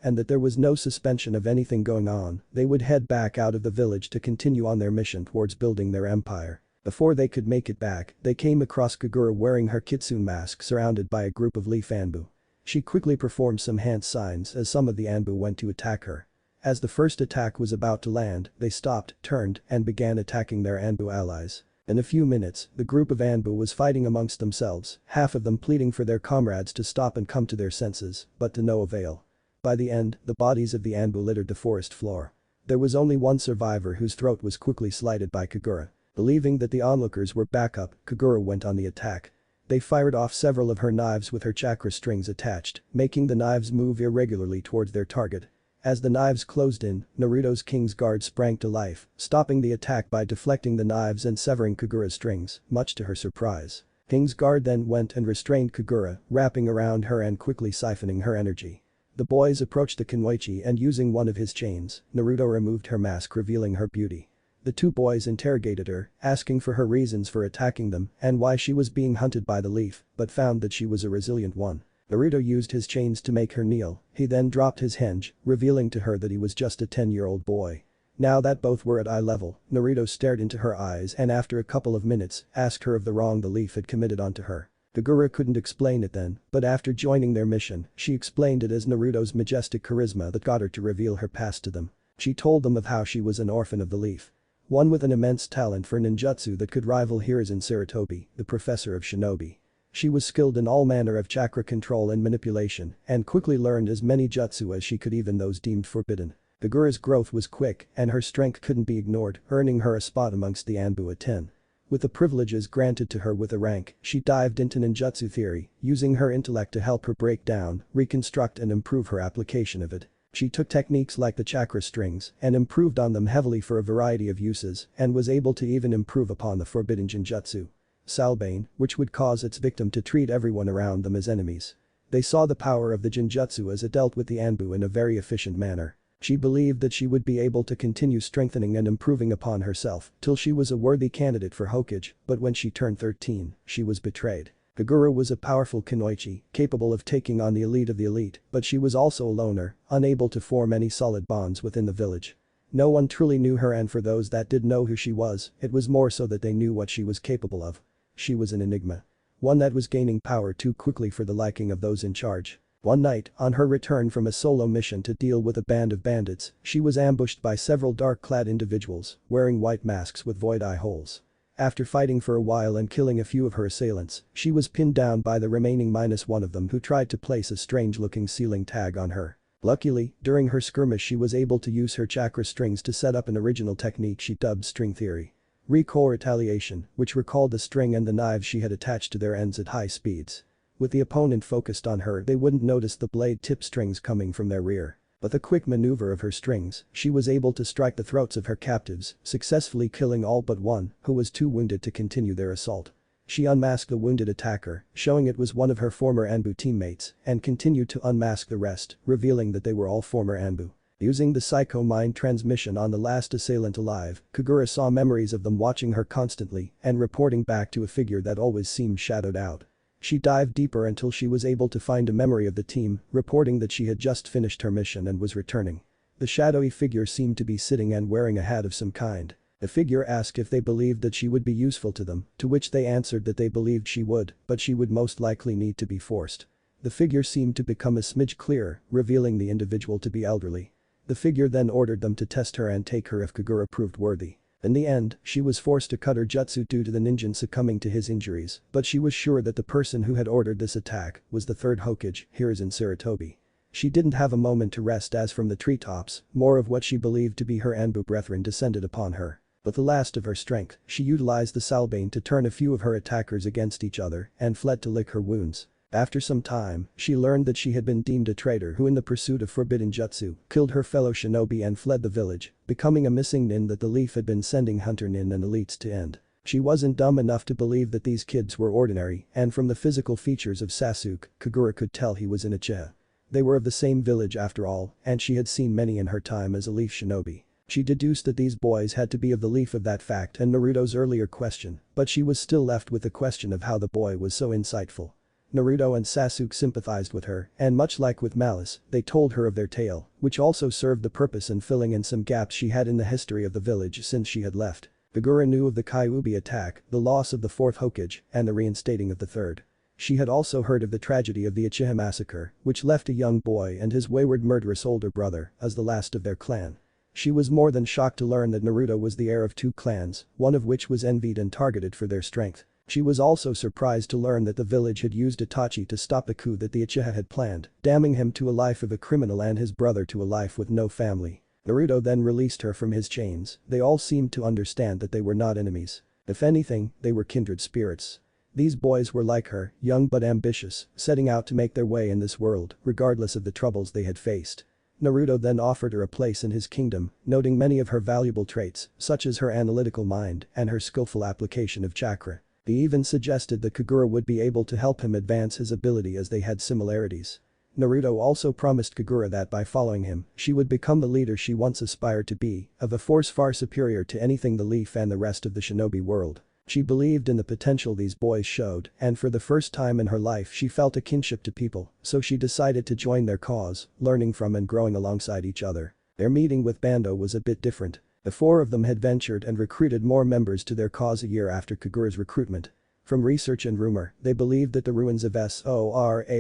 S1: and that there was no suspension of anything going on, they would head back out of the village to continue on their mission towards building their empire. Before they could make it back, they came across Kagura wearing her kitsune mask surrounded by a group of Leaf Anbu. She quickly performed some hand signs as some of the Anbu went to attack her. As the first attack was about to land, they stopped, turned, and began attacking their Anbu allies. In a few minutes, the group of Anbu was fighting amongst themselves, half of them pleading for their comrades to stop and come to their senses, but to no avail. By the end, the bodies of the Anbu littered the forest floor. There was only one survivor whose throat was quickly slited by Kagura. Believing that the onlookers were backup, Kagura went on the attack. They fired off several of her knives with her chakra strings attached, making the knives move irregularly towards their target. As the knives closed in, Naruto's King's Guard sprang to life, stopping the attack by deflecting the knives and severing Kagura's strings, much to her surprise. King's Guard then went and restrained Kagura, wrapping around her and quickly siphoning her energy. The boys approached the Kunoichi and using one of his chains, Naruto removed her mask revealing her beauty. The two boys interrogated her, asking for her reasons for attacking them and why she was being hunted by the Leaf, but found that she was a resilient one. Naruto used his chains to make her kneel, he then dropped his henge, revealing to her that he was just a 10-year-old boy. Now that both were at eye level, Naruto stared into her eyes and after a couple of minutes, asked her of the wrong the Leaf had committed onto her. Kagura couldn't explain it then, but after joining their mission, she explained it as Naruto's majestic charisma that got her to reveal her past to them. She told them of how she was an orphan of the Leaf. One with an immense talent for ninjutsu that could rival Hiruzen Sarutobi, the professor of shinobi. She was skilled in all manner of chakra control and manipulation and quickly learned as many jutsu as she could, even those deemed forbidden. Kagura's growth was quick and her strength couldn't be ignored, earning her a spot amongst the Anbu at 10. With the privileges granted to her with a rank, she dived into ninjutsu theory, using her intellect to help her break down, reconstruct and improve her application of it. She took techniques like the chakra strings and improved on them heavily for a variety of uses and was able to even improve upon the forbidden jinjutsu. Salbane, which would cause its victim to treat everyone around them as enemies. They saw the power of the jinjutsu as it dealt with the Anbu in a very efficient manner. She believed that she would be able to continue strengthening and improving upon herself till she was a worthy candidate for Hokage, but when she turned 13, she was betrayed. Kagura was a powerful kunoichi, capable of taking on the elite of the elite, but she was also a loner, unable to form any solid bonds within the village. No one truly knew her, and for those that did know who she was, it was more so that they knew what she was capable of. She was an enigma. One that was gaining power too quickly for the liking of those in charge. One night, on her return from a solo mission to deal with a band of bandits, she was ambushed by several dark-clad individuals, wearing white masks with void eye holes. After fighting for a while and killing a few of her assailants, she was pinned down by the remaining -1 of them, who tried to place a strange-looking ceiling tag on her. Luckily, during her skirmish she was able to use her chakra strings to set up an original technique she dubbed string theory. Recall retaliation, which recalled the string and the knives she had attached to their ends at high speeds. With the opponent focused on her, they wouldn't notice the blade-tip strings coming from their rear. But the quick maneuver of her strings, she was able to strike the throats of her captives, successfully killing all but one, who was too wounded to continue their assault. She unmasked the wounded attacker, showing it was one of her former Anbu teammates, and continued to unmask the rest, revealing that they were all former Anbu. Using the psycho mind transmission on the last assailant alive, Kagura saw memories of them watching her constantly and reporting back to a figure that always seemed shadowed out. She dived deeper until she was able to find a memory of the team, reporting that she had just finished her mission and was returning. The shadowy figure seemed to be sitting and wearing a hat of some kind. The figure asked if they believed that she would be useful to them, to which they answered that they believed she would, but she would most likely need to be forced. The figure seemed to become a smidge clearer, revealing the individual to be elderly. The figure then ordered them to test her and take her if Kagura proved worthy. In the end, she was forced to cut her jutsu due to the ninja succumbing to his injuries, but she was sure that the person who had ordered this attack was the third Hokage, Hiruzen Sarutobi. She didn't have a moment to rest as from the treetops, more of what she believed to be her Anbu brethren descended upon her. With the last of her strength, she utilized the Salbane to turn a few of her attackers against each other and fled to lick her wounds. After some time, she learned that she had been deemed a traitor who in the pursuit of forbidden jutsu, killed her fellow shinobi and fled the village, becoming a missing nin that the leaf had been sending hunter nin and elites to end. She wasn't dumb enough to believe that these kids were ordinary, and from the physical features of Sasuke, Kagura could tell he was an Uchiha. They were of the same village after all, and she had seen many in her time as a leaf shinobi. She deduced that these boys had to be of the leaf of that fact and Naruto's earlier question, but she was still left with the question of how the boy was so insightful. Naruto and Sasuke sympathized with her, and much like with Malice, they told her of their tale, which also served the purpose in filling in some gaps she had in the history of the village since she had left. Kagura knew of the Kyuubi attack, the loss of the fourth Hokage, and the reinstating of the third. She had also heard of the tragedy of the Uchiha massacre, which left a young boy and his wayward murderous older brother as the last of their clan. She was more than shocked to learn that Naruto was the heir of two clans, one of which was envied and targeted for their strength. She was also surprised to learn that the village had used Itachi to stop the coup that the Uchiha had planned, damning him to a life of a criminal and his brother to a life with no family. Naruto then released her from his chains. They all seemed to understand that they were not enemies. If anything, they were kindred spirits. These boys were like her, young but ambitious, setting out to make their way in this world, regardless of the troubles they had faced. Naruto then offered her a place in his kingdom, noting many of her valuable traits, such as her analytical mind and her skillful application of chakra. He even suggested that Kagura would be able to help him advance his ability as they had similarities. Naruto also promised Kagura that by following him, she would become the leader she once aspired to be, of a force far superior to anything the Leaf and the rest of the shinobi world. She believed in the potential these boys showed, and for the first time in her life she felt a kinship to people, so she decided to join their cause, learning from and growing alongside each other. Their meeting with Bando was a bit different. The four of them had ventured and recruited more members to their cause a year after Kagura's recruitment. From research and rumor, they believed that the ruins of Soragakure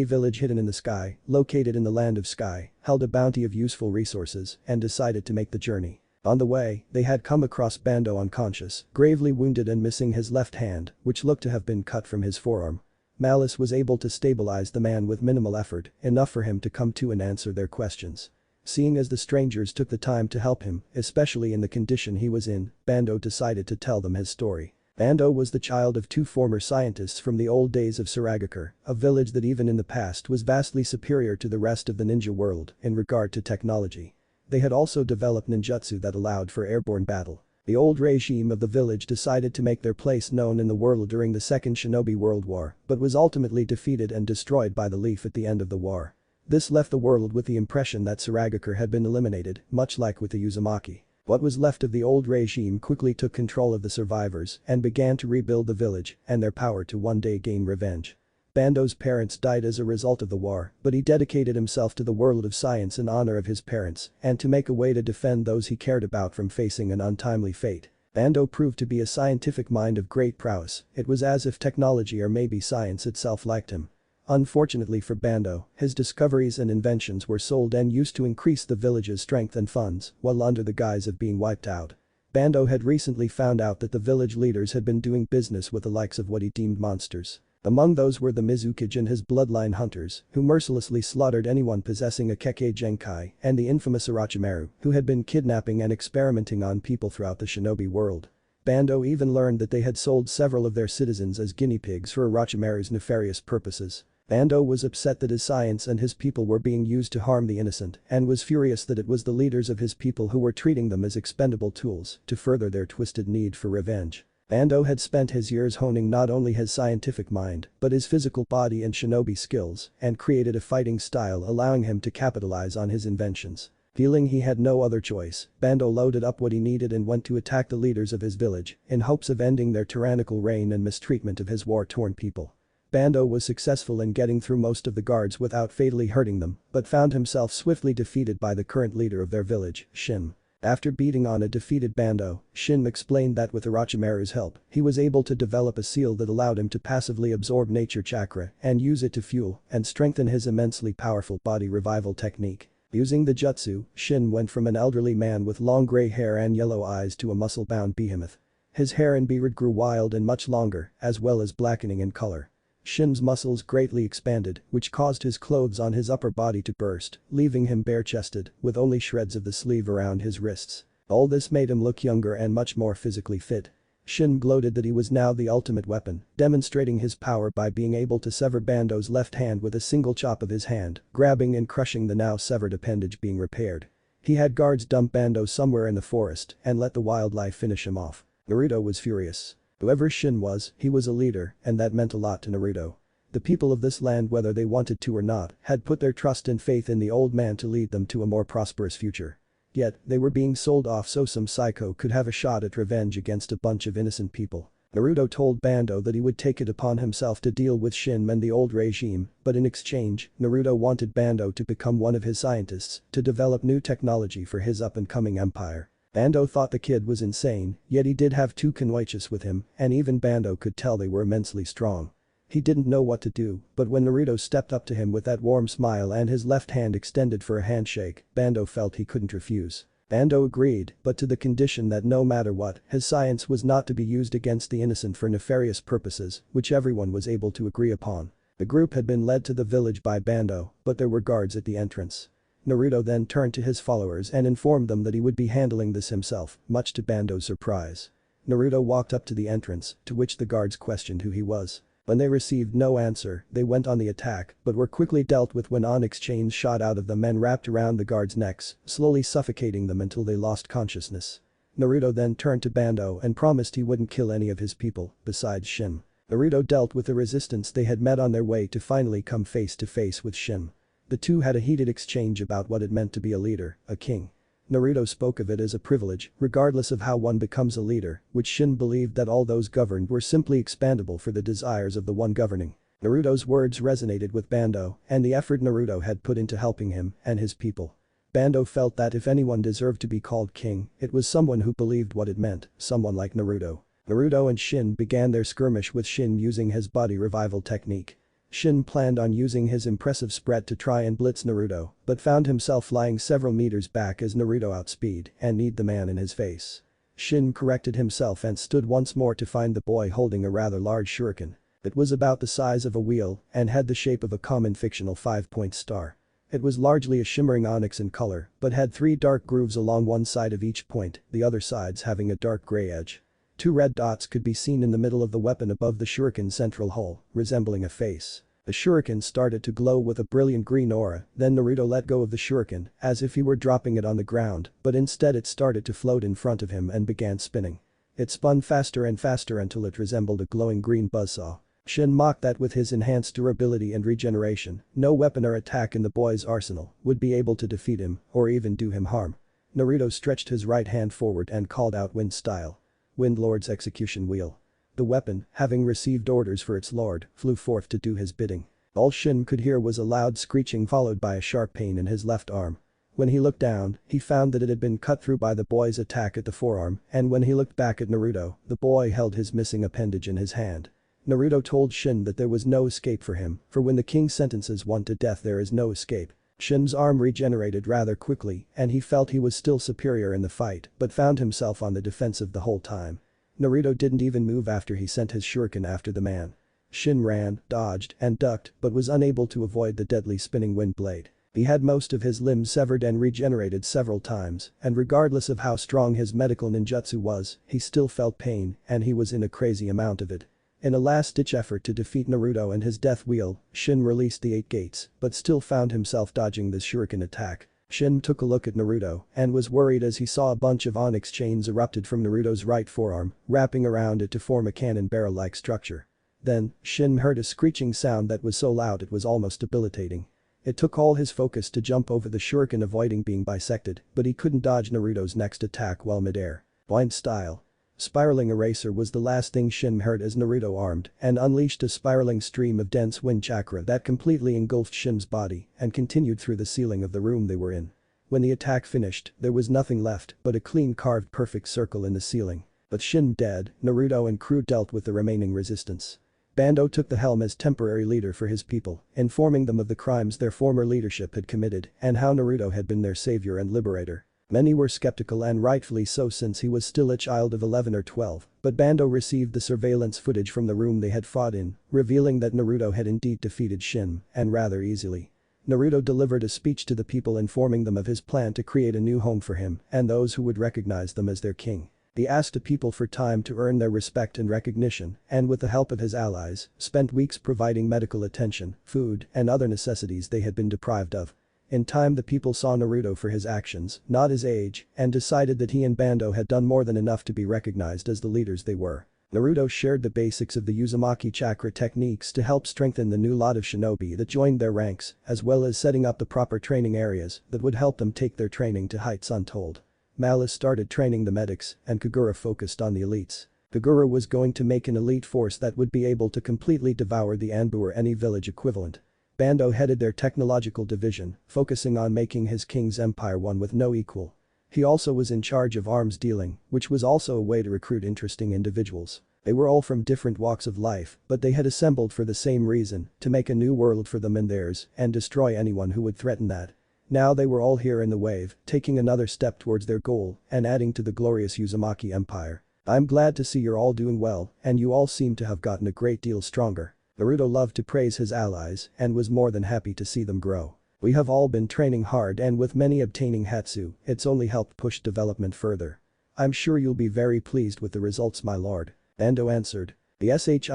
S1: village hidden in the sky, located in the land of sky, held a bounty of useful resources and decided to make the journey. On the way, they had come across Bando unconscious, gravely wounded and missing his left hand, which looked to have been cut from his forearm. Malice was able to stabilize the man with minimal effort, enough for him to come to and answer their questions. Seeing as the strangers took the time to help him, especially in the condition he was in, Bando decided to tell them his story. Bando was the child of two former scientists from the old days of Soragakure, a village that even in the past was vastly superior to the rest of the ninja world in regard to technology. They had also developed ninjutsu that allowed for airborne battle. The old regime of the village decided to make their place known in the world during the Second Shinobi World War, but was ultimately defeated and destroyed by the Leaf at the end of the war. This left the world with the impression that Soragakure had been eliminated, much like with the Uzumaki. What was left of the old regime quickly took control of the survivors and began to rebuild the village and their power to one day gain revenge. Bando's parents died as a result of the war, but he dedicated himself to the world of science in honor of his parents and to make a way to defend those he cared about from facing an untimely fate. Bando proved to be a scientific mind of great prowess. It was as if technology or maybe science itself liked him. Unfortunately for Bando, his discoveries and inventions were sold and used to increase the village's strength and funds, while under the guise of being wiped out. Bando had recently found out that the village leaders had been doing business with the likes of what he deemed monsters. Among those were the Mizukage and his bloodline hunters, who mercilessly slaughtered anyone possessing a Kekkei Genkai, and the infamous Orochimaru, who had been kidnapping and experimenting on people throughout the shinobi world. Bando even learned that they had sold several of their citizens as guinea pigs for Orochimaru's nefarious purposes. Bando was upset that his science and his people were being used to harm the innocent and was furious that it was the leaders of his people who were treating them as expendable tools to further their twisted need for revenge. Bando had spent his years honing not only his scientific mind but his physical body and shinobi skills and created a fighting style allowing him to capitalize on his inventions. Feeling he had no other choice, Bando loaded up what he needed and went to attack the leaders of his village in hopes of ending their tyrannical reign and mistreatment of his war-torn people. Bando was successful in getting through most of the guards without fatally hurting them, but found himself swiftly defeated by the current leader of their village, Shin. After beating on a defeated Bando, Shin explained that with Orochimaru's help, he was able to develop a seal that allowed him to passively absorb nature chakra and use it to fuel and strengthen his immensely powerful body revival technique. Using the jutsu, Shin went from an elderly man with long gray hair and yellow eyes to a muscle-bound behemoth. His hair and beard grew wild and much longer, as well as blackening in color. Shin's muscles greatly expanded, which caused his clothes on his upper body to burst, leaving him bare-chested, with only shreds of the sleeve around his wrists. All this made him look younger and much more physically fit. Shin gloated that he was now the ultimate weapon, demonstrating his power by being able to sever Bando's left hand with a single chop of his hand, grabbing and crushing the now severed appendage being repaired. He had guards dump Bando somewhere in the forest and let the wildlife finish him off. Naruto was furious. Whoever Shin was, he was a leader, and that meant a lot to Naruto. The people of this land, whether they wanted to or not, had put their trust and faith in the old man to lead them to a more prosperous future. Yet, they were being sold off so some psycho could have a shot at revenge against a bunch of innocent people. Naruto told Bando that he would take it upon himself to deal with Shin and the old regime, but in exchange, Naruto wanted Bando to become one of his scientists to develop new technology for his up-and-coming empire. Bando thought the kid was insane, yet he did have two Kunoichis with him, and even Bando could tell they were immensely strong. He didn't know what to do, but when Naruto stepped up to him with that warm smile and his left hand extended for a handshake, Bando felt he couldn't refuse. Bando agreed, but to the condition that no matter what, his science was not to be used against the innocent for nefarious purposes, which everyone was able to agree upon. The group had been led to the village by Bando, but there were guards at the entrance. Naruto then turned to his followers and informed them that he would be handling this himself, much to Bando's surprise. Naruto walked up to the entrance, to which the guards questioned who he was. When they received no answer, they went on the attack, but were quickly dealt with when onyx chains shot out of them and wrapped around the guards' necks, slowly suffocating them until they lost consciousness. Naruto then turned to Bando and promised he wouldn't kill any of his people, besides Shin. Naruto dealt with the resistance they had met on their way to finally come face to face with Shin. The two had a heated exchange about what it meant to be a leader, a king. Naruto spoke of it as a privilege, regardless of how one becomes a leader, which Shin believed that all those governed were simply expandable for the desires of the one governing. Naruto's words resonated with Bando, and the effort Naruto had put into helping him and his people. Bando felt that if anyone deserved to be called king, it was someone who believed what it meant, someone like Naruto. Naruto and Shin began their skirmish with Shin using his body revival technique. Shin planned on using his impressive spread to try and blitz Naruto, but found himself flying several meters back as Naruto outspeed and kneed the man in his face. Shin corrected himself and stood once more to find the boy holding a rather large shuriken. It was about the size of a wheel and had the shape of a common fictional 5-point star. It was largely a shimmering onyx in color, but had 3 dark grooves along one side of each point, the other sides having a dark gray edge. 2 red dots could be seen in the middle of the weapon above the shuriken's central hull, resembling a face. The shuriken started to glow with a brilliant green aura, then Naruto let go of the shuriken, as if he were dropping it on the ground, but instead it started to float in front of him and began spinning. It spun faster and faster until it resembled a glowing green buzzsaw. Shin mocked that with his enhanced durability and regeneration, no weapon or attack in the boy's arsenal would be able to defeat him or even do him harm. Naruto stretched his right hand forward and called out Wind style. Wind Lord's execution wheel. The weapon, having received orders for its lord, flew forth to do his bidding. All Shin could hear was a loud screeching followed by a sharp pain in his left arm. When he looked down, he found that it had been cut through by the boy's attack at the forearm, and when he looked back at Naruto, the boy held his missing appendage in his hand. Naruto told Shin that there was no escape for him, for when the king sentences one to death there is no escape. Shin's arm regenerated rather quickly, and he felt he was still superior in the fight, but found himself on the defensive the whole time. Naruto didn't even move after he sent his shuriken after the man. Shin ran, dodged, and ducked, but was unable to avoid the deadly spinning wind blade. He had most of his limbs severed and regenerated several times, and regardless of how strong his medical ninjutsu was, he still felt pain, and he was in a crazy amount of it. In a last-ditch effort to defeat Naruto and his death wheel, Shin released the 8 gates, but still found himself dodging the shuriken attack. Shin took a look at Naruto and was worried as he saw a bunch of onyx chains erupted from Naruto's right forearm, wrapping around it to form a cannon barrel-like structure. Then, Shin heard a screeching sound that was so loud it was almost debilitating. It took all his focus to jump over the shuriken avoiding being bisected, but he couldn't dodge Naruto's next attack while midair. Blind style. Spiraling eraser was the last thing Shin heard as Naruto armed and unleashed a spiraling stream of dense wind chakra that completely engulfed Shin's body and continued through the ceiling of the room they were in. When the attack finished, there was nothing left but a clean carved perfect circle in the ceiling. But Shin dead, Naruto and crew dealt with the remaining resistance. Bando took the helm as temporary leader for his people, informing them of the crimes their former leadership had committed and how Naruto had been their savior and liberator. Many were skeptical and rightfully so since he was still a child of 11 or 12, but Bando received the surveillance footage from the room they had fought in, revealing that Naruto had indeed defeated Shin, and rather easily. Naruto delivered a speech to the people informing them of his plan to create a new home for him and those who would recognize them as their king. He asked the people for time to earn their respect and recognition, and with the help of his allies, spent weeks providing medical attention, food, and other necessities they had been deprived of. In time the people saw Naruto for his actions, not his age, and decided that he and Bando had done more than enough to be recognized as the leaders they were. Naruto shared the basics of the Uzumaki chakra techniques to help strengthen the new lot of shinobi that joined their ranks, as well as setting up the proper training areas that would help them take their training to heights untold. Malice started training the medics, and Kagura focused on the elites. Kagura was going to make an elite force that would be able to completely devour the Anbu or any village equivalent. Bando headed their technological division, focusing on making his king's empire one with no equal. He also was in charge of arms dealing, which was also a way to recruit interesting individuals. They were all from different walks of life, but they had assembled for the same reason, to make a new world for them and theirs, and destroy anyone who would threaten that. Now they were all here in the wave, taking another step towards their goal and adding to the glorious Uzumaki empire. I'm glad to see you're all doing well, and you all seem to have gotten a great deal stronger. Naruto loved to praise his allies and was more than happy to see them grow. We have all been training hard and with many obtaining Hatsu, it's only helped push development further. I'm sure you'll be very pleased with the results, my lord. Bando answered. The SHIN'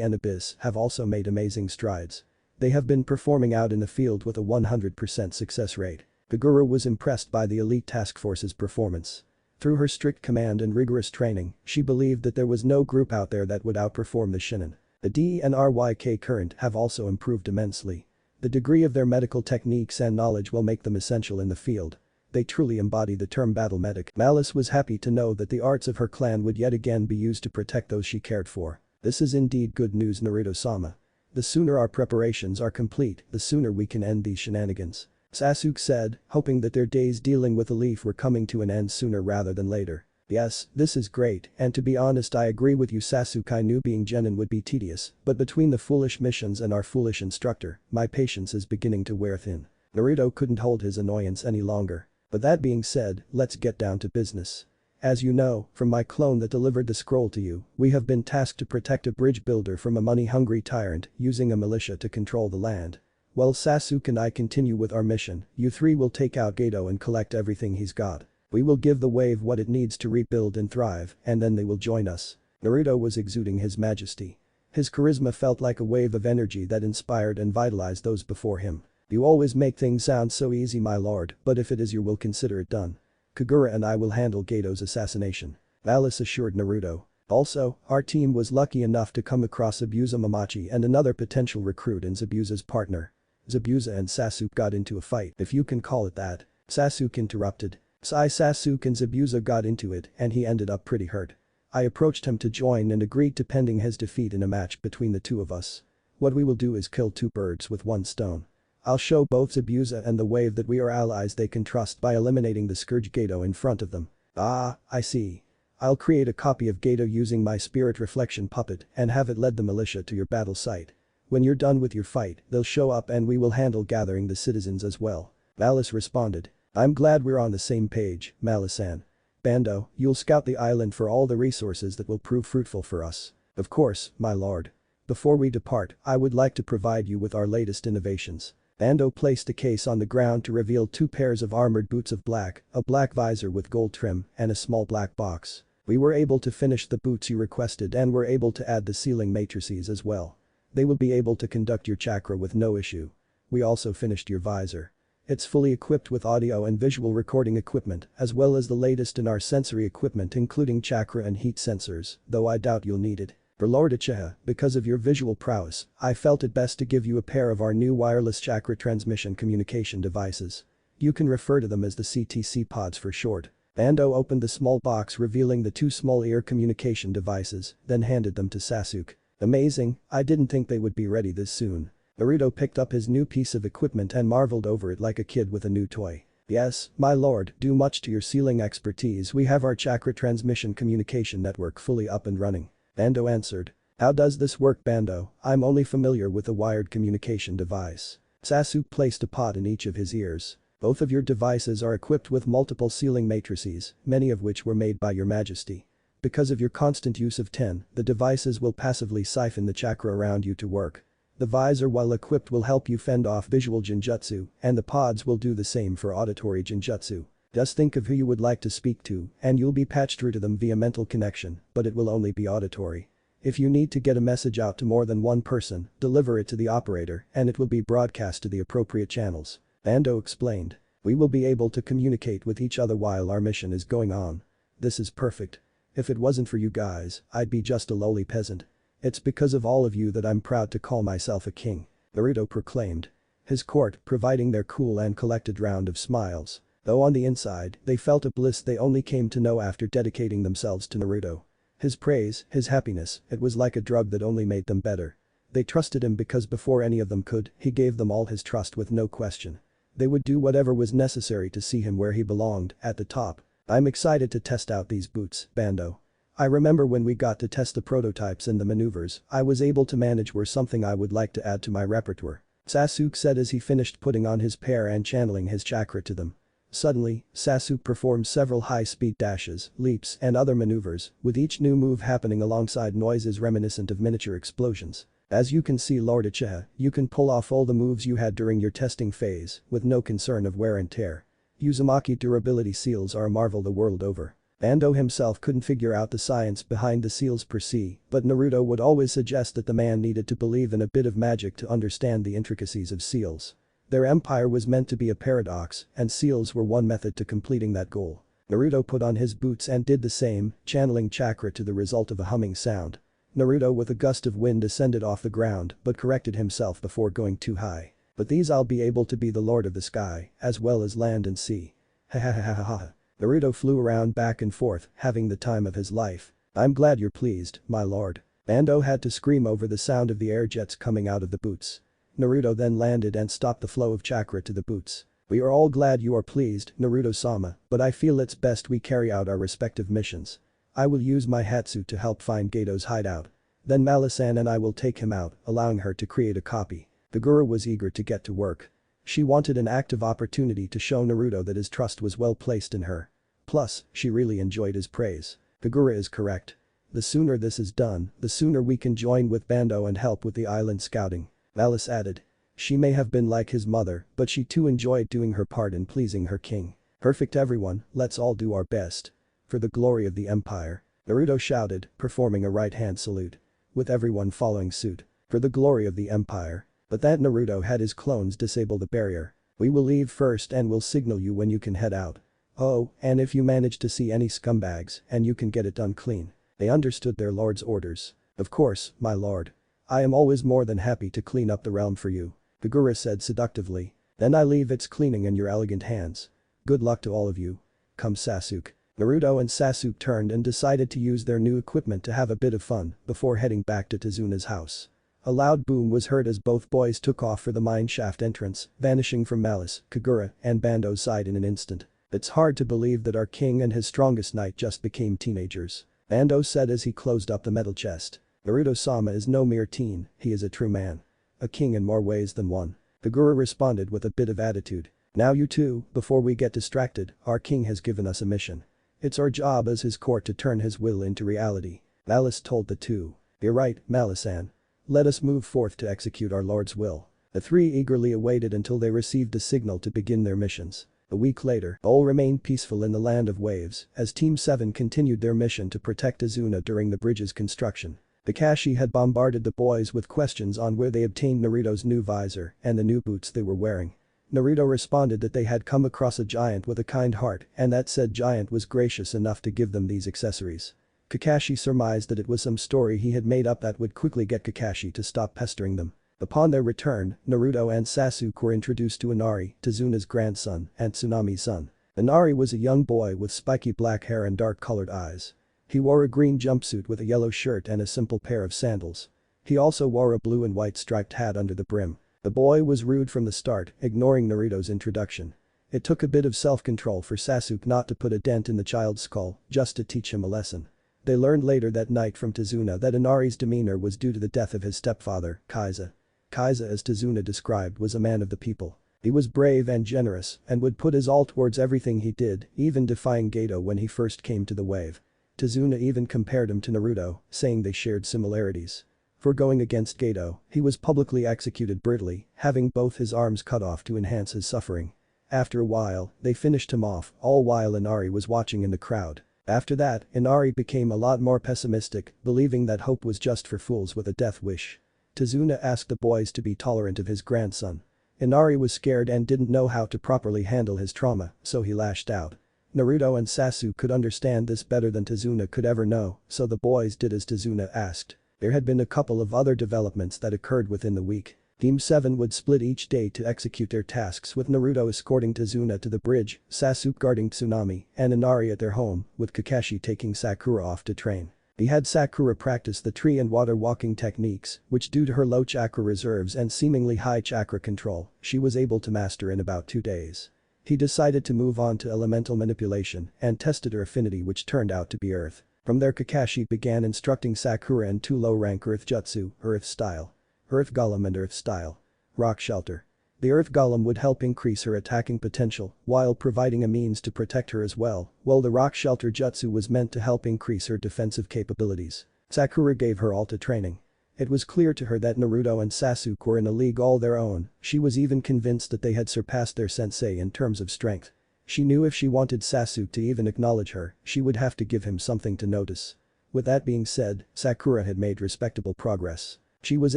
S1: and Abyss have also made amazing strides. They have been performing out in the field with a 100% success rate. Kagura was impressed by the elite task force's performance. Through her strict command and rigorous training, she believed that there was no group out there that would outperform the Shinin. The DNRYK current have also improved immensely. The degree of their medical techniques and knowledge will make them essential in the field. They truly embody the term battle medic. Malice was happy to know that the arts of her clan would yet again be used to protect those she cared for. This is indeed good news, Naruto-sama. The sooner our preparations are complete, the sooner we can end these shenanigans. Sasuke said, hoping that their days dealing with the leaf were coming to an end sooner rather than later. Yes, this is great, and to be honest I agree with you, Sasuke. I knew being genin would be tedious, but between the foolish missions and our foolish instructor, my patience is beginning to wear thin. Naruto couldn't hold his annoyance any longer. But that being said, let's get down to business. As you know, from my clone that delivered the scroll to you, we have been tasked to protect a bridge builder from a money-hungry tyrant using a militia to control the land. While Sasuke and I continue with our mission, you three will take out Gato and collect everything he's got. We will give the wave what it needs to rebuild and thrive, and then they will join us. Naruto was exuding his majesty. His charisma felt like a wave of energy that inspired and vitalized those before him. You always make things sound so easy, my lord, but if it is your will, consider it done. Kagura and I will handle Gato's assassination. Malice assured Naruto. Also, our team was lucky enough to come across Zabuza Mamachi and another potential recruit in Zabuza's partner. Zabuza and Sasuke got into a fight, if you can call it that. Sasuke interrupted. Sasuke and Zabuza got into it and he ended up pretty hurt. I approached him to join and agreed to pending his defeat in a match between the two of us. What we will do is kill two birds with one stone. I'll show both Zabuza and the wave that we are allies they can trust by eliminating the Scourge Gato in front of them. Ah, I see. I'll create a copy of Gato using my spirit reflection puppet and have it lead the militia to your battle site. When you're done with your fight, they'll show up and we will handle gathering the citizens as well. Malice responded. I'm glad we're on the same page, Malice-san. Bando, you'll scout the island for all the resources that will prove fruitful for us. Of course, my lord. Before we depart, I would like to provide you with our latest innovations. Bando placed a case on the ground to reveal 2 pairs of armored boots of black, a black visor with gold trim, and a small black box. We were able to finish the boots you requested and were able to add the ceiling matrices as well. They will be able to conduct your chakra with no issue. We also finished your visor. It's fully equipped with audio and visual recording equipment, as well as the latest in our sensory equipment including chakra and heat sensors, though I doubt you'll need it. For Lord Uchiha, because of your visual prowess, I felt it best to give you a pair of our new wireless chakra transmission communication devices. You can refer to them as the CTC pods for short. Bando opened the small box revealing the 2 small ear communication devices, then handed them to Sasuke. Amazing, I didn't think they would be ready this soon. Naruto picked up his new piece of equipment and marveled over it like a kid with a new toy. Yes, my lord, due much to your sealing expertise we have our chakra transmission communication network fully up and running. Bando answered. How does this work, Bando? I'm only familiar with the wired communication device. Sasuke placed a pot in each of his ears. Both of your devices are equipped with multiple sealing matrices, many of which were made by your majesty. Because of your constant use of Ten, the devices will passively siphon the chakra around you to work. The visor, while equipped, will help you fend off visual genjutsu, and the pods will do the same for auditory genjutsu. Just think of who you would like to speak to, and you'll be patched through to them via mental connection, but it will only be auditory. If you need to get a message out to more than one person, deliver it to the operator, and it will be broadcast to the appropriate channels. Bando explained. We will be able to communicate with each other while our mission is going on. This is perfect. If it wasn't for you guys, I'd be just a lowly peasant. It's because of all of you that I'm proud to call myself a king, Naruto proclaimed. His court providing their cool and collected round of smiles. Though on the inside, they felt a bliss they only came to know after dedicating themselves to Naruto. His praise, his happiness, it was like a drug that only made them better. They trusted him because before any of them could, he gave them all his trust with no question. They would do whatever was necessary to see him where he belonged, at the top. I'm excited to test out these boots, Bando. I remember when we got to test the prototypes and the maneuvers, I was able to manage were something I would like to add to my repertoire. Sasuke said as he finished putting on his pair and channeling his chakra to them. Suddenly, Sasuke performed several high-speed dashes, leaps, and other maneuvers, with each new move happening alongside noises reminiscent of miniature explosions. As you can see, Lord Uchiha, you can pull off all the moves you had during your testing phase, with no concern of wear and tear. Uzumaki durability seals are a marvel the world over. Bando himself couldn't figure out the science behind the seals per se, but Naruto would always suggest that the man needed to believe in a bit of magic to understand the intricacies of seals. Their empire was meant to be a paradox, and seals were one method to completing that goal. Naruto put on his boots and did the same, channeling chakra to the result of a humming sound. Naruto with a gust of wind descended off the ground but corrected himself before going too high. But these I'll be able to be the lord of the sky, as well as land and sea. Ha ha ha ha ha. Naruto flew around back and forth, having the time of his life. I'm glad you're pleased, my lord. Bando had to scream over the sound of the air jets coming out of the boots. Naruto then landed and stopped the flow of chakra to the boots. We are all glad you are pleased, Naruto-sama, but I feel it's best we carry out our respective missions. I will use my Hatsu to help find Gato's hideout. Then Malisan and I will take him out, allowing her to create a copy. Kagura was eager to get to work. She wanted an active opportunity to show Naruto that his trust was well placed in her. Plus, she really enjoyed his praise. Kagura is correct. The sooner this is done, the sooner we can join with Bando and help with the island scouting. Malice added. She may have been like his mother, but she too enjoyed doing her part in pleasing her king. Perfect everyone, let's all do our best. For the glory of the empire. Naruto shouted, performing a right-hand salute. With everyone following suit. For the glory of the empire. But that Naruto had his clones disable the barrier. We will leave first and will signal you when you can head out. Oh, and if you manage to see any scumbags, and you can get it done clean. They understood their lord's orders. Of course, my lord. I am always more than happy to clean up the realm for you. Kagura said seductively. Then I leave its cleaning in your elegant hands. Good luck to all of you. Come Sasuke. Naruto and Sasuke turned and decided to use their new equipment to have a bit of fun before heading back to Tezuna's house. A loud boom was heard as both boys took off for the mineshaft entrance, vanishing from Malice, Kagura, and Bando's side in an instant. It's hard to believe that our king and his strongest knight just became teenagers. Bando said as he closed up the metal chest. Naruto-sama is no mere teen, he is a true man. A king in more ways than one. Kagura responded with a bit of attitude. Now you two, before we get distracted, our king has given us a mission. It's our job as his court to turn his will into reality. Malice told the two. You're right, Malisan. Let us move forth to execute our lord's will. The three eagerly awaited until they received the signal to begin their missions. A week later, all remained peaceful in the land of waves as Team 7 continued their mission to protect Azuna during the bridge's construction. Kakashi had bombarded the boys with questions on where they obtained Naruto's new visor and the new boots they were wearing. Naruto responded that they had come across a giant with a kind heart and that said giant was gracious enough to give them these accessories. Kakashi surmised that it was some story he had made up that would quickly get Kakashi to stop pestering them. Upon their return, Naruto and Sasuke were introduced to Inari, Tezuna's grandson, and Tsunami's son. Inari was a young boy with spiky black hair and dark-colored eyes. He wore a green jumpsuit with a yellow shirt and a simple pair of sandals. He also wore a blue and white striped hat under the brim. The boy was rude from the start, ignoring Naruto's introduction. It took a bit of self-control for Sasuke not to put a dent in the child's skull, just to teach him a lesson. They learned later that night from Tazuna that Inari's demeanor was due to the death of his stepfather, Kaiza. Kaiza, as Tazuna described, was a man of the people. He was brave and generous and would put his all towards everything he did, even defying Geto when he first came to the wave. Tazuna even compared him to Naruto, saying they shared similarities. For going against Geto, he was publicly executed brutally, having both his arms cut off to enhance his suffering. After a while, they finished him off, all while Inari was watching in the crowd. After that, Inari became a lot more pessimistic, believing that hope was just for fools with a death wish. Tazuna asked the boys to be tolerant of his grandson. Inari was scared and didn't know how to properly handle his trauma, so he lashed out. Naruto and Sasuke could understand this better than Tazuna could ever know, so the boys did as Tazuna asked. There had been a couple of other developments that occurred within the week. Team 7 would split each day to execute their tasks, with Naruto escorting Tazuna to the bridge, Sasuke guarding Tsunami, and Inari at their home, with Kakashi taking Sakura off to train. He had Sakura practice the tree and water walking techniques, which due to her low chakra reserves and seemingly high chakra control, she was able to master in about 2 days. He decided to move on to elemental manipulation and tested her affinity, which turned out to be earth. From there, Kakashi began instructing Sakura in 2 low-rank Earth Jutsu, Earth Style, Earth Golem and Earth Style, Rock Shelter. The Earth Golem would help increase her attacking potential while providing a means to protect her as well, while the Rock Shelter Jutsu was meant to help increase her defensive capabilities. Sakura gave her all to training. It was clear to her that Naruto and Sasuke were in a league all their own. She was even convinced that they had surpassed their sensei in terms of strength. She knew if she wanted Sasuke to even acknowledge her, she would have to give him something to notice. With that being said, Sakura had made respectable progress. She was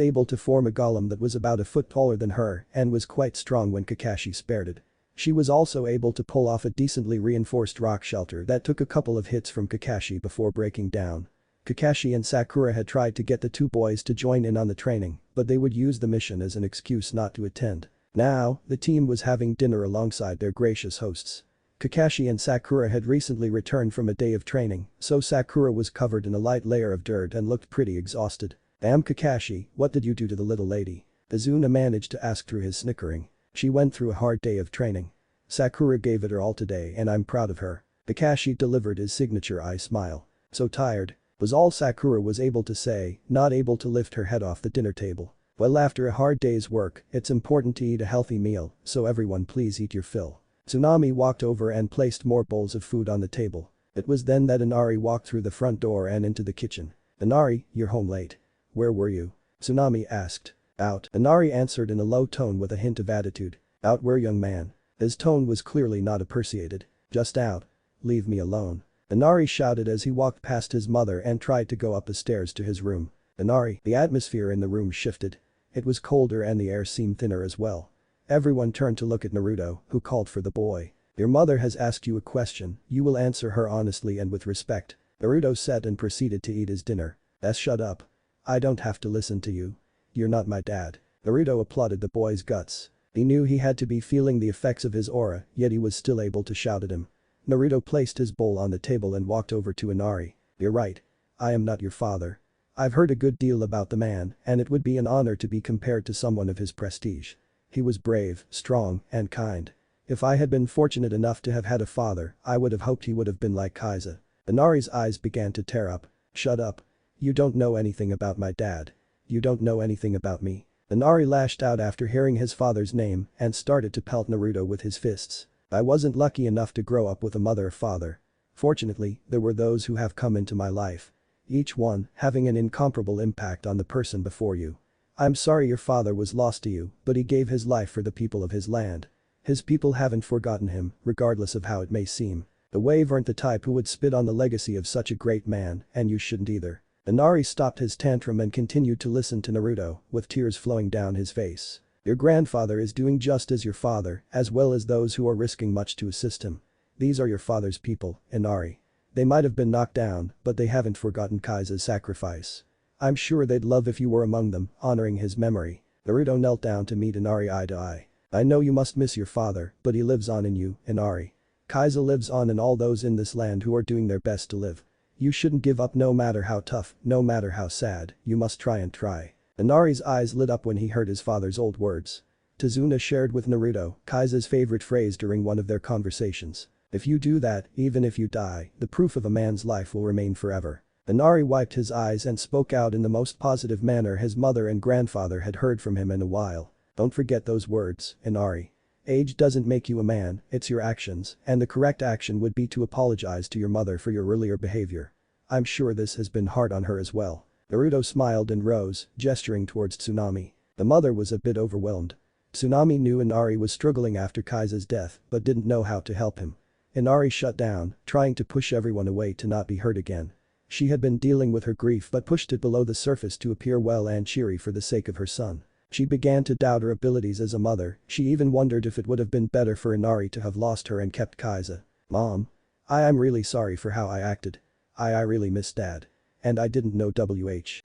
S1: able to form a golem that was about a foot taller than her and was quite strong when Kakashi spared it. She was also able to pull off a decently reinforced rock shelter that took a couple of hits from Kakashi before breaking down. Kakashi and Sakura had tried to get the 2 boys to join in on the training, but they would use the mission as an excuse not to attend. Now, the team was having dinner alongside their gracious hosts. Kakashi and Sakura had recently returned from a day of training, so Sakura was covered in a light layer of dirt and looked pretty exhausted. "Damn Kakashi, what did you do to the little lady?" Izuna managed to ask through his snickering. "She went through a hard day of training. Sakura gave it her all today and I'm proud of her." Kakashi delivered his signature eye smile. "So tired," was all Sakura was able to say, not able to lift her head off the dinner table. "Well, after a hard day's work, it's important to eat a healthy meal, so everyone please eat your fill." Tsunami walked over and placed more bowls of food on the table. It was then that Inari walked through the front door and into the kitchen. "Inari, you're home late. Where were you?" Tsunami asked. "Out," Inari answered in a low tone with a hint of attitude. "Out where, young man?" His tone was clearly not appreciated. "Just out. Leave me alone." Inari shouted as he walked past his mother and tried to go up the stairs to his room. "Inari," the atmosphere in the room shifted. It was colder and the air seemed thinner as well. Everyone turned to look at Naruto, who called for the boy. "Your mother has asked you a question, you will answer her honestly and with respect." Naruto said and proceeded to eat his dinner. Shut up. I don't have to listen to you. You're not my dad." Naruto applauded the boy's guts. He knew he had to be feeling the effects of his aura, yet he was still able to shout at him. Naruto placed his bowl on the table and walked over to Inari. "You're right. I am not your father. I've heard a good deal about the man, and it would be an honor to be compared to someone of his prestige. He was brave, strong, and kind. If I had been fortunate enough to have had a father, I would have hoped he would have been like Kaiza." Inari's eyes began to tear up. "Shut up. You don't know anything about my dad. You don't know anything about me." Inari lashed out after hearing his father's name and started to pelt Naruto with his fists. "I wasn't lucky enough to grow up with a mother or father. Fortunately, there were those who have come into my life. Each one having an incomparable impact on the person before you. I'm sorry your father was lost to you, but he gave his life for the people of his land. His people haven't forgotten him, regardless of how it may seem. The Wave aren't the type who would spit on the legacy of such a great man, and you shouldn't either." Inari stopped his tantrum and continued to listen to Naruto, with tears flowing down his face. "Your grandfather is doing just as your father, as well as those who are risking much to assist him. These are your father's people, Inari. They might have been knocked down, but they haven't forgotten Kaiza's sacrifice. I'm sure they'd love if you were among them, honoring his memory." Naruto knelt down to meet Inari eye to eye. "I know you must miss your father, but he lives on in you, Inari. Kaiza lives on in all those in this land who are doing their best to live. You shouldn't give up no matter how tough, no matter how sad, you must try and try." Inari's eyes lit up when he heard his father's old words. Tazuna shared with Naruto Kaiza's favorite phrase during one of their conversations. "If you do that, even if you die, the proof of a man's life will remain forever." Inari wiped his eyes and spoke out in the most positive manner his mother and grandfather had heard from him in a while. Don't forget those words, Inari. Age doesn't make you a man, it's your actions, and the correct action would be to apologize to your mother for your earlier behavior. I'm sure this has been hard on her as well. Naruto smiled and rose, gesturing towards Tsunami. The mother was a bit overwhelmed. Tsunami knew Inari was struggling after Kaisa's death but didn't know how to help him. Inari shut down, trying to push everyone away to not be hurt again. She had been dealing with her grief but pushed it below the surface to appear well and cheery for the sake of her son. She began to doubt her abilities as a mother, she even wondered if it would have been better for Inari to have lost her and kept Kaisa. Mom. I'm really sorry for how I acted. I really miss Dad. And I didn't know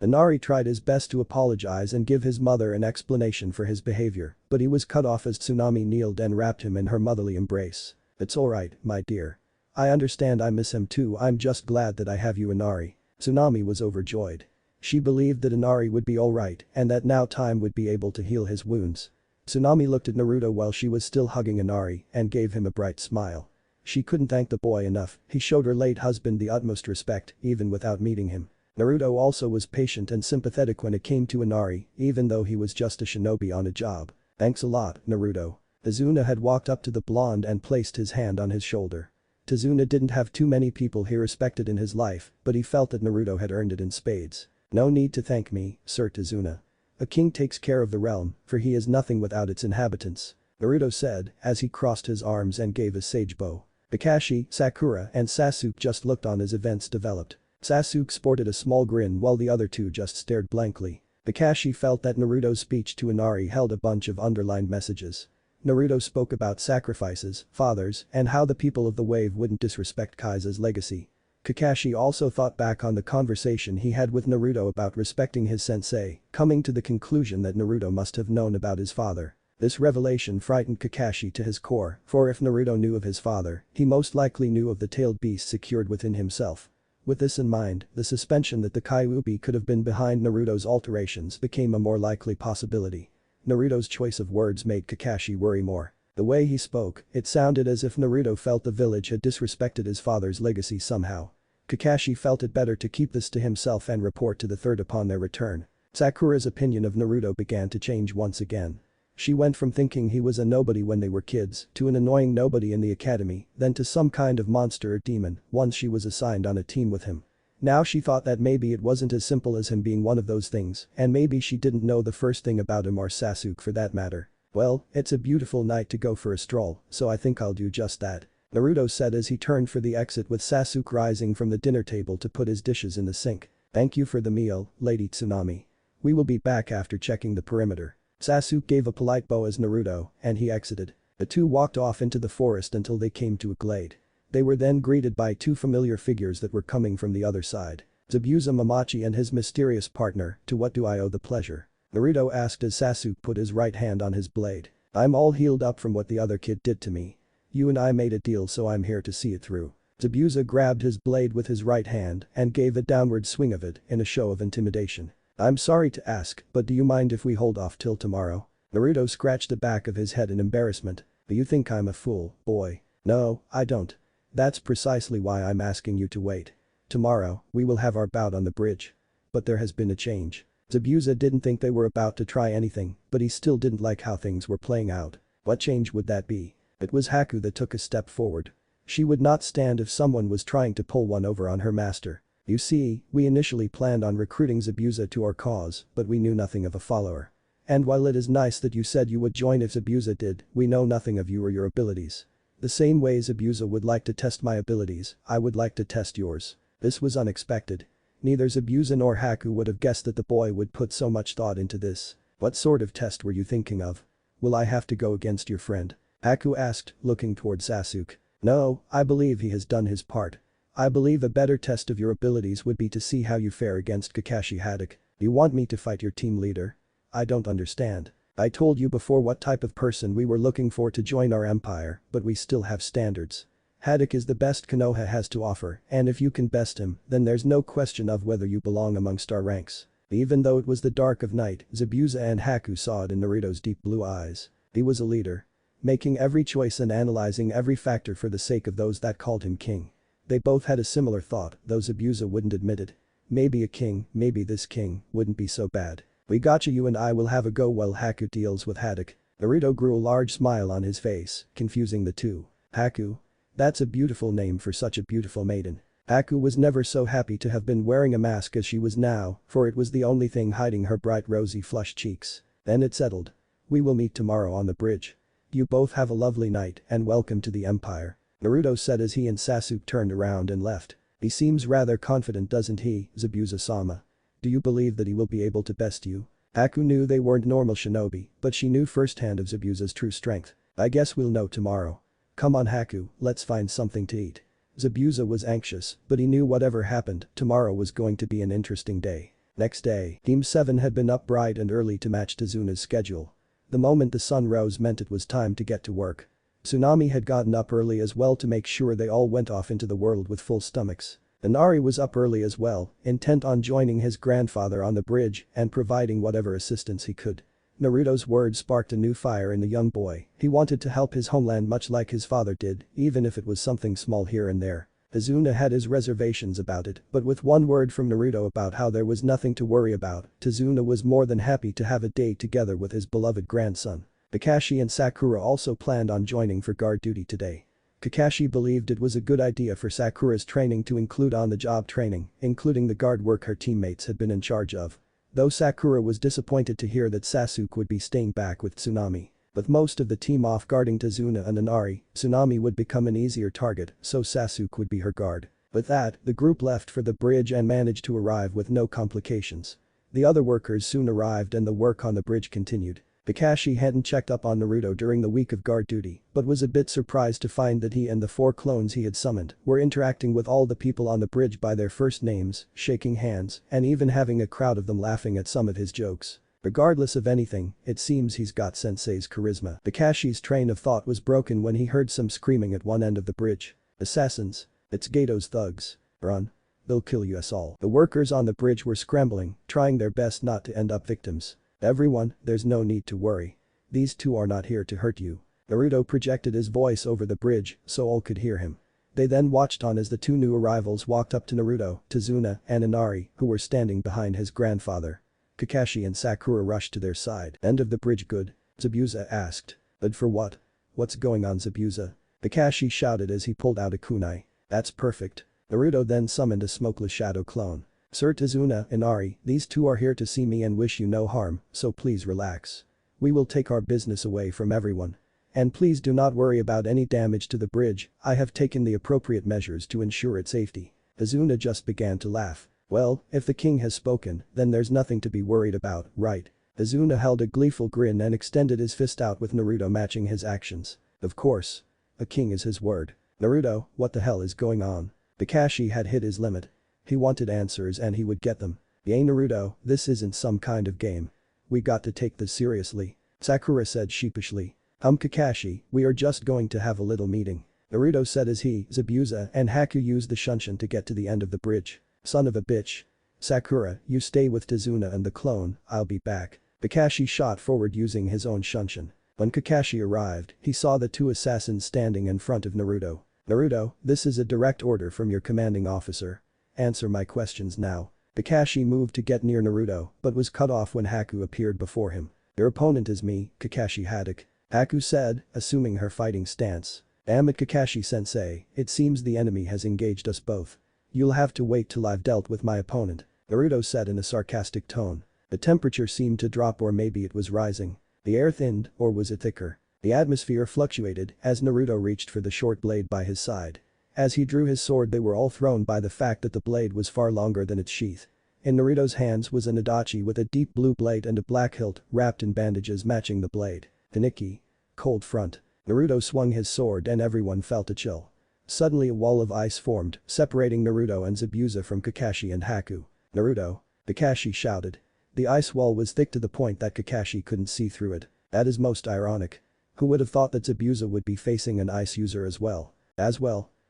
S1: Inari tried his best to apologize and give his mother an explanation for his behavior, but he was cut off as Tsunami kneeled and wrapped him in her motherly embrace. It's alright, my dear. I understand I miss him too, I'm just glad that I have you, Inari. Tsunami was overjoyed. She believed that Inari would be alright and that now time would be able to heal his wounds. Tsunami looked at Naruto while she was still hugging Inari and gave him a bright smile. She couldn't thank the boy enough, he showed her late husband the utmost respect even without meeting him. Naruto also was patient and sympathetic when it came to Inari, even though he was just a shinobi on a job. Thanks a lot, Naruto. Izuna had walked up to the blonde and placed his hand on his shoulder. Izuna didn't have too many people he respected in his life, but he felt that Naruto had earned it in spades. No need to thank me, Sir Izuna. A king takes care of the realm, for he is nothing without its inhabitants. Naruto said, as he crossed his arms and gave a sage bow. Kakashi, Sakura and Sasuke just looked on as events developed. Sasuke sported a small grin while the other two just stared blankly. Kakashi felt that Naruto's speech to Inari held a bunch of underlined messages. Naruto spoke about sacrifices, fathers, and how the people of the wave wouldn't disrespect Kaisa's legacy. Kakashi also thought back on the conversation he had with Naruto about respecting his sensei, coming to the conclusion that Naruto must have known about his father. This revelation frightened Kakashi to his core, for if Naruto knew of his father, he most likely knew of the tailed beast secured within himself. With this in mind, the suspension that the Kyuubi could have been behind Naruto's alterations became a more likely possibility. Naruto's choice of words made Kakashi worry more. The way he spoke, it sounded as if Naruto felt the village had disrespected his father's legacy somehow. Kakashi felt it better to keep this to himself and report to the third upon their return. Sakura's opinion of Naruto began to change once again. She went from thinking he was a nobody when they were kids to an annoying nobody in the academy, then to some kind of monster or demon once she was assigned on a team with him. Now she thought that maybe it wasn't as simple as him being one of those things, and maybe she didn't know the first thing about him or Sasuke for that matter. Well, it's a beautiful night to go for a stroll, so I think I'll do just that. Naruto said as he turned for the exit with Sasuke rising from the dinner table to put his dishes in the sink. Thank you for the meal, Lady Tsunami. We will be back after checking the perimeter. Sasuke gave a polite bow as Naruto, and he exited. The two walked off into the forest until they came to a glade. They were then greeted by two familiar figures that were coming from the other side. Zabuza Mamachi and his mysterious partner, to what do I owe the pleasure? Naruto asked as Sasuke put his right hand on his blade. I'm all healed up from what the other kid did to me. You and I made a deal so I'm here to see it through. Zabuza grabbed his blade with his right hand and gave a downward swing of it in a show of intimidation. I'm sorry to ask, but do you mind if we hold off till tomorrow? Naruto scratched the back of his head in embarrassment. You think I'm a fool, boy. No, I don't. That's precisely why I'm asking you to wait. Tomorrow, we will have our bout on the bridge. But there has been a change. Zabuza didn't think they were about to try anything, but he still didn't like how things were playing out. What change would that be? It was Haku that took a step forward. She would not stand if someone was trying to pull one over on her master. You see, we initially planned on recruiting Zabuza to our cause, but we knew nothing of a follower. And while it is nice that you said you would join if Zabuza did, we know nothing of you or your abilities. The same way Zabuza would like to test my abilities, I would like to test yours. This was unexpected. Neither Zabuza nor Haku would have guessed that the boy would put so much thought into this. What sort of test were you thinking of? Will I have to go against your friend? Haku asked, looking toward Sasuke. No, I believe he has done his part. I believe a better test of your abilities would be to see how you fare against Kakashi Haddock. You want me to fight your team leader? I don't understand. I told you before what type of person we were looking for to join our empire, but we still have standards. Haddock is the best Konoha has to offer, and if you can best him, then there's no question of whether you belong amongst our ranks. Even though it was the dark of night, Zabuza and Haku saw it in Naruto's deep blue eyes. He was a leader. Making every choice and analyzing every factor for the sake of those that called him king. They both had a similar thought, though Zabuza wouldn't admit it. Maybe a king, maybe this king, wouldn't be so bad. We gotcha, you and I will have a go while Haku deals with Haddock. Naruto grew a large smile on his face, confusing the two. Haku? That's a beautiful name for such a beautiful maiden. Haku was never so happy to have been wearing a mask as she was now, for it was the only thing hiding her bright rosy flushed cheeks. Then it settled. We will meet tomorrow on the bridge. You both have a lovely night and welcome to the Empire. Naruto said as he and Sasuke turned around and left. He seems rather confident, doesn't he, Zabuza-sama? Do you believe that he will be able to best you? Haku knew they weren't normal shinobi, but she knew firsthand of Zabuza's true strength. I guess we'll know tomorrow. Come on Haku, let's find something to eat. Zabuza was anxious, but he knew whatever happened, tomorrow was going to be an interesting day. Next day, Team 7 had been up bright and early to match Tazuna's schedule. The moment the sun rose meant it was time to get to work. Tsunami had gotten up early as well to make sure they all went off into the world with full stomachs. Inari was up early as well, intent on joining his grandfather on the bridge and providing whatever assistance he could. Naruto's words sparked a new fire in the young boy. He wanted to help his homeland much like his father did, even if it was something small here and there. Tazuna had his reservations about it, but with one word from Naruto about how there was nothing to worry about, Tazuna was more than happy to have a day together with his beloved grandson. Kakashi and Sakura also planned on joining for guard duty today. Kakashi believed it was a good idea for Sakura's training to include on-the-job training, including the guard work her teammates had been in charge of. Though Sakura was disappointed to hear that Sasuke would be staying back with Tsunami. With most of the team off guarding Tazuna and Inari, Tsunami would become an easier target, so Sasuke would be her guard. With that, the group left for the bridge and managed to arrive with no complications. The other workers soon arrived and the work on the bridge continued. Kakashi hadn't checked up on Naruto during the week of guard duty, but was a bit surprised to find that he and the 4 clones he had summoned were interacting with all the people on the bridge by their first names, shaking hands, and even having a crowd of them laughing at some of his jokes. Regardless of anything, it seems he's got sensei's charisma. Kakashi's train of thought was broken when he heard some screaming at one end of the bridge. Assassins. It's Gato's thugs. Run. They'll kill you us all. The workers on the bridge were scrambling, trying their best not to end up victims. Everyone, there's no need to worry. These two are not here to hurt you. Naruto projected his voice over the bridge so all could hear him. They then watched on as the 2 new arrivals walked up to Naruto, Tazuna, and Inari, who were standing behind his grandfather. Kakashi and Sakura rushed to their side. End of the bridge good? Zabuza asked. Good for what? What's going on Zabuza? Kakashi shouted as he pulled out a kunai. That's perfect. Naruto then summoned a smokeless shadow clone. Sir Tazuna, Inari, these 2 are here to see me and wish you no harm, so please relax. We will take our business away from everyone. And please do not worry about any damage to the bridge, I have taken the appropriate measures to ensure its safety. Tazuna just began to laugh. Well, if the king has spoken, then there's nothing to be worried about, right? Tazuna held a gleeful grin and extended his fist out with Naruto matching his actions. Of course. A king is his word. Naruto, what the hell is going on? Kakashi had hit his limit. He wanted answers and he would get them. Yay Naruto, this isn't some kind of game. We got to take this seriously. Sakura said sheepishly. Kakashi, we are just going to have a little meeting. Naruto said as he, Zabuza, and Haku used the shunshin to get to the end of the bridge. Son of a bitch. Sakura, you stay with Tazuna and the clone, I'll be back. Kakashi shot forward using his own shunshin. When Kakashi arrived, he saw the 2 assassins standing in front of Naruto. Naruto, this is a direct order from your commanding officer. Answer my questions now. Kakashi moved to get near Naruto, but was cut off when Haku appeared before him. Your opponent is me, Kakashi Haddock. Haku said, assuming her fighting stance. Damn it Kakashi-sensei, it seems the enemy has engaged us both. You'll have to wait till I've dealt with my opponent, Naruto said in a sarcastic tone. The temperature seemed to drop or maybe it was rising. The air thinned, or was it thicker? The atmosphere fluctuated as Naruto reached for the short blade by his side. As he drew his sword they were all thrown by the fact that the blade was far longer than its sheath. In Naruto's hands was an adachi with a deep blue blade and a black hilt wrapped in bandages matching the blade. Taniki. Cold front. Naruto swung his sword and everyone felt a chill. Suddenly a wall of ice formed, separating Naruto and Zabuza from Kakashi and Haku. Naruto. Kakashi shouted. The ice wall was thick to the point that Kakashi couldn't see through it. That is most ironic. Who would have thought that Zabuza would be facing an ice user as well?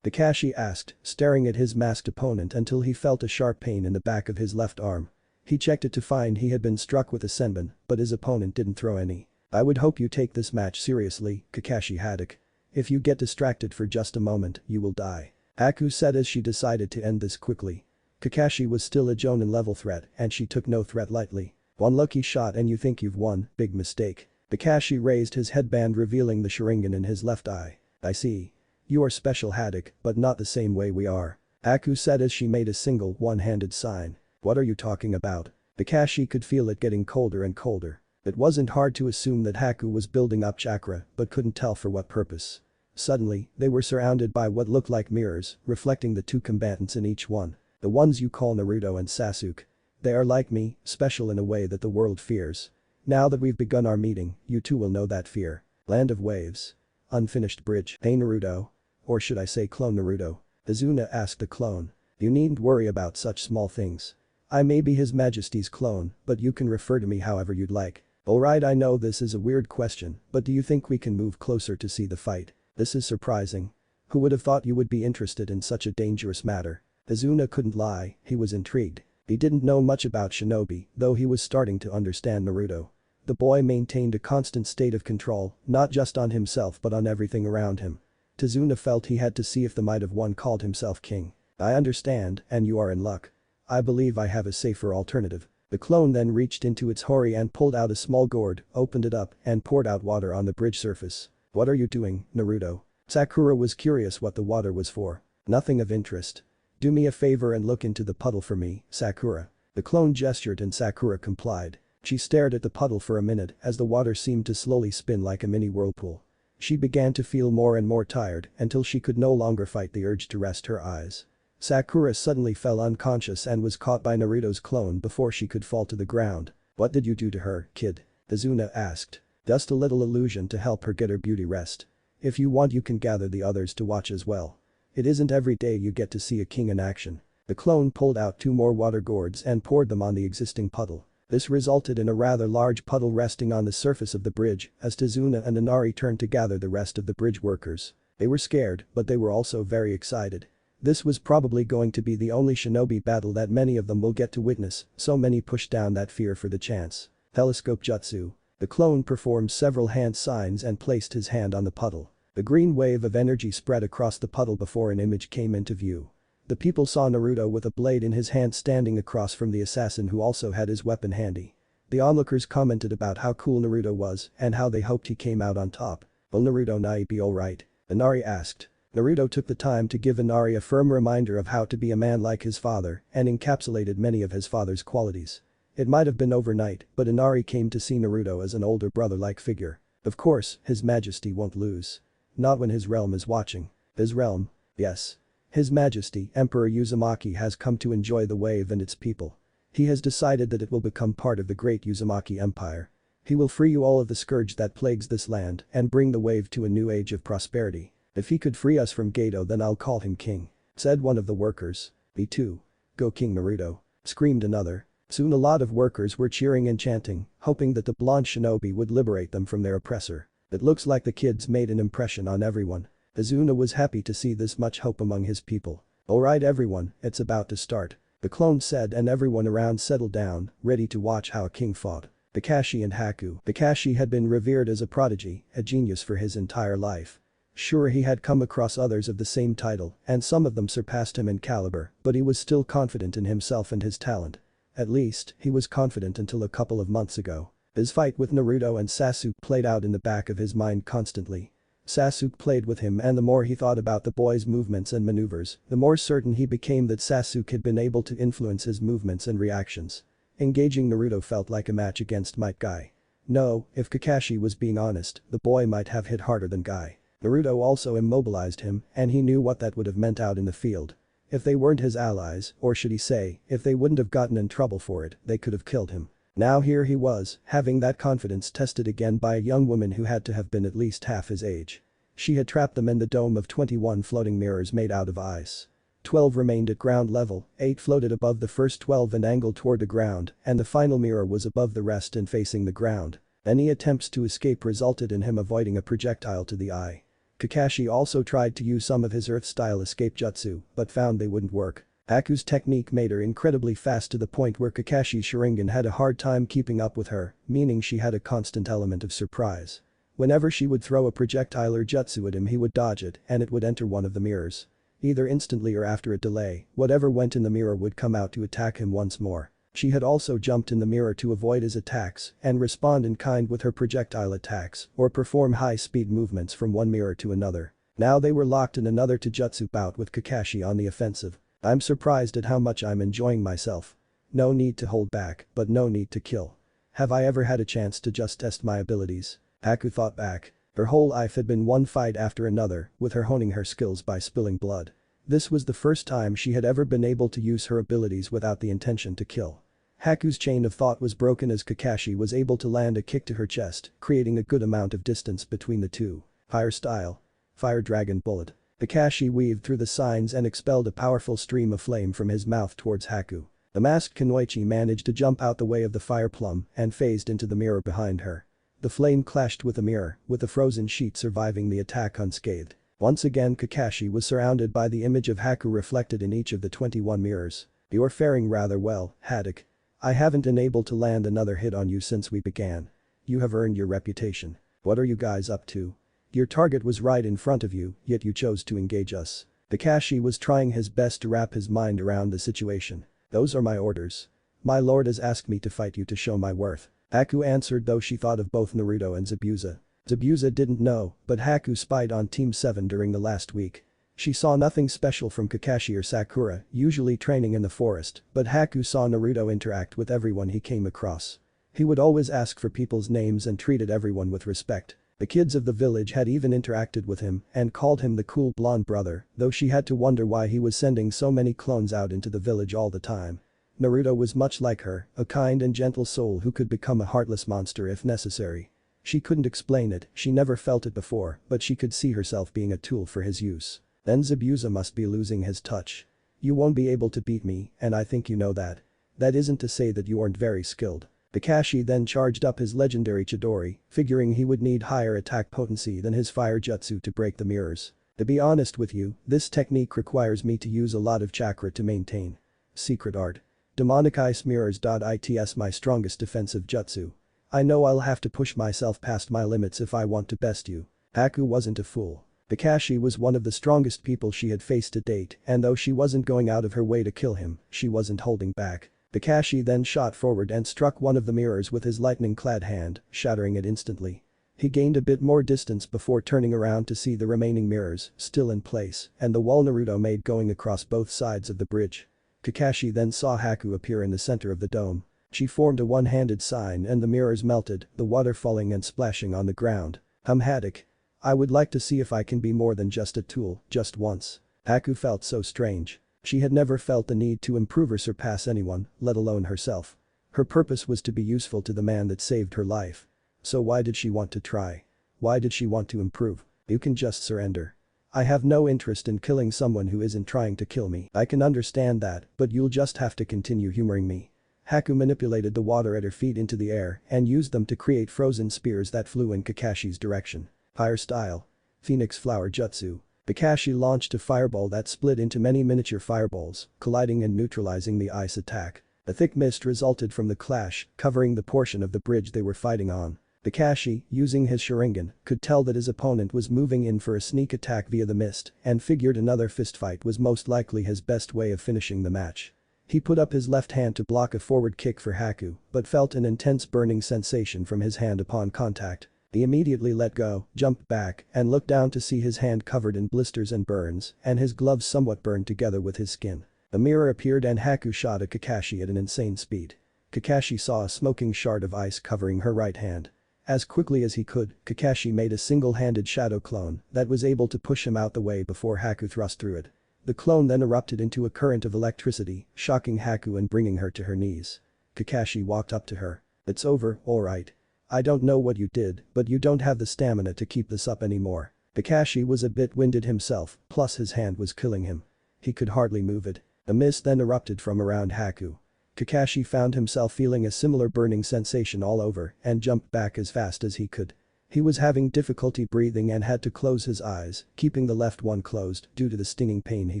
S1: Kakashi asked, staring at his masked opponent until he felt a sharp pain in the back of his left arm. He checked it to find he had been struck with a senbon, but his opponent didn't throw any. I would hope you take this match seriously, Kakashi Haddock. If you get distracted for just a moment, you will die. Haku said as she decided to end this quickly. Kakashi was still a Jonin level threat and she took no threat lightly. One lucky shot and you think you've won, big mistake. Kakashi raised his headband revealing the Sharingan in his left eye. I see. You are special Haddock, but not the same way we are. Aku said as she made a single one-handed sign. What are you talking about? Kakashi could feel it getting colder and colder. It wasn't hard to assume that Haku was building up chakra but couldn't tell for what purpose. Suddenly, they were surrounded by what looked like mirrors, reflecting the two combatants in each one. The ones you call Naruto and Sasuke. They are like me, special in a way that the world fears. Now that we've begun our meeting, you too will know that fear. Land of Waves. Unfinished bridge. Hey Naruto. Or should I say clone Naruto? Izuna asked the clone. You needn't worry about such small things. I may be His Majesty's clone, but you can refer to me however you'd like. Alright, I know this is a weird question, but do you think we can move closer to see the fight? This is surprising. Who would have thought you would be interested in such a dangerous matter? Izuna couldn't lie, he was intrigued. He didn't know much about shinobi, though he was starting to understand Naruto. The boy maintained a constant state of control, not just on himself but on everything around him. Izuna felt he had to see if the might of one called himself king. I understand, and you are in luck. I believe I have a safer alternative. The clone then reached into its hori and pulled out a small gourd, opened it up, and poured out water on the bridge surface. What are you doing, Naruto? Sakura was curious what the water was for. Nothing of interest. Do me a favor and look into the puddle for me, Sakura. The clone gestured and Sakura complied. She stared at the puddle for a minute as the water seemed to slowly spin like a mini whirlpool. She began to feel more and more tired until she could no longer fight the urge to rest her eyes. Sakura suddenly fell unconscious and was caught by Naruto's clone before she could fall to the ground. What did you do to her, kid? Izuna asked. Just a little illusion to help her get her beauty rest. If you want you can gather the others to watch as well. It isn't every day you get to see a king in action. The clone pulled out 2 more water gourds and poured them on the existing puddle. This resulted in a rather large puddle resting on the surface of the bridge as Izuna and Inari turned to gather the rest of the bridge workers. They were scared, but they were also very excited. This was probably going to be the only shinobi battle that many of them will get to witness, so many pushed down that fear for the chance. Telescope Jutsu. The clone performed several hand signs and placed his hand on the puddle. The green wave of energy spread across the puddle before an image came into view. The people saw Naruto with a blade in his hand standing across from the assassin who also had his weapon handy. The onlookers commented about how cool Naruto was and how they hoped he came out on top. Will Naruto Nai be alright? Inari asked. Naruto took the time to give Inari a firm reminder of how to be a man like his father and encapsulated many of his father's qualities. It might have been overnight, but Inari came to see Naruto as an older brother-like figure. Of course, His Majesty won't lose. Not when his realm is watching. His realm? Yes. His Majesty, Emperor Uzumaki has come to enjoy the wave and its people. He has decided that it will become part of the great Uzumaki Empire. He will free you all of the scourge that plagues this land and bring the wave to a new age of prosperity. If he could free us from Geto then I'll call him king, said one of the workers. Me too. Go King Naruto, screamed another. Soon a lot of workers were cheering and chanting, hoping that the blonde shinobi would liberate them from their oppressor. It looks like the kids made an impression on everyone. Izuna was happy to see this much hope among his people. Alright everyone, it's about to start. The clone said and everyone around settled down, ready to watch how a king fought. Kakashi and Haku. Kakashi had been revered as a prodigy, a genius for his entire life. Sure he had come across others of the same title and some of them surpassed him in caliber, but he was still confident in himself and his talent. At least, he was confident until a couple of months ago. His fight with Naruto and Sasuke played out in the back of his mind constantly. Sasuke played with him and the more he thought about the boy's movements and maneuvers, the more certain he became that Sasuke had been able to influence his movements and reactions. Engaging Naruto felt like a match against Might Guy. No, if Kakashi was being honest, the boy might have hit harder than Guy. Naruto also immobilized him and he knew what that would have meant out in the field. If they weren't his allies, or should he say, if they wouldn't have gotten in trouble for it, they could have killed him. Now here he was, having that confidence tested again by a young woman who had to have been at least half his age. She had trapped them in the dome of 21 floating mirrors made out of ice. 12 remained at ground level, 8 floated above the first 12 and angled toward the ground, and the final mirror was above the rest and facing the ground. Any attempts to escape resulted in him avoiding a projectile to the eye. Kakashi also tried to use some of his Earth-style escape jutsu, but found they wouldn't work. Aku's technique made her incredibly fast to the point where Kakashi's Sharingan had a hard time keeping up with her, meaning she had a constant element of surprise. Whenever she would throw a projectile or jutsu at him he would dodge it and it would enter one of the mirrors. Either instantly or after a delay, whatever went in the mirror would come out to attack him once more. She had also jumped in the mirror to avoid his attacks and respond in kind with her projectile attacks or perform high-speed movements from one mirror to another. Now they were locked in another Taijutsu bout with Kakashi on the offensive. I'm surprised at how much I'm enjoying myself. No need to hold back, but no need to kill. Have I ever had a chance to just test my abilities? Haku thought back. Her whole life had been one fight after another, with her honing her skills by spilling blood. This was the first time she had ever been able to use her abilities without the intention to kill. Haku's chain of thought was broken as Kakashi was able to land a kick to her chest, creating a good amount of distance between the two. Fire style. Fire dragon bullet. Kakashi weaved through the signs and expelled a powerful stream of flame from his mouth towards Haku. The masked Kunoichi managed to jump out the way of the fire plum and phased into the mirror behind her. The flame clashed with the mirror, with the frozen sheet surviving the attack unscathed. Once again Kakashi was surrounded by the image of Haku reflected in each of the 21 mirrors. You're faring rather well, Haddock. I haven't been able to land another hit on you since we began. You have earned your reputation. What are you guys up to? Your target was right in front of you, yet you chose to engage us. Kakashi was trying his best to wrap his mind around the situation. Those are my orders. My lord has asked me to fight you to show my worth. Haku answered though she thought of both Naruto and Zabuza. Zabuza didn't know, but Haku spied on Team 7 during the last week. She saw nothing special from Kakashi or Sakura, usually training in the forest, but Haku saw Naruto interact with everyone he came across. He would always ask for people's names and treated everyone with respect. The kids of the village had even interacted with him and called him the cool blonde brother, though she had to wonder why he was sending so many clones out into the village all the time. Naruto was much like her, a kind and gentle soul who could become a heartless monster if necessary. She couldn't explain it, she never felt it before, but she could see herself being a tool for his use. Then Zabuza must be losing his touch. You won't be able to beat me, and I think you know that. That isn't to say that you aren't very skilled. Kakashi then charged up his legendary Chidori, figuring he would need higher attack potency than his fire jutsu to break the mirrors. To be honest with you, this technique requires me to use a lot of chakra to maintain. Secret art. Demonic ice mirrors. It's my strongest defensive jutsu. I know I'll have to push myself past my limits if I want to best you. Haku wasn't a fool. Kakashi was one of the strongest people she had faced to date, and though she wasn't going out of her way to kill him, she wasn't holding back. Kakashi then shot forward and struck one of the mirrors with his lightning-clad hand, shattering it instantly. He gained a bit more distance before turning around to see the remaining mirrors, still in place, and the wall Naruto made going across both sides of the bridge. Kakashi then saw Haku appear in the center of the dome. She formed a one-handed sign and the mirrors melted, the water falling and splashing on the ground. Haddock. I would like to see if I can be more than just a tool, just once. Haku felt so strange. She had never felt the need to improve or surpass anyone, let alone herself. Her purpose was to be useful to the man that saved her life. So why did she want to try? Why did she want to improve? You can just surrender. I have no interest in killing someone who isn't trying to kill me. I can understand that, but you'll just have to continue humoring me. Haku manipulated the water at her feet into the air and used them to create frozen spears that flew in Kakashi's direction. Fire style. Phoenix flower jutsu. Kakashi launched a fireball that split into many miniature fireballs, colliding and neutralizing the ice attack. A thick mist resulted from the clash, covering the portion of the bridge they were fighting on. Kakashi, using his Sharingan, could tell that his opponent was moving in for a sneak attack via the mist and figured another fistfight was most likely his best way of finishing the match. He put up his left hand to block a forward kick for Haku, but felt an intense burning sensation from his hand upon contact. He immediately let go, jumped back, and looked down to see his hand covered in blisters and burns, and his gloves somewhat burned together with his skin. A mirror appeared and Haku shot at Kakashi at an insane speed. Kakashi saw a smoking shard of ice covering her right hand. As quickly as he could, Kakashi made a single-handed shadow clone that was able to push him out the way before Haku thrust through it. The clone then erupted into a current of electricity, shocking Haku and bringing her to her knees. Kakashi walked up to her. It's over, alright. I don't know what you did, but you don't have the stamina to keep this up anymore. Kakashi was a bit winded himself, plus his hand was killing him. He could hardly move it. A mist then erupted from around Haku. Kakashi found himself feeling a similar burning sensation all over and jumped back as fast as he could. He was having difficulty breathing and had to close his eyes, keeping the left one closed due to the stinging pain he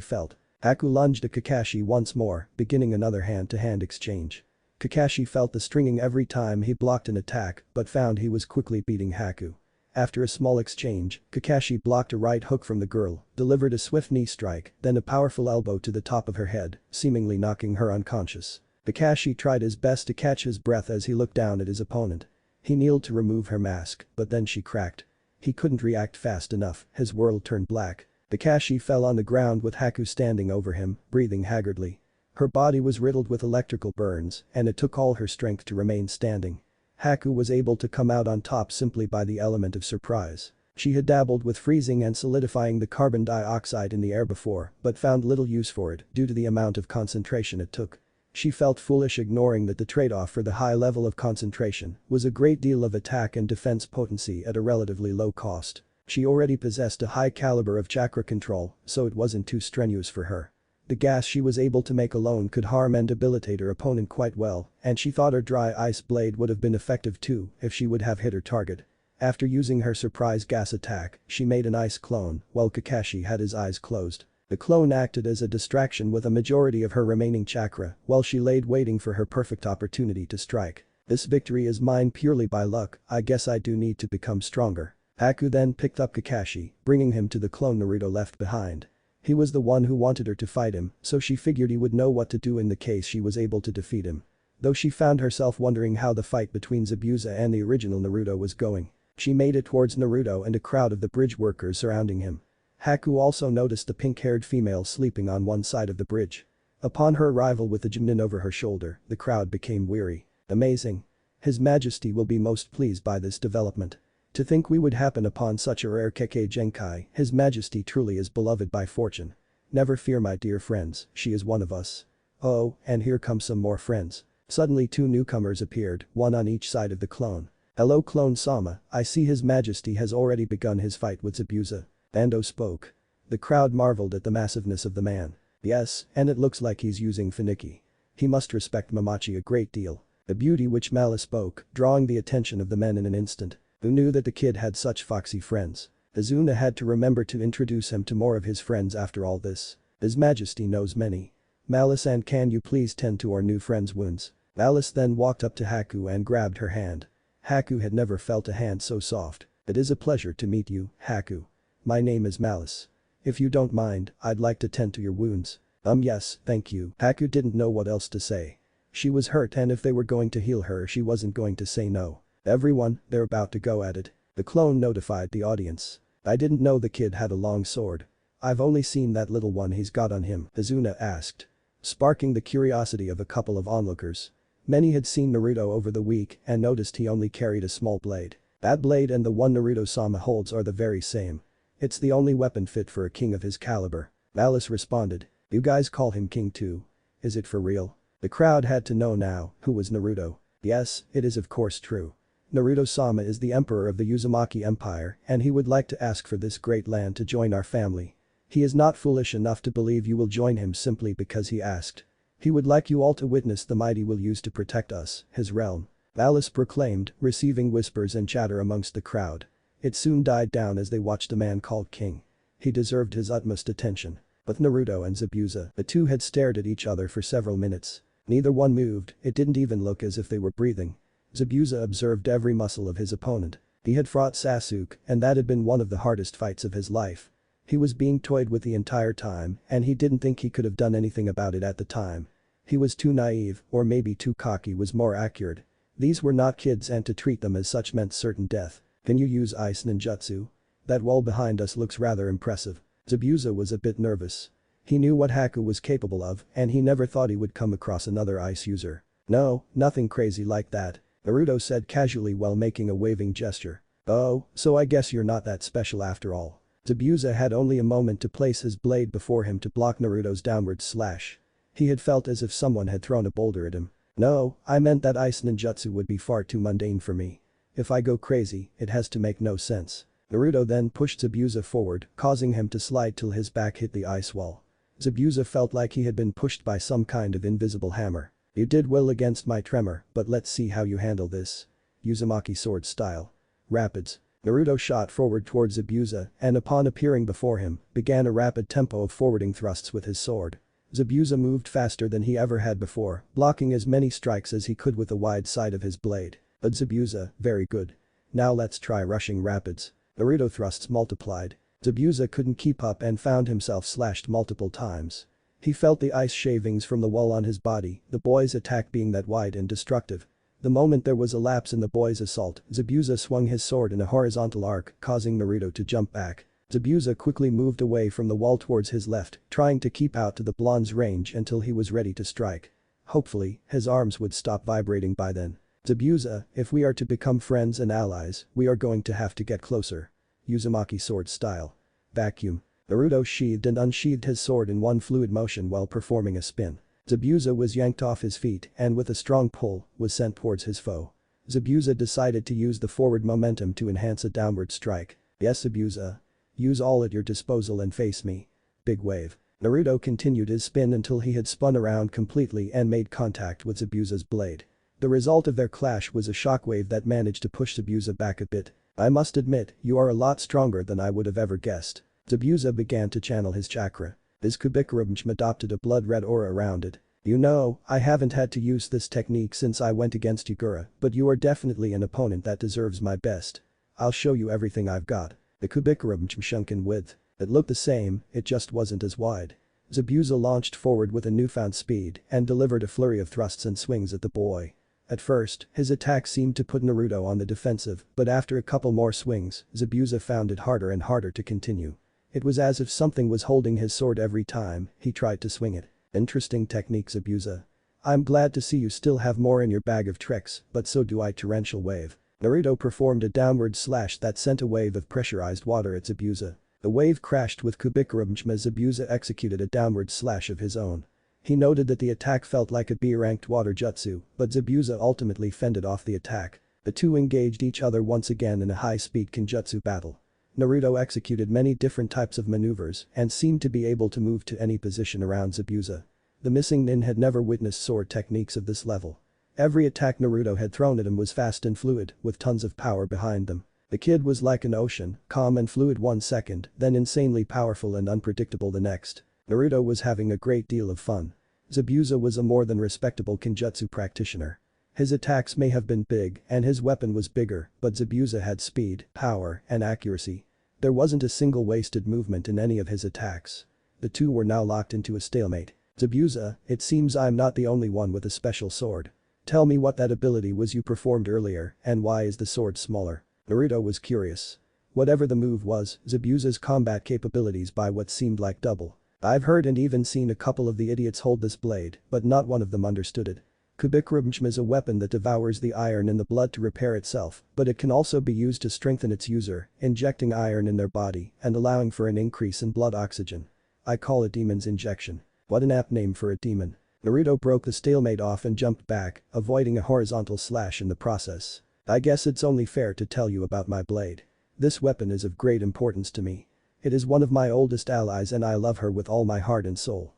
S1: felt. Haku lunged at Kakashi once more, beginning another hand-to-hand exchange. Kakashi felt the stinging every time he blocked an attack but found he was quickly beating Haku. After a small exchange, Kakashi blocked a right hook from the girl, delivered a swift knee strike, then a powerful elbow to the top of her head, seemingly knocking her unconscious. Kakashi tried his best to catch his breath as he looked down at his opponent. He kneeled to remove her mask, but then she cracked. He couldn't react fast enough, his world turned black. Kakashi fell on the ground with Haku standing over him, breathing haggardly. Her body was riddled with electrical burns, and it took all her strength to remain standing. Haku was able to come out on top simply by the element of surprise. She had dabbled with freezing and solidifying the carbon dioxide in the air before, but found little use for it due to the amount of concentration it took. She felt foolish ignoring that the trade-off for the high level of concentration was a great deal of attack and defense potency at a relatively low cost. She already possessed a high caliber of chakra control, so it wasn't too strenuous for her. The gas she was able to make alone could harm and debilitate her opponent quite well, and she thought her dry ice blade would have been effective too if she would have hit her target. After using her surprise gas attack, she made an ice clone while Kakashi had his eyes closed. The clone acted as a distraction with a majority of her remaining chakra while she laid waiting for her perfect opportunity to strike. This victory is mine purely by luck, I guess I do need to become stronger. Haku then picked up Kakashi, bringing him to the clone Naruto left behind. He was the one who wanted her to fight him, so she figured he would know what to do in the case she was able to defeat him. Though she found herself wondering how the fight between Zabuza and the original Naruto was going. She made it towards Naruto and a crowd of the bridge workers surrounding him. Haku also noticed the pink-haired female sleeping on one side of the bridge. Upon her arrival with the Jinnin over her shoulder, the crowd became weary. Amazing. His Majesty will be most pleased by this development. To think we would happen upon such a rare Kekkei Genkai, His Majesty truly is beloved by fortune. Never fear my dear friends, she is one of us. Oh, and here come some more friends. Suddenly two newcomers appeared, one on each side of the clone. Hello Clone Sama, I see His Majesty has already begun his fight with Zabuza. Ando spoke. The crowd marveled at the massiveness of the man. Yes, and it looks like he's using Funiki. He must respect Momochi a great deal. The beauty which Malice spoke, drawing the attention of the men in an instant. Who knew that the kid had such foxy friends? Izuna had to remember to introduce him to more of his friends after all this. His Majesty knows many. Malice, and can you please tend to our new friend's wounds? Malice then walked up to Haku and grabbed her hand. Haku had never felt a hand so soft. It is a pleasure to meet you, Haku. My name is Malice. If you don't mind, I'd like to tend to your wounds. Yes, thank you. Haku didn't know what else to say. She was hurt, and if they were going to heal her she wasn't going to say no. Everyone, they're about to go at it. The clone notified the audience. I didn't know the kid had a long sword. I've only seen that little one he's got on him, Izuna asked. Sparking the curiosity of a couple of onlookers. Many had seen Naruto over the week and noticed he only carried a small blade. That blade and the one Naruto-sama holds are the very same. It's the only weapon fit for a king of his caliber. Malice responded. You guys call him king too? Is it for real? The crowd had to know now who was Naruto. Yes, it is of course true. Naruto-sama is the emperor of the Uzumaki Empire and he would like to ask for this great land to join our family. He is not foolish enough to believe you will join him simply because he asked. He would like you all to witness the might he will use to protect us, his realm. Malice proclaimed, receiving whispers and chatter amongst the crowd. It soon died down as they watched a man called king. He deserved his utmost attention. But Naruto and Zabuza, the two had stared at each other for several minutes. Neither one moved, it didn't even look as if they were breathing. Zabuza observed every muscle of his opponent. He had fought Sasuke, and that had been one of the hardest fights of his life. He was being toyed with the entire time, and he didn't think he could have done anything about it at the time. He was too naive, or maybe too cocky was more accurate. These were not kids, and to treat them as such meant certain death. Can you use ice ninjutsu? That wall behind us looks rather impressive. Zabuza was a bit nervous. He knew what Haku was capable of, and he never thought he would come across another ice user. No, nothing crazy like that. Naruto said casually while making a waving gesture. Oh, so I guess you're not that special after all. Zabuza had only a moment to place his blade before him to block Naruto's downward slash. He had felt as if someone had thrown a boulder at him. No, I meant that ice ninjutsu would be far too mundane for me. If I go crazy, it has to make no sense. Naruto then pushed Zabuza forward, causing him to slide till his back hit the ice wall. Zabuza felt like he had been pushed by some kind of invisible hammer. You did well against my tremor, but let's see how you handle this. Uzumaki sword style. Rapids. Naruto shot forward towards Zabuza and upon appearing before him, began a rapid tempo of forwarding thrusts with his sword. Zabuza moved faster than he ever had before, blocking as many strikes as he could with the wide side of his blade. But Zabuza, very good. Now let's try rushing rapids. Naruto thrusts multiplied. Zabuza couldn't keep up and found himself slashed multiple times. He felt the ice shavings from the wall on his body, the boy's attack being that wide and destructive. The moment there was a lapse in the boy's assault, Zabuza swung his sword in a horizontal arc, causing Naruto to jump back. Zabuza quickly moved away from the wall towards his left, trying to keep out to the blonde's range until he was ready to strike. Hopefully, his arms would stop vibrating by then. Zabuza, if we are to become friends and allies, we are going to have to get closer. Uzumaki sword style. Vacuum. Naruto sheathed and unsheathed his sword in one fluid motion while performing a spin. Zabuza was yanked off his feet and with a strong pull, was sent towards his foe. Zabuza decided to use the forward momentum to enhance a downward strike. Yes, Zabuza. Use all at your disposal and face me. Big wave. Naruto continued his spin until he had spun around completely and made contact with Zabuza's blade. The result of their clash was a shockwave that managed to push Zabuza back a bit. I must admit, you are a lot stronger than I would have ever guessed. Zabuza began to channel his chakra. His Kubikurubnchim adopted a blood-red aura around it. You know, I haven't had to use this technique since I went against Yugura, but you are definitely an opponent that deserves my best. I'll show you everything I've got. The Kubikurubnchim shrunk in width. It looked the same, it just wasn't as wide. Zabuza launched forward with a newfound speed and delivered a flurry of thrusts and swings at the boy. At first, his attack seemed to put Naruto on the defensive, but after a couple more swings, Zabuza found it harder and harder to continue. It was as if something was holding his sword every time he tried to swing it. Interesting technique, Zabuza. I'm glad to see you still have more in your bag of tricks, but so do I. Torrential wave. Naruto performed a downward slash that sent a wave of pressurized water at Zabuza. The wave crashed with Kubikurubnchim as Zabuza executed a downward slash of his own. He noted that the attack felt like a B-ranked water jutsu, but Zabuza ultimately fended off the attack. The two engaged each other once again in a high-speed kenjutsu battle. Naruto executed many different types of maneuvers and seemed to be able to move to any position around Zabuza. The missing nin had never witnessed sword techniques of this level. Every attack Naruto had thrown at him was fast and fluid, with tons of power behind them. The kid was like an ocean, calm and fluid 1 second, then insanely powerful and unpredictable the next. Naruto was having a great deal of fun. Zabuza was a more than respectable kenjutsu practitioner. His attacks may have been big and his weapon was bigger, but Zabuza had speed, power, and accuracy. There wasn't a single wasted movement in any of his attacks. The two were now locked into a stalemate. Zabuza, it seems I'm not the only one with a special sword. Tell me what that ability was you performed earlier and why is the sword smaller? Naruto was curious. Whatever the move was, Zabuza's combat capabilities by what seemed like double. I've heard and even seen a couple of the idiots hold this blade, but not one of them understood it. Kubikurubnchim is a weapon that devours the iron in the blood to repair itself, but it can also be used to strengthen its user, injecting iron in their body and allowing for an increase in blood oxygen. I call it Demon's Injection. What an apt name for a demon. Naruto broke the stalemate off and jumped back, avoiding a horizontal slash in the process. I guess it's only fair to tell you about my blade. This weapon is of great importance to me. It is one of my oldest allies and I love her with all my heart and soul.